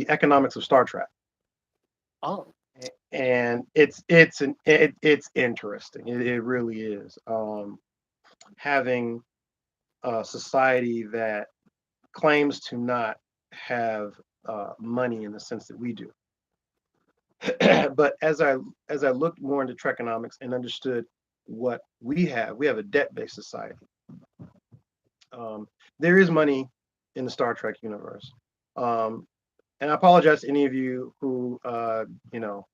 economics of Star Trek, Oh, and it's interesting. It really is. Having a society that claims to not have money in the sense that we do. But as I looked more into Trekonomics and understood what we have a debt-based society. There is money in the Star Trek universe, and I apologize to any of you who don't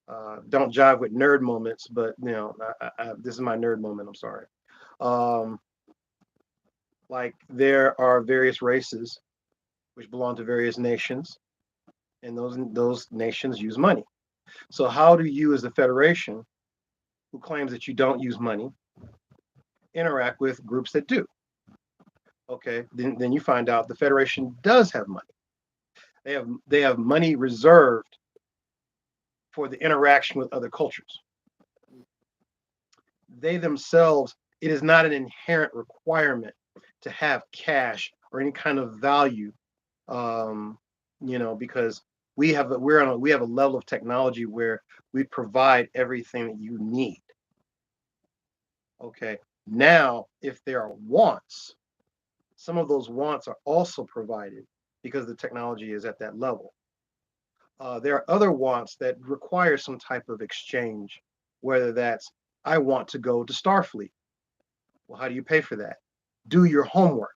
jive with nerd moments, but this is my nerd moment. I'm sorry. Like, there are various races which belong to various nations, and those nations use money. So how do you, as the Federation, who claims that you don't use money, interact with groups that do? Okay, then you find out the Federation does have money. They have money reserved for the interaction with other cultures. They themselves, it is not an inherent requirement to have cash or any kind of value, because we have a level of technology where we provide everything that you need. Okay, now if there are wants, some of those wants are also provided because the technology is at that level. There are other wants that require some type of exchange, whether that's, I want to go to Starfleet. Well, how do you pay for that? Do your homework.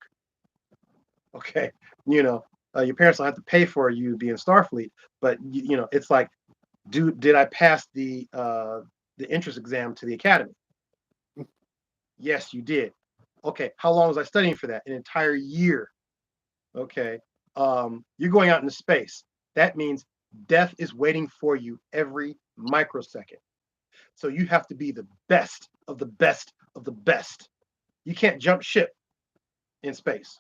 Okay, your parents don't have to pay for you to be in Starfleet, but it's like, did I pass the entrance exam to the academy? Yes, you did. Okay, how long was I studying for that? An entire year. Okay, you're going out into space. That means death is waiting for you every microsecond. So you have to be the best of the best of the best. You can't jump ship in space.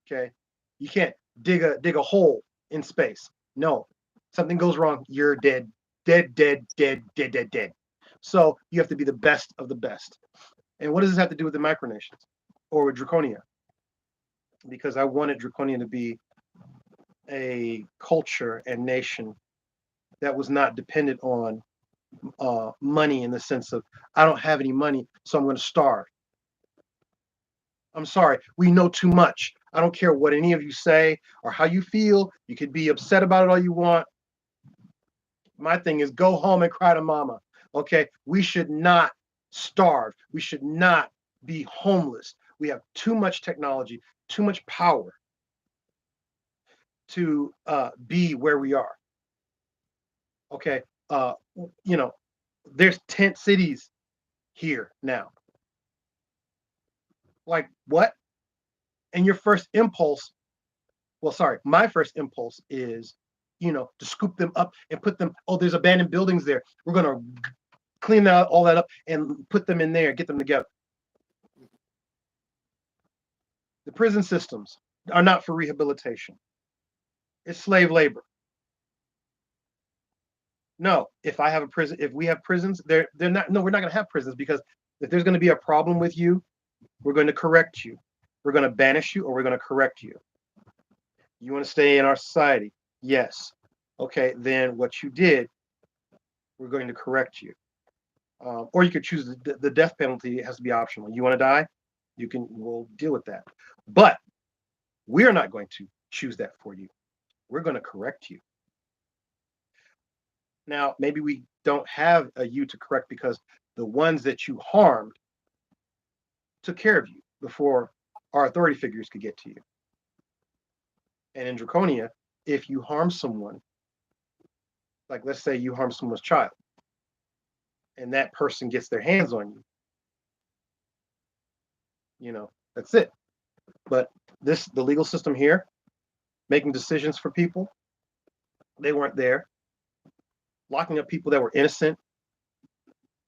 Okay, you can't dig a hole in space. No, something goes wrong, you're dead, dead, dead, dead, dead, dead, dead. So you have to be the best of the best. And what does this have to do with the micronations or with Draconia? Because I wanted Draconia to be a culture and nation that was not dependent on money, in the sense of, I don't have any money, so I'm going to starve. I'm sorry, we know too much. I don't care what any of you say or how you feel. You could be upset about it all you want. My thing is, go home and cry to mama. Okay, we should not starve. We should not be homeless. We have too much technology, too much power to be where we are. Okay, there's tent cities here now. Like, what? And your first impulse, well, sorry, my first impulse is, to scoop them up and put them, oh, there's abandoned buildings there. We're going to clean all that up and put them in there, get them together. The prison systems are not for rehabilitation. It's slave labor. No, if we have prisons, they're not, no, we're not going to have prisons, because if there's going to be a problem with you, we're going to correct you. We're going to banish you, or we're going to correct you. You want to stay in our society? Yes. Okay, then what you did, we're going to correct you. Or you could choose the death penalty. It has to be optional. You want to die? We'll deal with that. But we're not going to choose that for you. We're going to correct you. Now, maybe we don't have a you to correct because the ones that you harmed took care of you before our authority figures could get to you. And in Draconia, if you harm someone, like let's say you harm someone's child, and that person gets their hands on you, that's it. But the legal system here, making decisions for people, they weren't there. Locking up people that were innocent,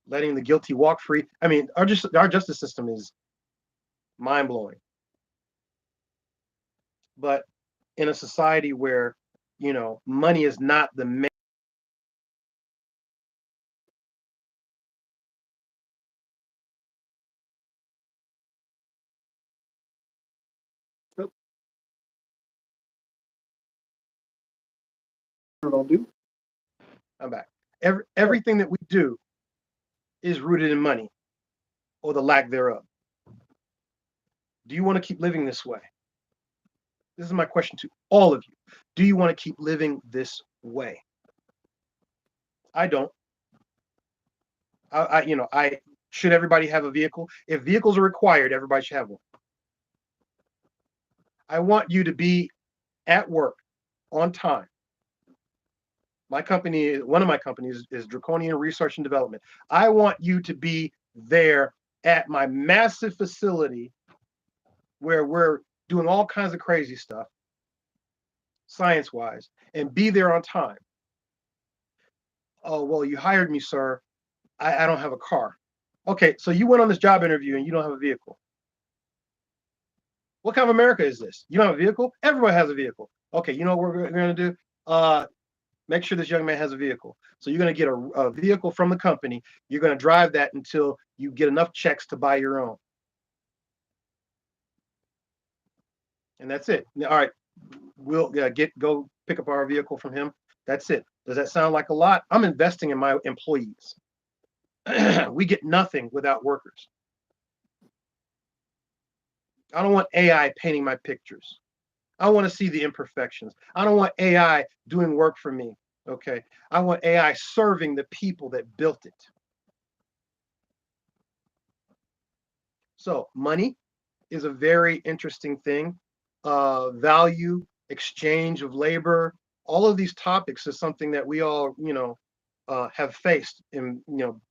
letting the guilty walk free. I mean, our justice system is mind-blowing. But in a society where, money is not the main. I'm back. Everything that we do is rooted in money, or the lack thereof. Do you want to keep living this way? This is my question to all of you. Do you want to keep living this way? I don't. Should everybody have a vehicle? If vehicles are required, everybody should have one. I want you to be at work on time. My company, one of my companies, is Draconian Research and Development. I want you to be there at my massive facility where we're doing all kinds of crazy stuff, science-wise, and be there on time. Oh, well, you hired me, sir. I don't have a car. Okay, so you went on this job interview and you don't have a vehicle. What kind of America is this? You don't have a vehicle? Everyone has a vehicle. Okay, you know what we're going to do? Make sure this young man has a vehicle. So you're going to get a vehicle from the company. You're going to drive that until you get enough checks to buy your own. And that's it. All right, we'll go pick up our vehicle from him. That's it. Does that sound like a lot? I'm investing in my employees. We get nothing without workers. I don't want AI painting my pictures. I want to see the imperfections. I don't want AI doing work for me. Okay. I want AI serving the people that built it. So money is a very interesting thing. Value, exchange of labor, all of these topics is something that we all, have faced in,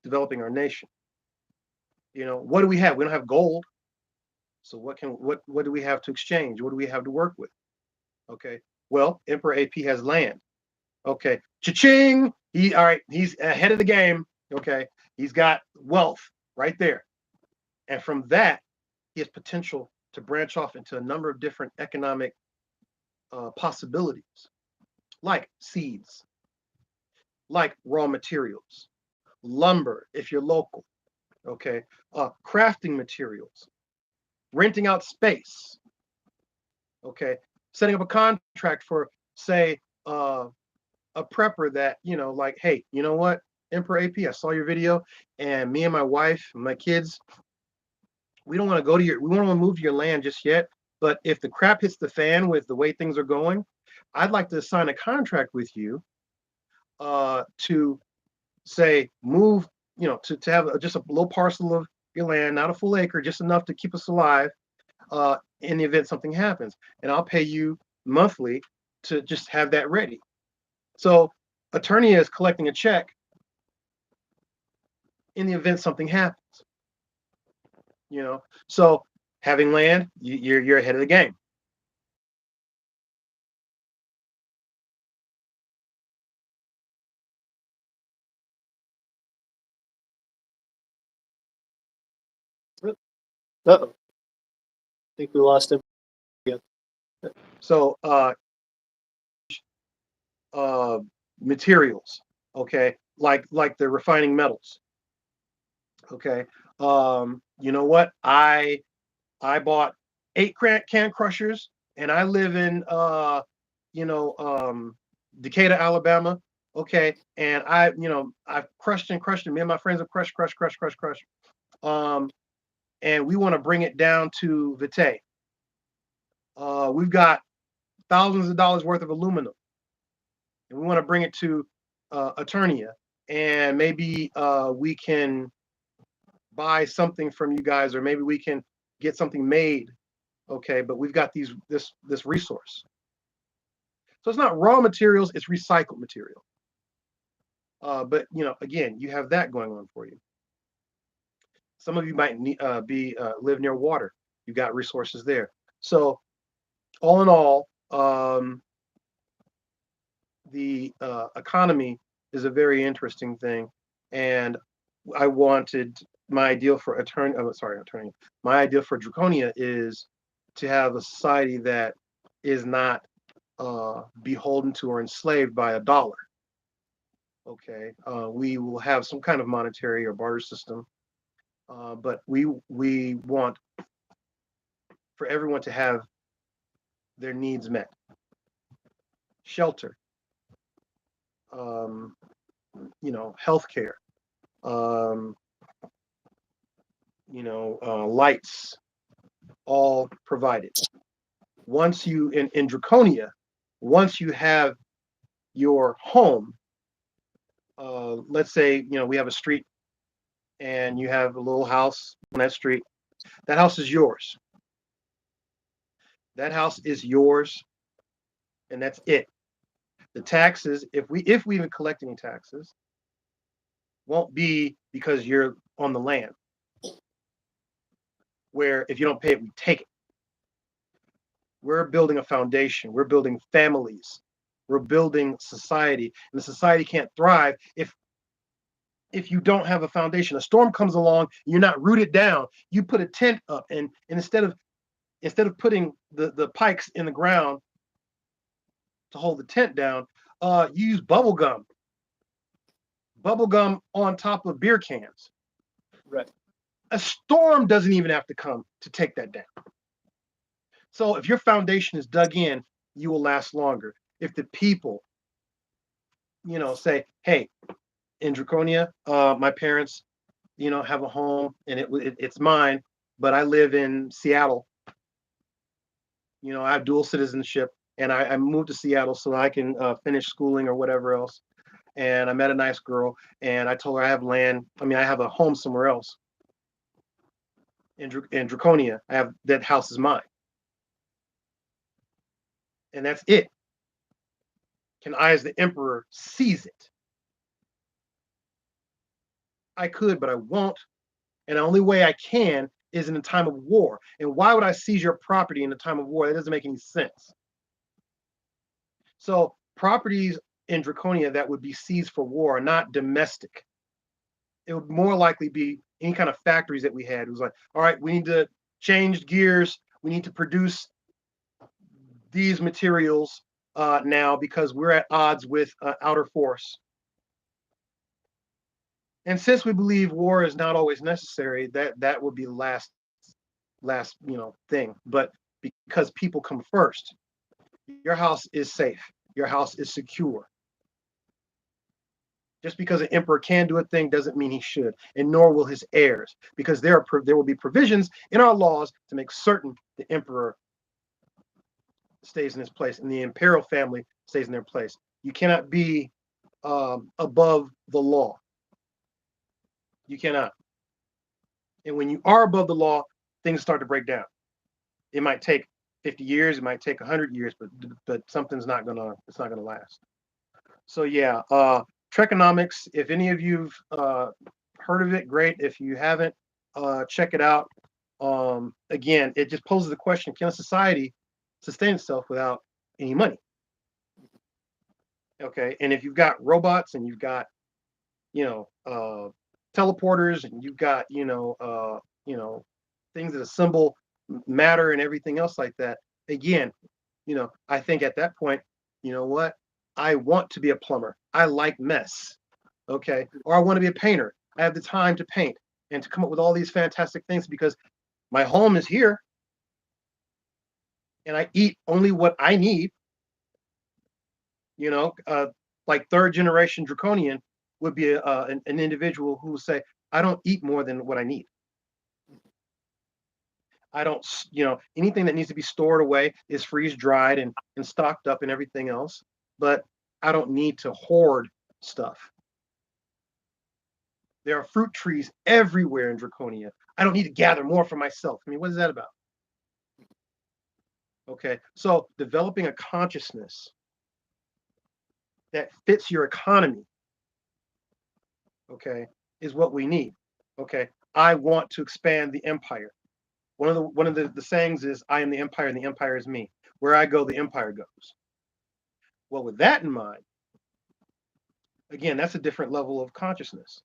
developing our nation. What do we have? We don't have gold. So what do we have to exchange? What do we have to work with? Okay. Well, Emperor AP has land. Okay. Cha-ching. All right. He's ahead of the game. Okay. He's got wealth right there. And from that, he has potential to branch off into a number of different economic possibilities, like seeds, like raw materials, lumber, if you're local. Okay. Crafting materials, renting out space. Okay. Setting up a contract for, say, a prepper that, like, hey, you know what, Emperor AP, I saw your video, and me and my wife and my kids, we don't want to move to your land just yet. But if the crap hits the fan with the way things are going, I'd like to sign a contract with you to say move, to have just a little parcel of your land, not a full acre, just enough to keep us alive in the event something happens. And I'll pay you monthly to just have that ready. So Aeternia is collecting a check in the event something happens. So having land, you're ahead of the game. Uh-oh. I think we lost him again. So materials, okay, like the refining metals. Okay. You know what? I bought 8 can crushers, and I live in Decatur, Alabama. Okay, and I've crushed and crushed, and me and my friends have crushed. And we want to bring it down to Vitae. We've got thousands of dollars worth of aluminum, and we want to bring it to Aeternia, and maybe we can buy something from you guys, or maybe we can get something made. Okay, but we've got this resource. So it's not raw materials, it's recycled material. But again, you have that going on for you. Some of you might live near water. You've got resources there. So all in all, the economy is a very interesting thing, and I wanted my ideal for Aeternia. My ideal for Draconia is to have a society that is not beholden to or enslaved by a dollar. Okay, we will have some kind of monetary or barter system, but we want for everyone to have their needs met. Shelter, healthcare, lights, all provided. Once you in Draconia, once you have your home, let's say we have a street, and you have a little house on that street. That house is yours. That house is yours, and that's it. The taxes, if we even collect any taxes, won't be because you're on the land. Where if you don't pay it, we take it. We're building a foundation. We're building families. We're building society, and the society can't thrive if you don't have a foundation. A storm comes along, you're not rooted down. You put a tent up, and instead of putting the pikes in the ground to hold the tent down, you use bubble gum on top of beer cans. Right. A storm doesn't even have to come to take that down. So if your foundation is dug in, you will last longer. If the people, say, hey, in Draconia, my parents, have a home, and it's mine, but I live in Seattle. I have dual citizenship, and I moved to Seattle so I can finish schooling or whatever else. And I met a nice girl, and I told her I have land. I have a home somewhere else. In Draconia, I have that house is mine. And that's it. Can I, as the emperor, seize it? I could, but I won't. And the only way I can is in a time of war. And why would I seize your property in a time of war? That doesn't make any sense. So properties in Draconia that would be seized for war are not domestic. It would more likely be any kind of factories that we had. It was like, all right, we need to change gears. We need to produce these materials now because we're at odds with outer force. And since we believe war is not always necessary, that would be the last thing. But because people come first, your house is safe. Your house is secure. Just because an emperor can do a thing doesn't mean he should, and nor will his heirs, because there will be provisions in our laws to make certain the emperor stays in his place and the imperial family stays in their place. You cannot be above the law. You cannot. And when you are above the law, things start to break down. It might take 50 years, it might take 100 years, but something's not gonna last. So yeah, Trekonomics, if any of you've heard of it, great. If you haven't, check it out. again, it just poses the question: can a society sustain itself without any money? Okay, and if you've got robots and you've got teleporters and you've got things that assemble matter and everything else like that, again, I think at that point, you know what? I want to be a plumber. I like mess. Okay, or I want to be a painter. I have the time to paint and to come up with all these fantastic things because my home is here and I eat only what I need. Like third generation draconian would be an individual who will say, I don't eat more than what I need. I don't, anything that needs to be stored away is freeze dried and stocked up and everything else. But I don't need to hoard stuff. There are fruit trees everywhere in Draconia. I don't need to gather more for myself. I mean, what is that about? Okay, so developing a consciousness that fits your economy, okay, is what we need. Okay, I want to expand the empire. One of the sayings is, I am the empire and the empire is me. Where I go, the empire goes. Well, with that in mind, again, that's a different level of consciousness.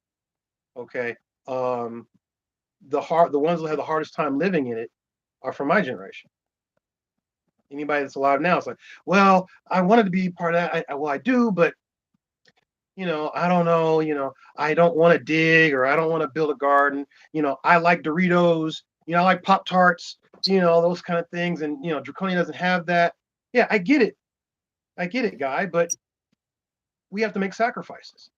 Okay, the ones that have the hardest time living in it are from my generation. Anybody that's alive now is like, well, I wanted to be part of that. I do, but I don't know. I don't want to dig or I don't want to build a garden. I like Doritos. I like Pop-Tarts. Those kind of things. And Draconia doesn't have that. Yeah, I get it, guy. But we have to make sacrifices.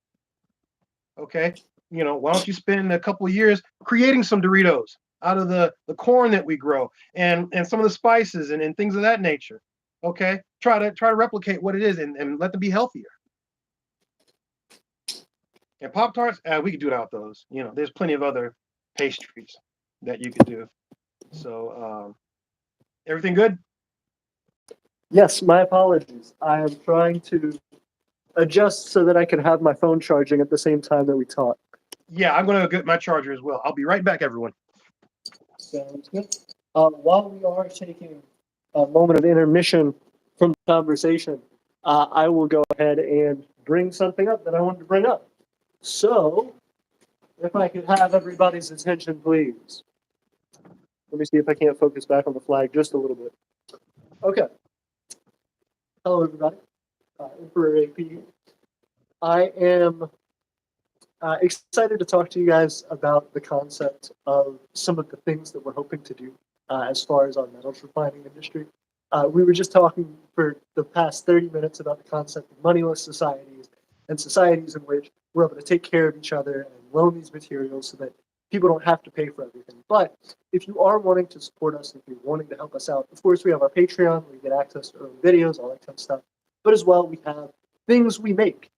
Okay, why don't you spend a couple of years creating some Doritos out of the corn that we grow and some of the spices and things of that nature. Okay, try to replicate what it is and let them be healthier. And Pop-Tarts, we could do without those. There's plenty of other pastries that you could do. So everything good? Yes, my apologies. I am trying to adjust so that I can have my phone charging at the same time that we talk. Yeah, I'm going to get my charger as well. I'll be right back, everyone. Sounds good. While we are taking a moment of intermission from the conversation, I will go ahead and bring something up that I wanted to bring up. So, if I could have everybody's attention, please. Let me see if I can't focus back on the flag just a little bit. Okay. Hello, everybody. Emperor AP. I am excited to talk to you guys about the concept of some of the things that we're hoping to do as far as our metals refining industry. We were just talking for the past 30 minutes about the concept of moneyless societies and societies in which we're able to take care of each other and loan these materials so that people don't have to pay for everything. But if you are wanting to support us, if you're wanting to help us out, of course, we have our Patreon where you get access to early videos, all that kind of stuff. But as well, we have things we make.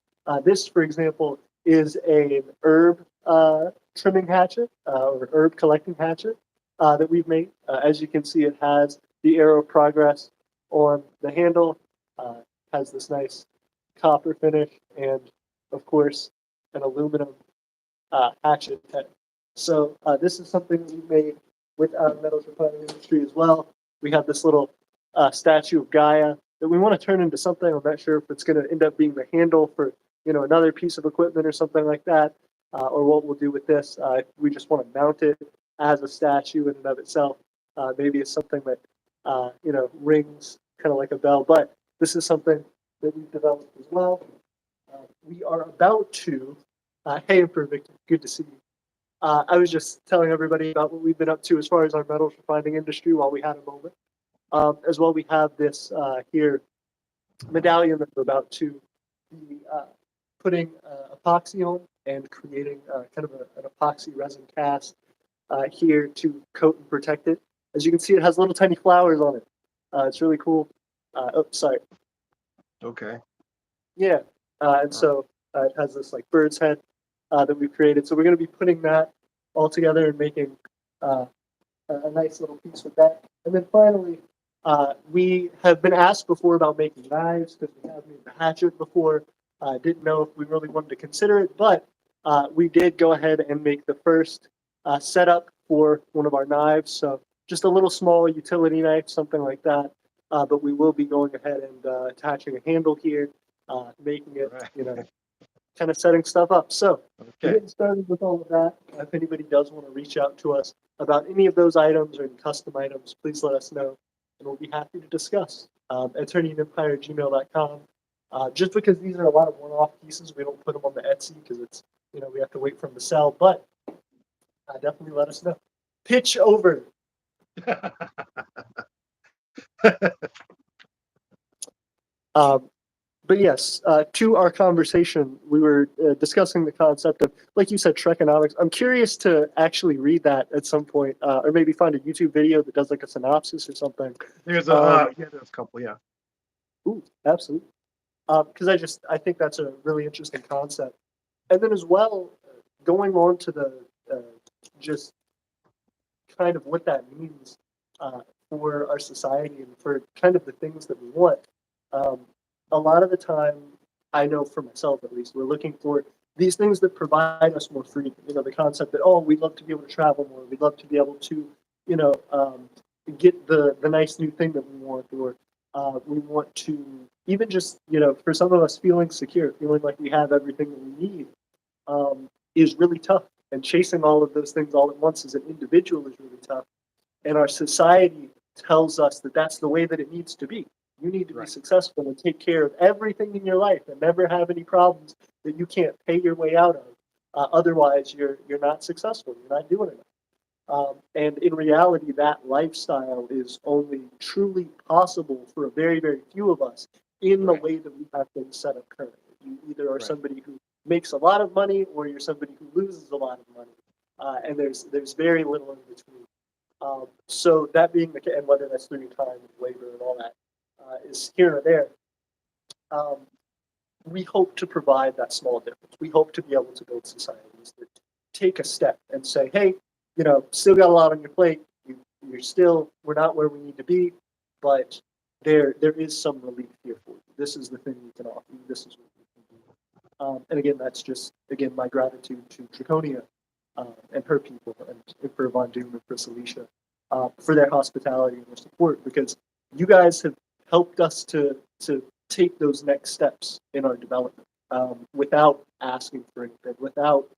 This, for example, is an herb trimming hatchet or herb collecting hatchet that we've made. As you can see, it has the arrow of progress on the handle, has this nice copper finish, and of course, an aluminum hatchet head. So this is something we made with our metals refining industry as well. We have this little statue of Gaia that we want to turn into something. I'm not sure if it's going to end up being the handle for another piece of equipment or something like that, or what we'll do with this. We just want to mount it as a statue in and of itself. Maybe it's something that rings kind of like a bell. But this is something that we've developed as well. We are about to. Hey, Emperor Victor, good to see you. I was just telling everybody about what we've been up to as far as our metals refining industry while we had a moment. As well, we have this here medallion that we're about to be putting epoxy on and creating kind of an epoxy resin cast here to coat and protect it. As you can see, it has little tiny flowers on it. It's really cool. Oh, sorry. Okay. Yeah, and so it has this like bird's head that we've created. So we're going to be putting that all together and making a nice little piece with that. And then finally, we have been asked before about making knives because we have made the hatchet before. Didn't know if we really wanted to consider it, but we did go ahead and make the first setup for one of our knives. So just a little small utility knife, something like that. But we will be going ahead and attaching a handle here, making it, Right. kind of setting stuff up. So we're Okay. getting started with all of that. If anybody does want to reach out to us about any of those items or any custom items, please let us know, and we'll be happy to discuss. aeternianempire@gmail.com. Just because these are a lot of one-off pieces, we don't put them on the Etsy because it's, we have to wait for them to sell. But definitely let us know. Pitch over. Um, but yes, to our conversation, we were discussing the concept of, like you said, Trekonomics. I'm curious to actually read that at some point, or maybe find a YouTube video that does like a synopsis or something. There's there's a couple, yeah. Ooh, absolutely. Because I think that's a really interesting concept. And then as well, going on to the just kind of what that means for our society and for kind of the things that we want. Um, a lot of the time, I know for myself at least, we're looking for these things that provide us more freedom. The concept that, oh, we'd love to be able to travel more, we'd love to be able to, get the nice new thing that we want, or we want to even just, for some of us, feeling secure, feeling like we have everything that we need, is really tough. And chasing all of those things all at once as an individual is really tough. And our society tells us that that's the way that it needs to be. You need to be Right. successful and take care of everything in your life and never have any problems that you can't pay your way out of. Otherwise, you're not successful. You're not doing enough. And in reality, that lifestyle is only truly possible for a very, very few of us in the Right. way that we have things set up currently. You either are Right. somebody who makes a lot of money or you're somebody who loses a lot of money. And there's very little in between. So that being the case, and whether that's through your time and labor and all that is here or there, um, we hope to provide that small difference. We hope to be able to build societies that take a step and say, hey, still got a lot on your plate. We're not where we need to be, but there is some relief here for you. This is the thing we can offer you. This is what we can do. And again, that's just, my gratitude to Draconia and her people, and for Von Doom and for Celicia, for their hospitality and their support, because you guys have helped us to take those next steps in our development without asking for anything, without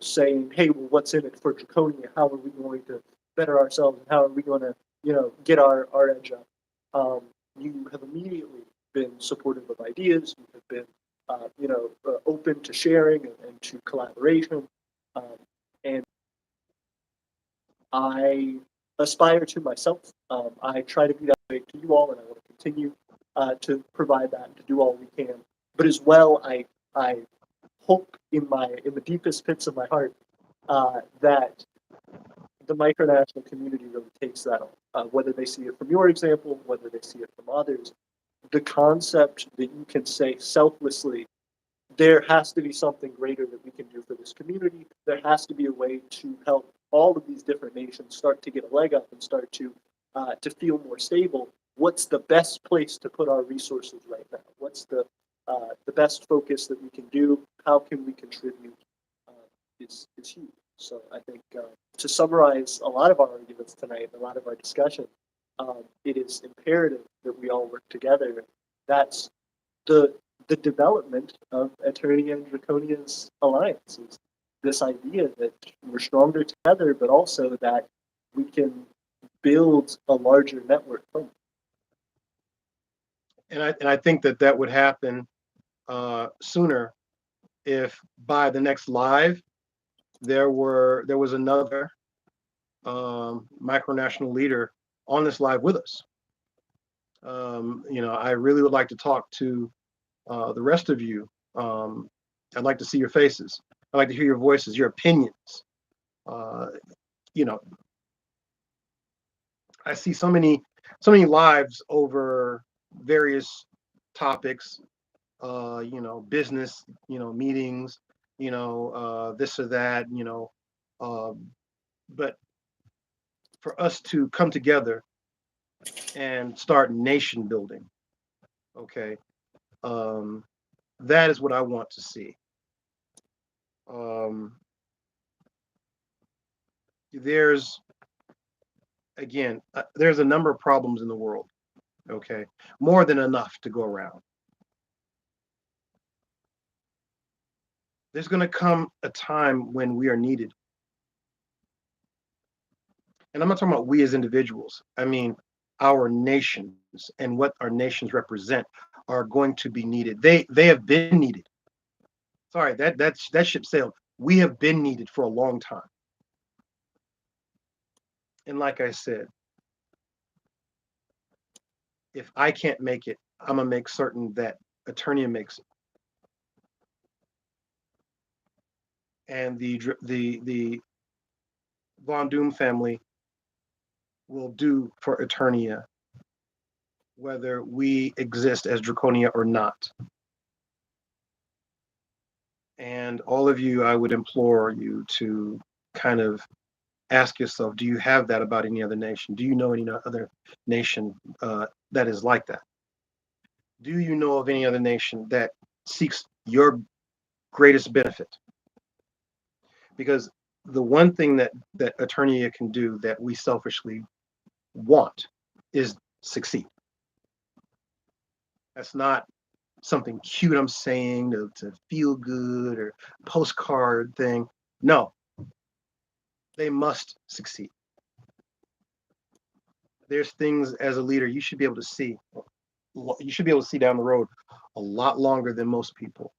saying, hey, well, what's in it for Draconia? How are we going to better ourselves, and how are we going to get our edge up? You have immediately been supportive of ideas. You have been open to sharing and to collaboration. Um, and I aspire to myself. I try to be that way to you all, and I want to continue to provide that and to do all we can. But as well, I hope in the deepest pits of my heart that the micronational community really takes that on, whether they see it from your example, whether they see it from others. The concept that you can say selflessly, there has to be something greater that we can do for this community. There has to be a way to help all of these different nations start to get a leg up and start to feel more stable. What's the best place to put our resources right now? What's the best focus that we can do? How can we contribute? Is huge. So I think to summarize a lot of our arguments tonight, a lot of our discussion, it is imperative that we all work together. That's the development of Aeternia and Draconia's alliances. This idea that we're stronger together, but also that we can build a larger network from it. And I think that would happen sooner if by the next live there was another micronational leader on this live with us. I really would like to talk to the rest of you. I'd like to see your faces. I'd like to hear your voices, your opinions. I see so many lives over various topics, business, meetings, this or that, but for us to come together and start nation building, okay, that is what I want to see. there's again, there's a number of problems in the world. Okay, more than enough to go around. There's going to come a time when we are needed. And I'm not talking about we as individuals. I mean, our nations and what our nations represent are going to be needed. They have been needed. Sorry, that ship sailed. We have been needed for a long time. And like I said, if I can't make it, I'm gonna make certain that Aeternia makes it. And the Von Doom family will do for Aeternia, whether we exist as Draconia or not. And all of you, I would implore you to kind of ask yourself, do you have that about any other nation? Do you know any other nation that is like that? Do you know of any other nation that seeks your greatest benefit? Because the one thing that Aeternia can do that we selfishly want is succeed. That's not something cute I'm saying to feel good or postcard thing. No, they must succeed. There's things as a leader you should be able to see. You should be able to see down the road a lot longer than most people.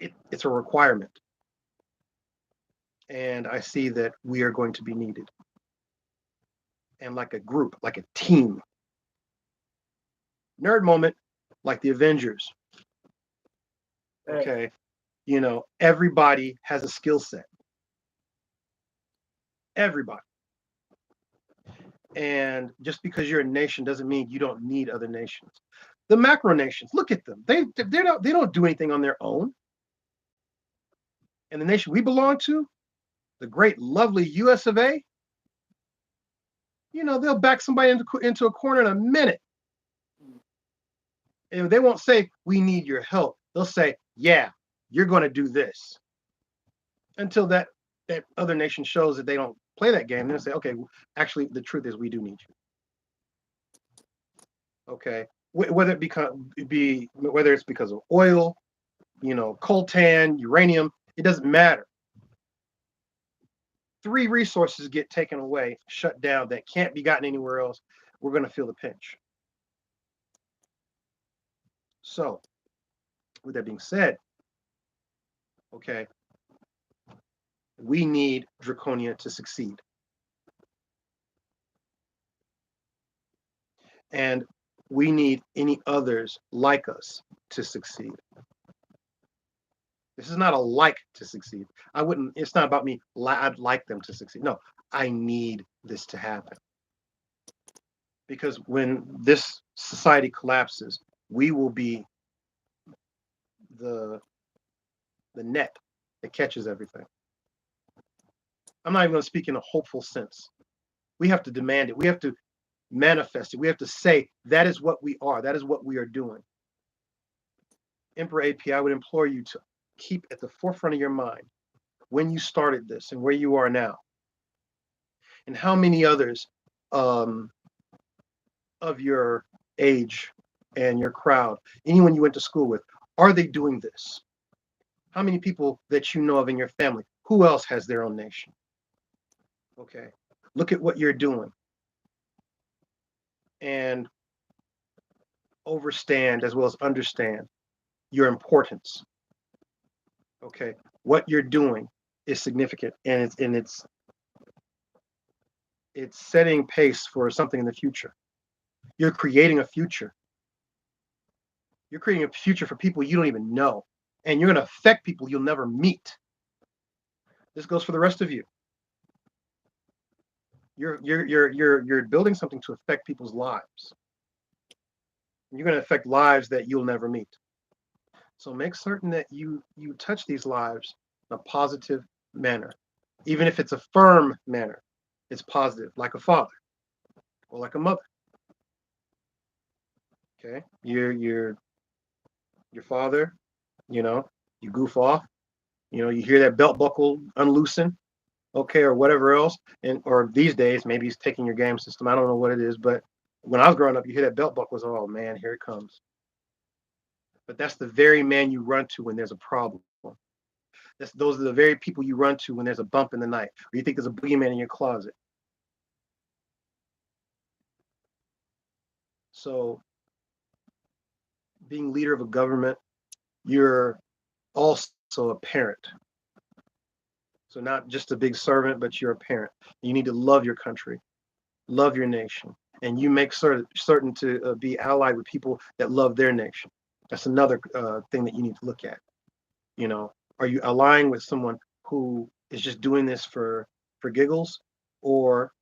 It's a requirement. And I see that we are going to be needed. And like a group, like a team. Nerd moment, like the Avengers. Okay. You know, everybody has a skill set. Everybody. And just because you're a nation doesn't mean you don't need other nations. The macronations, look at them. They don't do anything on their own. And the nation we belong to, the great, lovely US of A, you know, they'll back somebody into a corner in a minute. And they won't say, we need your help. They'll say, yeah, you're going to do this. Until that other nation shows that they don't play that game, they'll say, okay, actually, the truth is we do need you. Okay, whether it's because of oil, you know, coltan, uranium, it doesn't matter. 3 resources get taken away, shut down, that can't be gotten anywhere else. We're going to feel the pinch. So, with that being said, okay, we need Draconia to succeed. And we need any others like us to succeed. This is not a like to succeed. It's not about me, I'd like them to succeed. No, I need this to happen. Because when this society collapses, we will be the net that catches everything. I'm not even going to speak in a hopeful sense. We have to demand it. We have to manifest it. We have to say, that is what we are. That is what we are doing. Emperor AP, I would implore you to keep at the forefront of your mind when you started this and where you are now. And how many others of your age and your crowd, anyone you went to school with, are they doing this? How many people that you know of in your family, who else has their own nation? Okay, look at what you're doing. And overstand as well as understand your importance. Okay, what you're doing is significant, and it's setting pace for something in the future. You're creating a future. You're creating a future for people you don't even know, and you're going to affect people you'll never meet. This goes for the rest of you. You're building something to affect people's lives. You're going to affect lives that you'll never meet. So make certain that you touch these lives in a positive manner, even if it's a firm manner. It's positive, like a father or like a mother. Okay, your father, you know, you goof off, you know, you hear that belt buckle unloosen, okay, or whatever else, and or these days maybe he's taking your game system. I don't know what it is, but when I was growing up, you hear that belt buckle, oh man, here it comes. But that's the very man you run to when there's a problem. Those are the very people you run to when there's a bump in the night, or you think there's a boogeyman in your closet. So, being leader of a government, you're also a parent. So not just a big servant, but you're a parent. You need to love your country, love your nation, and you make certain to be allied with people that love their nation. That's another thing that you need to look at. You know, are you aligning with someone who is just doing this for giggles, or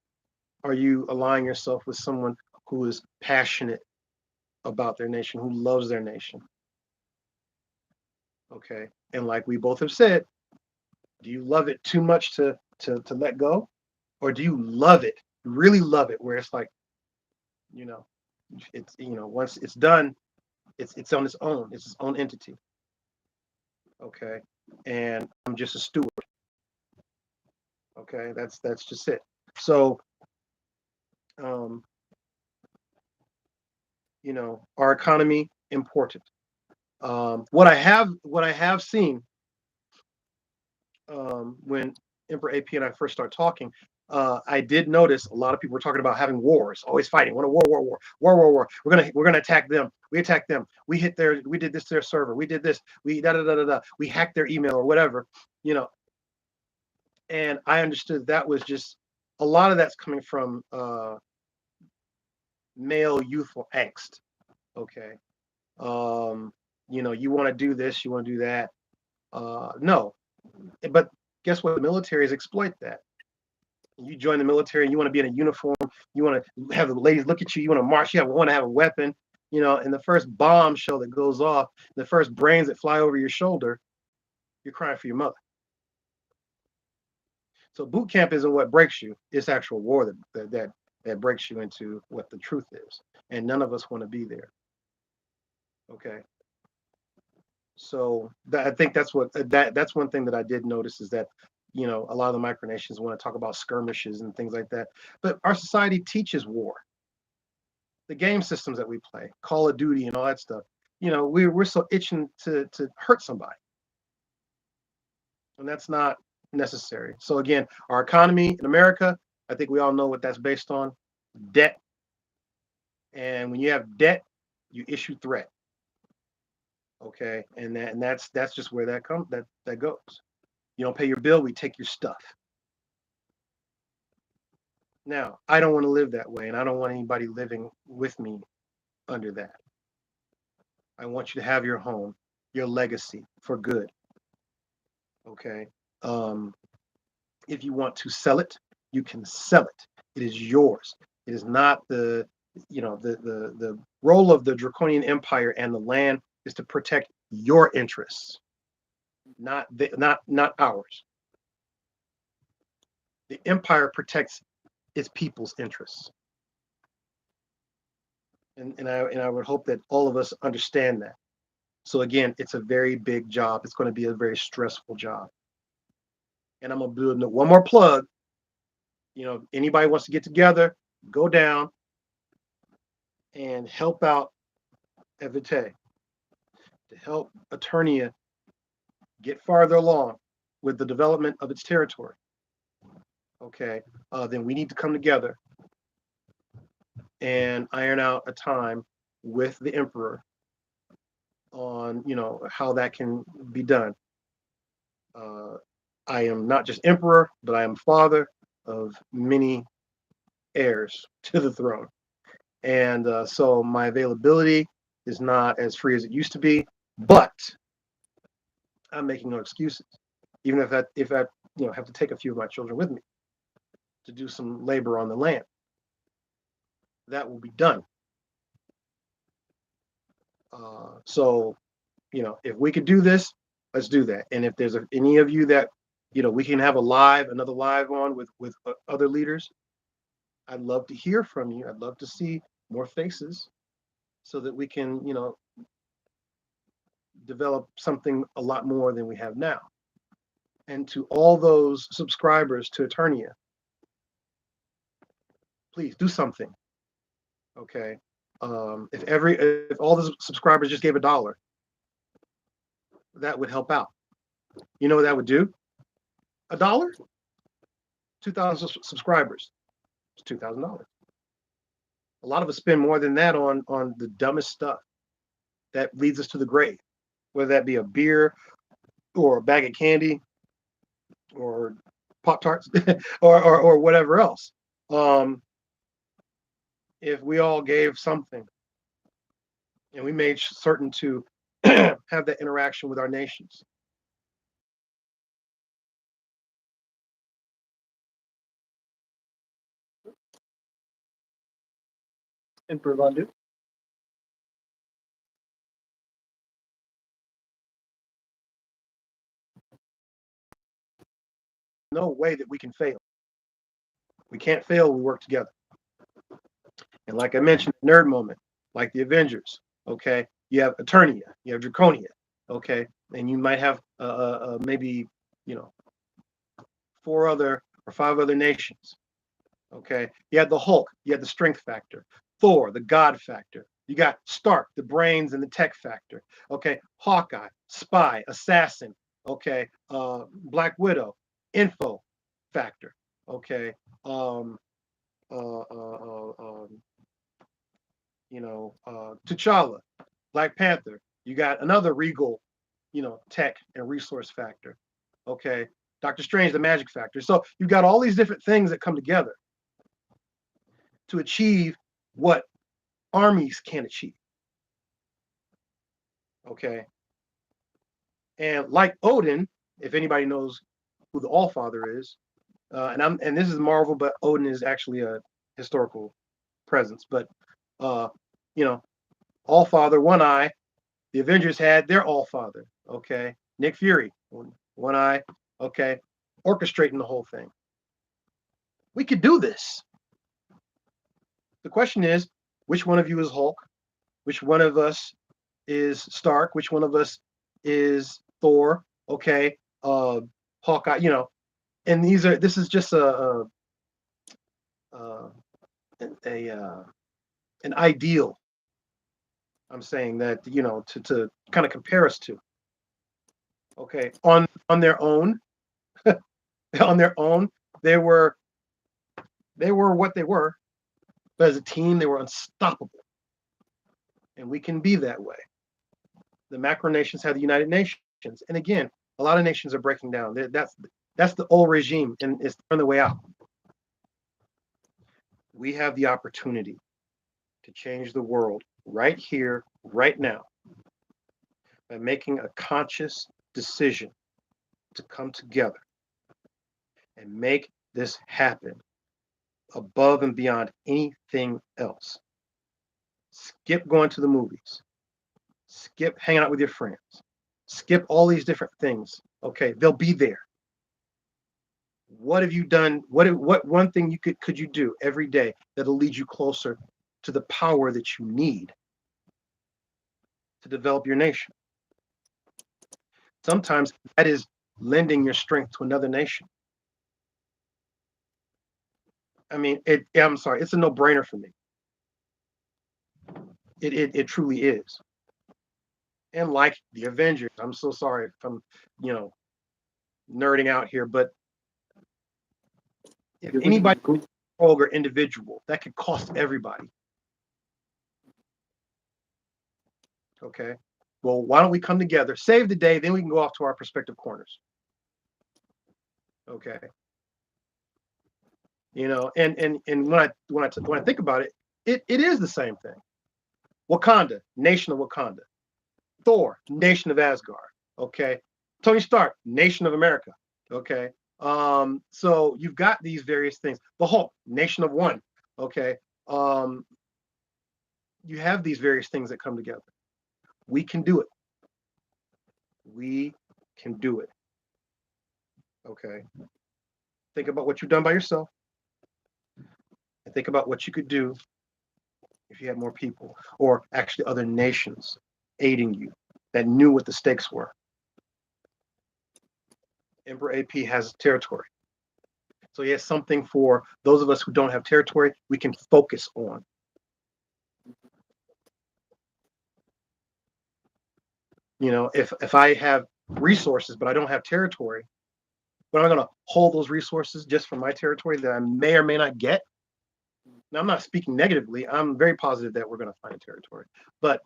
are you aligning yourself with someone who is passionate about their nation, who loves their nation? Okay, and like we both have said, do you love it too much to let go, or do you love it, really love it, where it's like, you know, it's once it's done, it's on its own, it's its own entity. Okay, and I'm just a steward. Okay, that's just it. So, um, our economy important. What I have seen when Emperor AP and I first started talking, I did notice a lot of people were talking about having wars, always fighting. What a war. We're gonna attack them. We attacked them. We did this to their server. We did this. We da da da da da. We hacked their email or whatever, you know. And I understood that was just a lot of that's coming from male youthful angst. Okay. You want to do this, you want to do that. No, but guess what? The militaries exploit that. You join the military and you want to be in a uniform, you want to have the ladies look at you, you want to march, you want to have a weapon, and the first bombshell that goes off, the first brains that fly over your shoulder, you're crying for your mother. So boot camp isn't what breaks you, it's actual war that breaks you into what the truth is. And none of us want to be there. Okay. So I think that's that's one thing that I did notice is that a lot of the micronations want to talk about skirmishes and things like that, but our society teaches war. The game systems that we play, Call of Duty and all that stuff, we're so itching to hurt somebody, and that's not necessary. So again, our economy in America, I think we all know what that's based on: debt. And when you have debt, you issue threat. Okay, and that's just where that goes. You don't pay your bill, we take your stuff. Now, I don't want to live that way, and I don't want anybody living with me under that. I want you to have your home, your legacy for good. Okay. If you want to sell it, you can sell it. It is yours. It is not the role of the Draconian Empire and the land is to protect your interests, not ours. The empire protects its people's interests. And I would hope that all of us understand that. So again, it's a very big job. It's going to be a very stressful job. And I'm going to do one more plug. Anybody wants to get together, go down and help out Evite, to help Aeternia get farther along with the development of its territory. Okay, then we need to come together and iron out a time with the emperor on how that can be done. I am not just emperor, but I am father of many heirs to the throne, and so my availability is not as free as it used to be, but I'm making no excuses, even if I have to take a few of my children with me to do some labor on the land. That will be done. So, if we could do this, let's do that. And if there's any of you that, we can have another live on with other leaders, I'd love to hear from you. I'd love to see more faces so that we can, develop something a lot more than we have now. And to all those subscribers to Aeternia, please do something. Okay. If all the subscribers just gave $1, that would help out. You know what that would do? $1? 2,000 subscribers. It's $2,000. A lot of us spend more than that on the dumbest stuff that leads us to the grave, whether that be a beer or a bag of candy or Pop-Tarts or whatever else. If we all gave something and we made certain to have that interaction with our nations. Emperor Vandu. No way that we can fail. We can't fail when we work together. And like I mentioned, nerd moment, like the Avengers, okay? You have Aeternia, you have Draconia, okay? And you might have maybe, 4 other or 5 other nations, okay? You had the Hulk, you had the strength factor, Thor, the God factor. You got Stark, the brains and the tech factor, okay? Hawkeye, spy, assassin, okay? Black Widow, info factor, okay? T'Challa, Black Panther. You got another regal, tech and resource factor. Okay. Doctor Strange, the magic factor. So you've got all these different things that come together to achieve what armies can't achieve. Okay. And like Odin, if anybody knows who the Allfather is, and this is Marvel, but Odin is actually a historical presence. But Allfather, one eye. The Avengers had their Allfather. Okay, Nick Fury, one eye. Okay, orchestrating the whole thing. We could do this. The question is, which one of you is Hulk? Which one of us is Stark? Which one of us is Thor? Okay, Hawkeye. And this is just an ideal. I'm saying that to kind of compare us to. Okay, on their own, on their own, they were what they were, but as a team, they were unstoppable, and we can be that way. The Micronations have the United Nations, and again, a lot of nations are breaking down. That's the old regime, and it's on the way out. We have the opportunity to change the world right here, right now, by making a conscious decision to come together and make this happen above and beyond anything else. Skip going to the movies. Skip hanging out with your friends. Skip all these different things. Okay, they'll be there. What have you done? What one thing could you do every day that'll lead you closer to the power that you need to develop your nation? Sometimes that is lending your strength to another nation. I mean, I'm sorry, it's a no-brainer for me. It truly is. And like the Avengers, I'm so sorry if I'm, nerding out here, but if anybody or individual, that could cost everybody. Okay. Well, why don't we come together, save the day, then we can go off to our respective corners. Okay. And when I think about it, it is the same thing. Wakanda, nation of Wakanda. Thor, nation of Asgard. Okay. Tony Stark, nation of America. Okay. So you've got these various things. The Hulk, nation of one. Okay. You have these various things that come together. We can do it. We can do it. Okay. Think about what you've done by yourself. And think about what you could do if you had more people, or actually other nations aiding you that knew what the stakes were. Emperor AP has territory. So he has something for those of us who don't have territory, we can focus on. You know, if I have resources, but I don't have territory, but I'm going to hold those resources just for my territory that I may or may not get. Now, I'm not speaking negatively. I'm very positive that we're going to find territory. But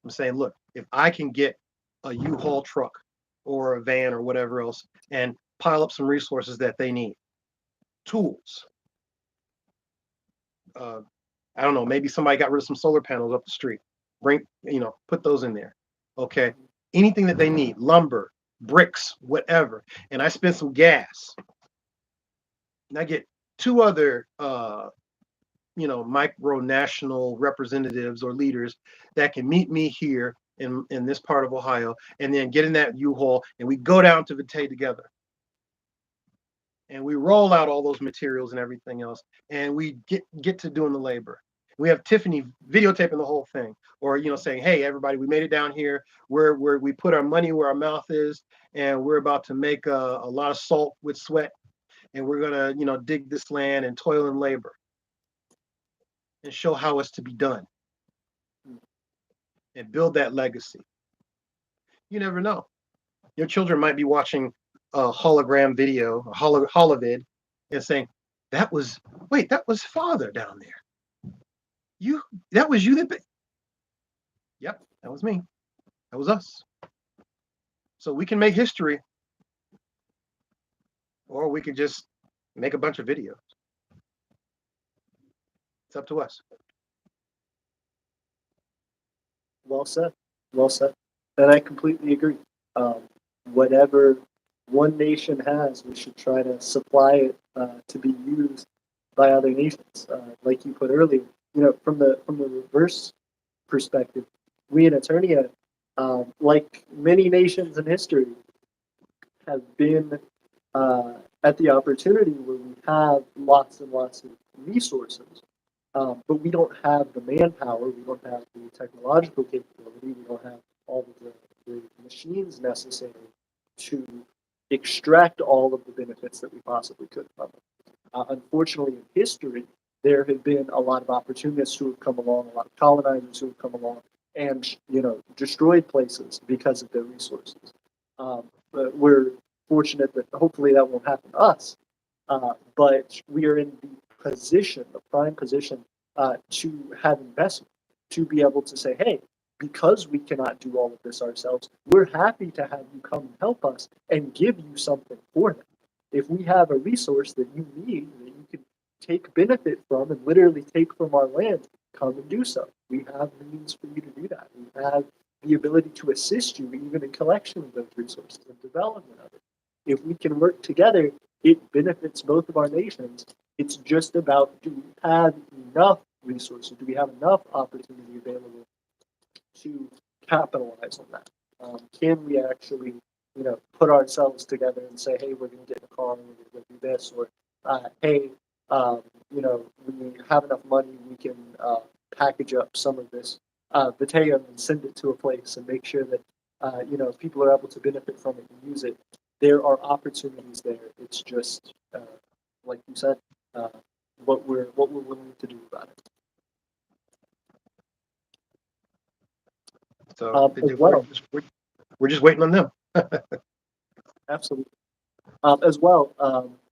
I'm saying, look, if I can get a U-Haul truck or a van or whatever else and pile up some resources that they need, tools. I don't know, maybe somebody got rid of some solar panels up the street. Put those in there. Okay. Anything that they need, lumber, bricks, whatever. And I spend some gas. And I get two other micronational representatives or leaders that can meet me here in this part of Ohio, and then get in that U-Haul and we go down to Vitae together. And we roll out all those materials and everything else, and we get to doing the labor. We have Tiffany videotaping the whole thing, or saying, "Hey, everybody, we made it down here. We put our money where our mouth is, and we're about to make a lot of salt with sweat, and we're gonna dig this land and toil and labor, and show how it's to be done, and build that legacy." You never know. Your children might be watching a hologram video, a holovid, and saying, that was father down there. That was you Yep, that was me. That was us. So we can make history, or we can just make a bunch of videos. It's up to us. Well said. Well said. And I completely agree. Whatever one nation has, we should try to supply it to be used by other nations. Like you put earlier, from the reverse perspective, we in Aeternia, like many nations in history, have been at the opportunity where we have lots and lots of resources, but we don't have the manpower, we don't have the technological capability, we don't have all of the machines necessary to extract all of the benefits that we possibly could from it. Unfortunately, in history, there have been a lot of opportunists who have come along, a lot of colonizers who have come along, and destroyed places because of their resources. But we're fortunate that hopefully that won't happen to us. But we are in the prime position, to have investment, to be able to say, hey, because we cannot do all of this ourselves, we're happy to have you come and help us and give you something for them. If we have a resource that you need, that you can take benefit from and literally take from our land, come and do so. We have the means for you to do that. We have the ability to assist you even in collection of those resources and development of it. If we can work together, it benefits both of our nations. It's just about, do we have enough resources? Do we have enough opportunity available to capitalize on that? Can we actually, put ourselves together and say, hey, we're going to get in a car and we're going to do this, or hey, we have enough money, we can package up some of this potato and send it to a place and make sure that people are able to benefit from it and use it. There are opportunities there. It's just like you said, what we're willing to do about it. So As well. we're just waiting on them. Absolutely. As well,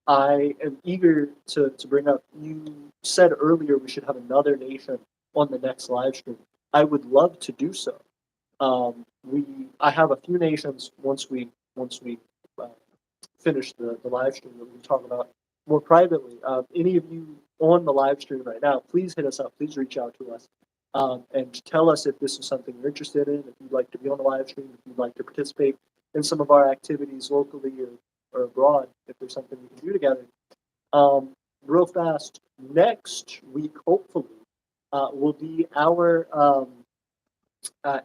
I am eager to bring up, you said earlier we should have another nation on the next live stream. I would love to do so. I have a few nations once we finish the live stream that we can talk about more privately. Any of you on the live stream right now, please hit us up. Please reach out to us and tell us if this is something you're interested in, if you'd like to be on the live stream, if you'd like to participate in some of our activities locally or abroad, if there's something we can do together. Real fast, next week, hopefully, will be our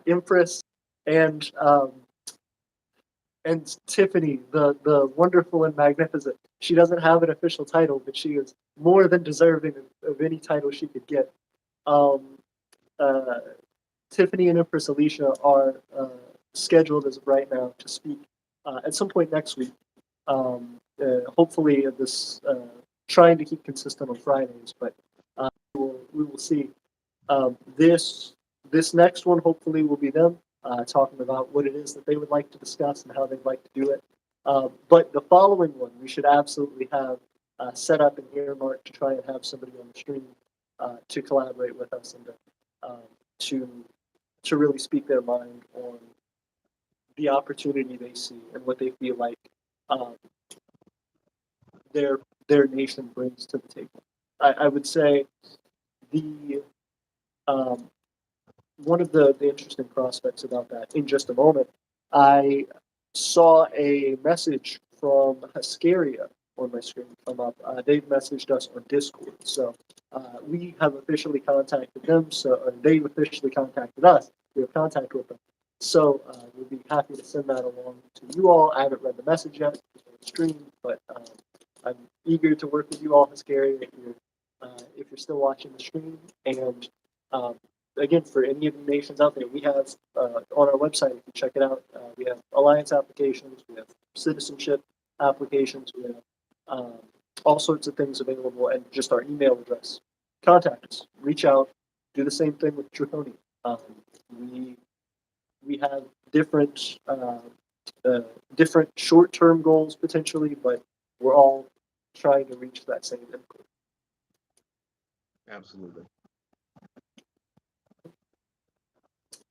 Empress and Tiffany, the wonderful and magnificent. She doesn't have an official title, but she is more than deserving of any title she could get. Tiffany and Empress Alicia are scheduled as of right now to speak at some point next week. hopefully this trying to keep consistent on Fridays, but we will see. This next one hopefully will be them talking about what it is that they would like to discuss and how they'd like to do it. But the following one we should absolutely have set up and earmarked to try and have somebody on the stream to collaborate with us and to to really speak their mind on the opportunity they see and what they feel like um, their nation brings to the table. I would say the one of the interesting prospects about that in just a moment, I saw a message from Hescaria on my screen come up. They've messaged us on Discord. So we have officially contacted them. Or they've officially contacted us. We have contact with them. So we'll be happy to send that along to you all. I haven't read the message yet on the stream, but I'm eager to work with you all, Hescaria, if you're still watching the stream. And um, again, for any of the nations out there, we have on our website, you can check it out. We have alliance applications, we have citizenship applications, we have all sorts of things available, and just our email address. Contact us, reach out, do the same thing with Draconia. We have different different short-term goals potentially, but we're all trying to reach that same end goal. Absolutely.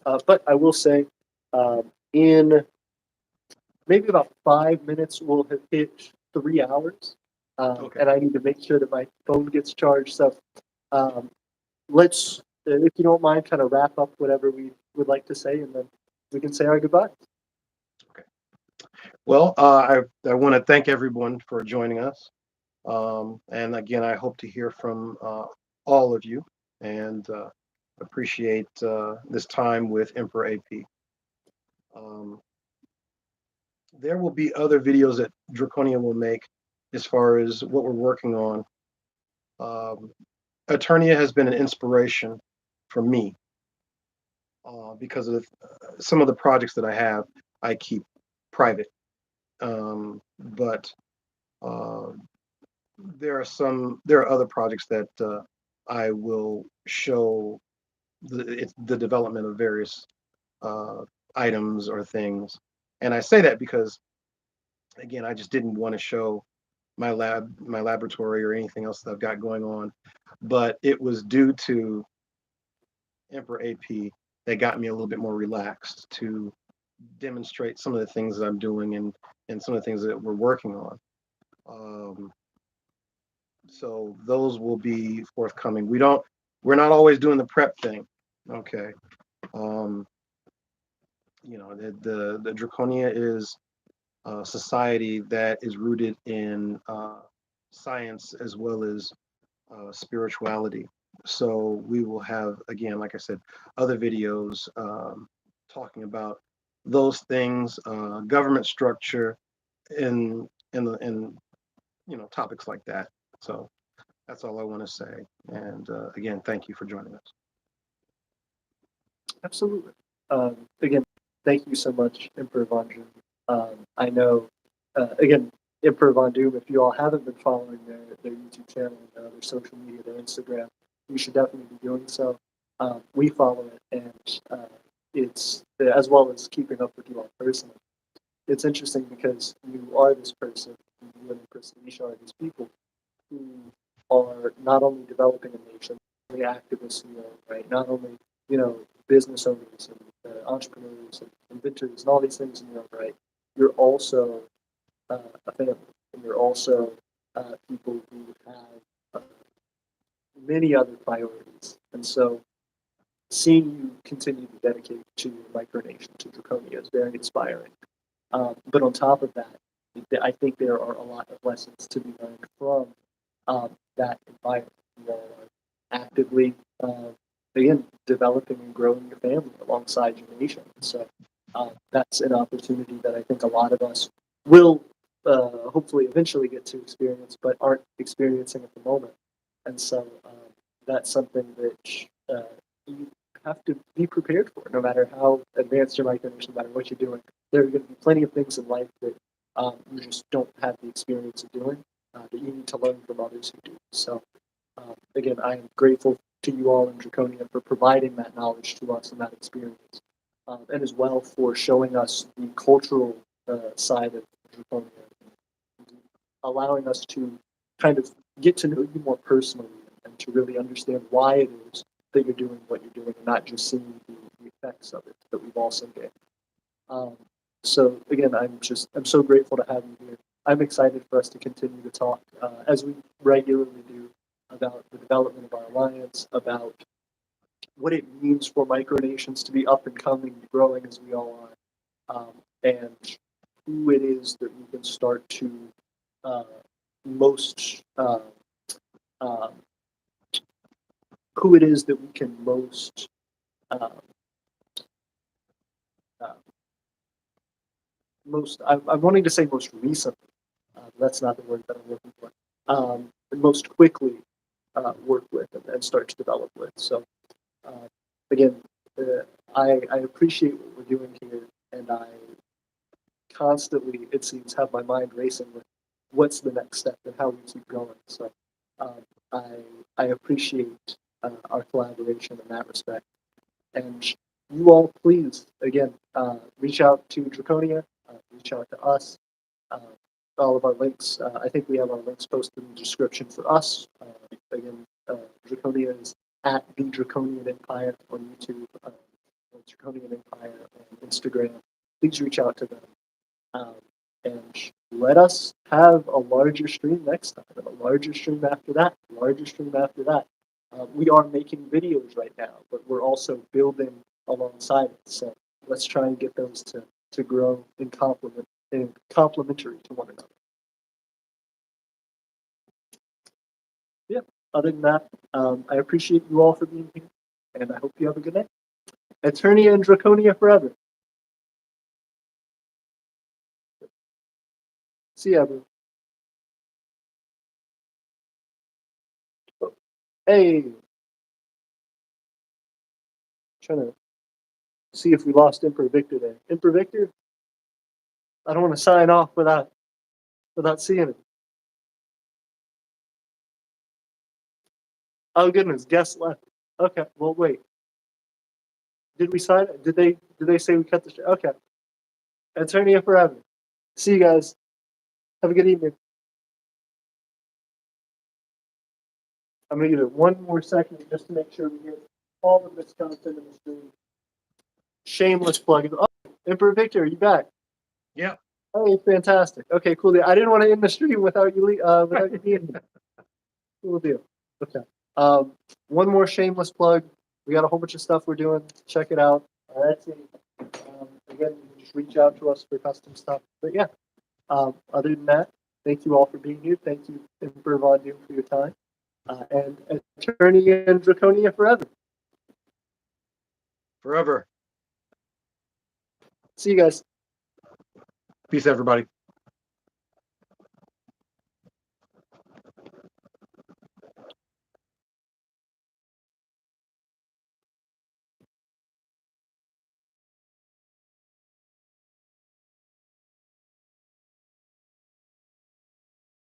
But I will say, in maybe about 5 minutes, we'll have hit 3 hours, Okay. and I need to make sure that my phone gets charged. So let's, if you don't mind, kind of wrap up whatever we would like to say, and then we can say our goodbye. Well, I want to thank everyone for joining us. And again, I hope to hear from all of you and appreciate this time with Emperor AP. There will be other videos that Draconia will make as far as what we're working on. Aeternia has been an inspiration for me because of some of the projects that I have, I keep private. But there are other projects that I will show the development of various items or things. And I say that because, again, I just didn't want to show my laboratory or anything else that I've got going on. But it was due to Emperor AP that got me a little bit more relaxed to demonstrate some of the things that I'm doing and some of the things that we're working on. So those will be forthcoming. We're not always doing the prep thing. Okay. The Draconia is a society that is rooted in science as well as spirituality. So we will have, again, like I said, other videos talking about those things, government structure, and topics like that. So that's all I want to say. And again, thank you for joining us. Absolutely. Again, thank you so much, Emperor Von Doom. I know, again, Emperor Von Doom, if you all haven't been following their YouTube channel, their social media, their Instagram, you should definitely be doing so. We follow it, and it's, as well as keeping up with you all personally. It's interesting because you are this person, you and Empress Alicia are these people who are not only developing a nation, not only activists in your own right, not only, business owners and entrepreneurs and inventors and all these things in your own right, you're also a family, and you're also people who have many other priorities. And so seeing you continue to dedicate to your micronation, to Draconia, is very inspiring. But on top of that, I think there are a lot of lessons to be learned from that environment. You all are actively, again, developing and growing your family alongside your nation. So that's an opportunity that I think a lot of us will hopefully eventually get to experience, but aren't experiencing at the moment. And so that's something that you have to be prepared for, no matter how advanced your micronation, no matter what you're doing. There are going to be plenty of things in life that you just don't have the experience of doing, that you need to learn from others who do. So, again, I am grateful to you all in Draconia for providing that knowledge to us and that experience, and as well for showing us the cultural side of Draconia, allowing us to kind of get to know you more personally and to really understand why it is that you're doing what you're doing and not just seeing the effects of it that we've also gained. So again, I'm so grateful to have you here. I'm excited for us to continue to talk as we regularly do about the development of our alliance, about what it means for micronations to be up and coming and growing as we all are, and who it is that we can start to most who it is that we can most uh, uh, I'm wanting to say most recently. That's not the word that I'm looking for. Most quickly work with and start to develop with. So again, I appreciate what we're doing here, and I constantly, it seems, have my mind racing with what's the next step and how we keep going. So I appreciate our collaboration in that respect. And you all, please, again, reach out to Draconia, reach out to us. All of our links, I think we have our links posted in the description for us. Again, Draconia is at the Draconian Empire on YouTube, Draconian Empire on Instagram. Please reach out to them. And let us have a larger stream next time, and a larger stream after that, a larger stream after that. We are making videos right now, but we're also building alongside it. So let's try and get those to grow in complementary to one another. Yeah. Other than that, I appreciate you all for being here, and I hope you have a good night. Aeternia and Draconia forever. See ya, everyone. Hey, trying to see if we lost Emperor Victor there. Emperor Victor, I don't want to sign off without seeing it. Oh goodness, guest left. Okay, well wait. Did we sign? Did they say we cut the show? Okay. Aeternia forever. See you guys. Have a good evening. I'm gonna give it one more second just to make sure we get all of this content in the stream. Shameless plug. Oh, Emperor Victor, are you back? Yeah. Oh, fantastic. Okay, cool deal. I didn't want to end the stream without you being here. Cool deal. Okay. One more shameless plug. We got a whole bunch of stuff we're doing. Check it out. Again, you can just reach out to us for custom stuff. But yeah, other than that, thank you all for being here. Thank you, Emperor Von Doom, for your time. And Aeternia and Draconia forever. Forever. See you guys. Peace, everybody.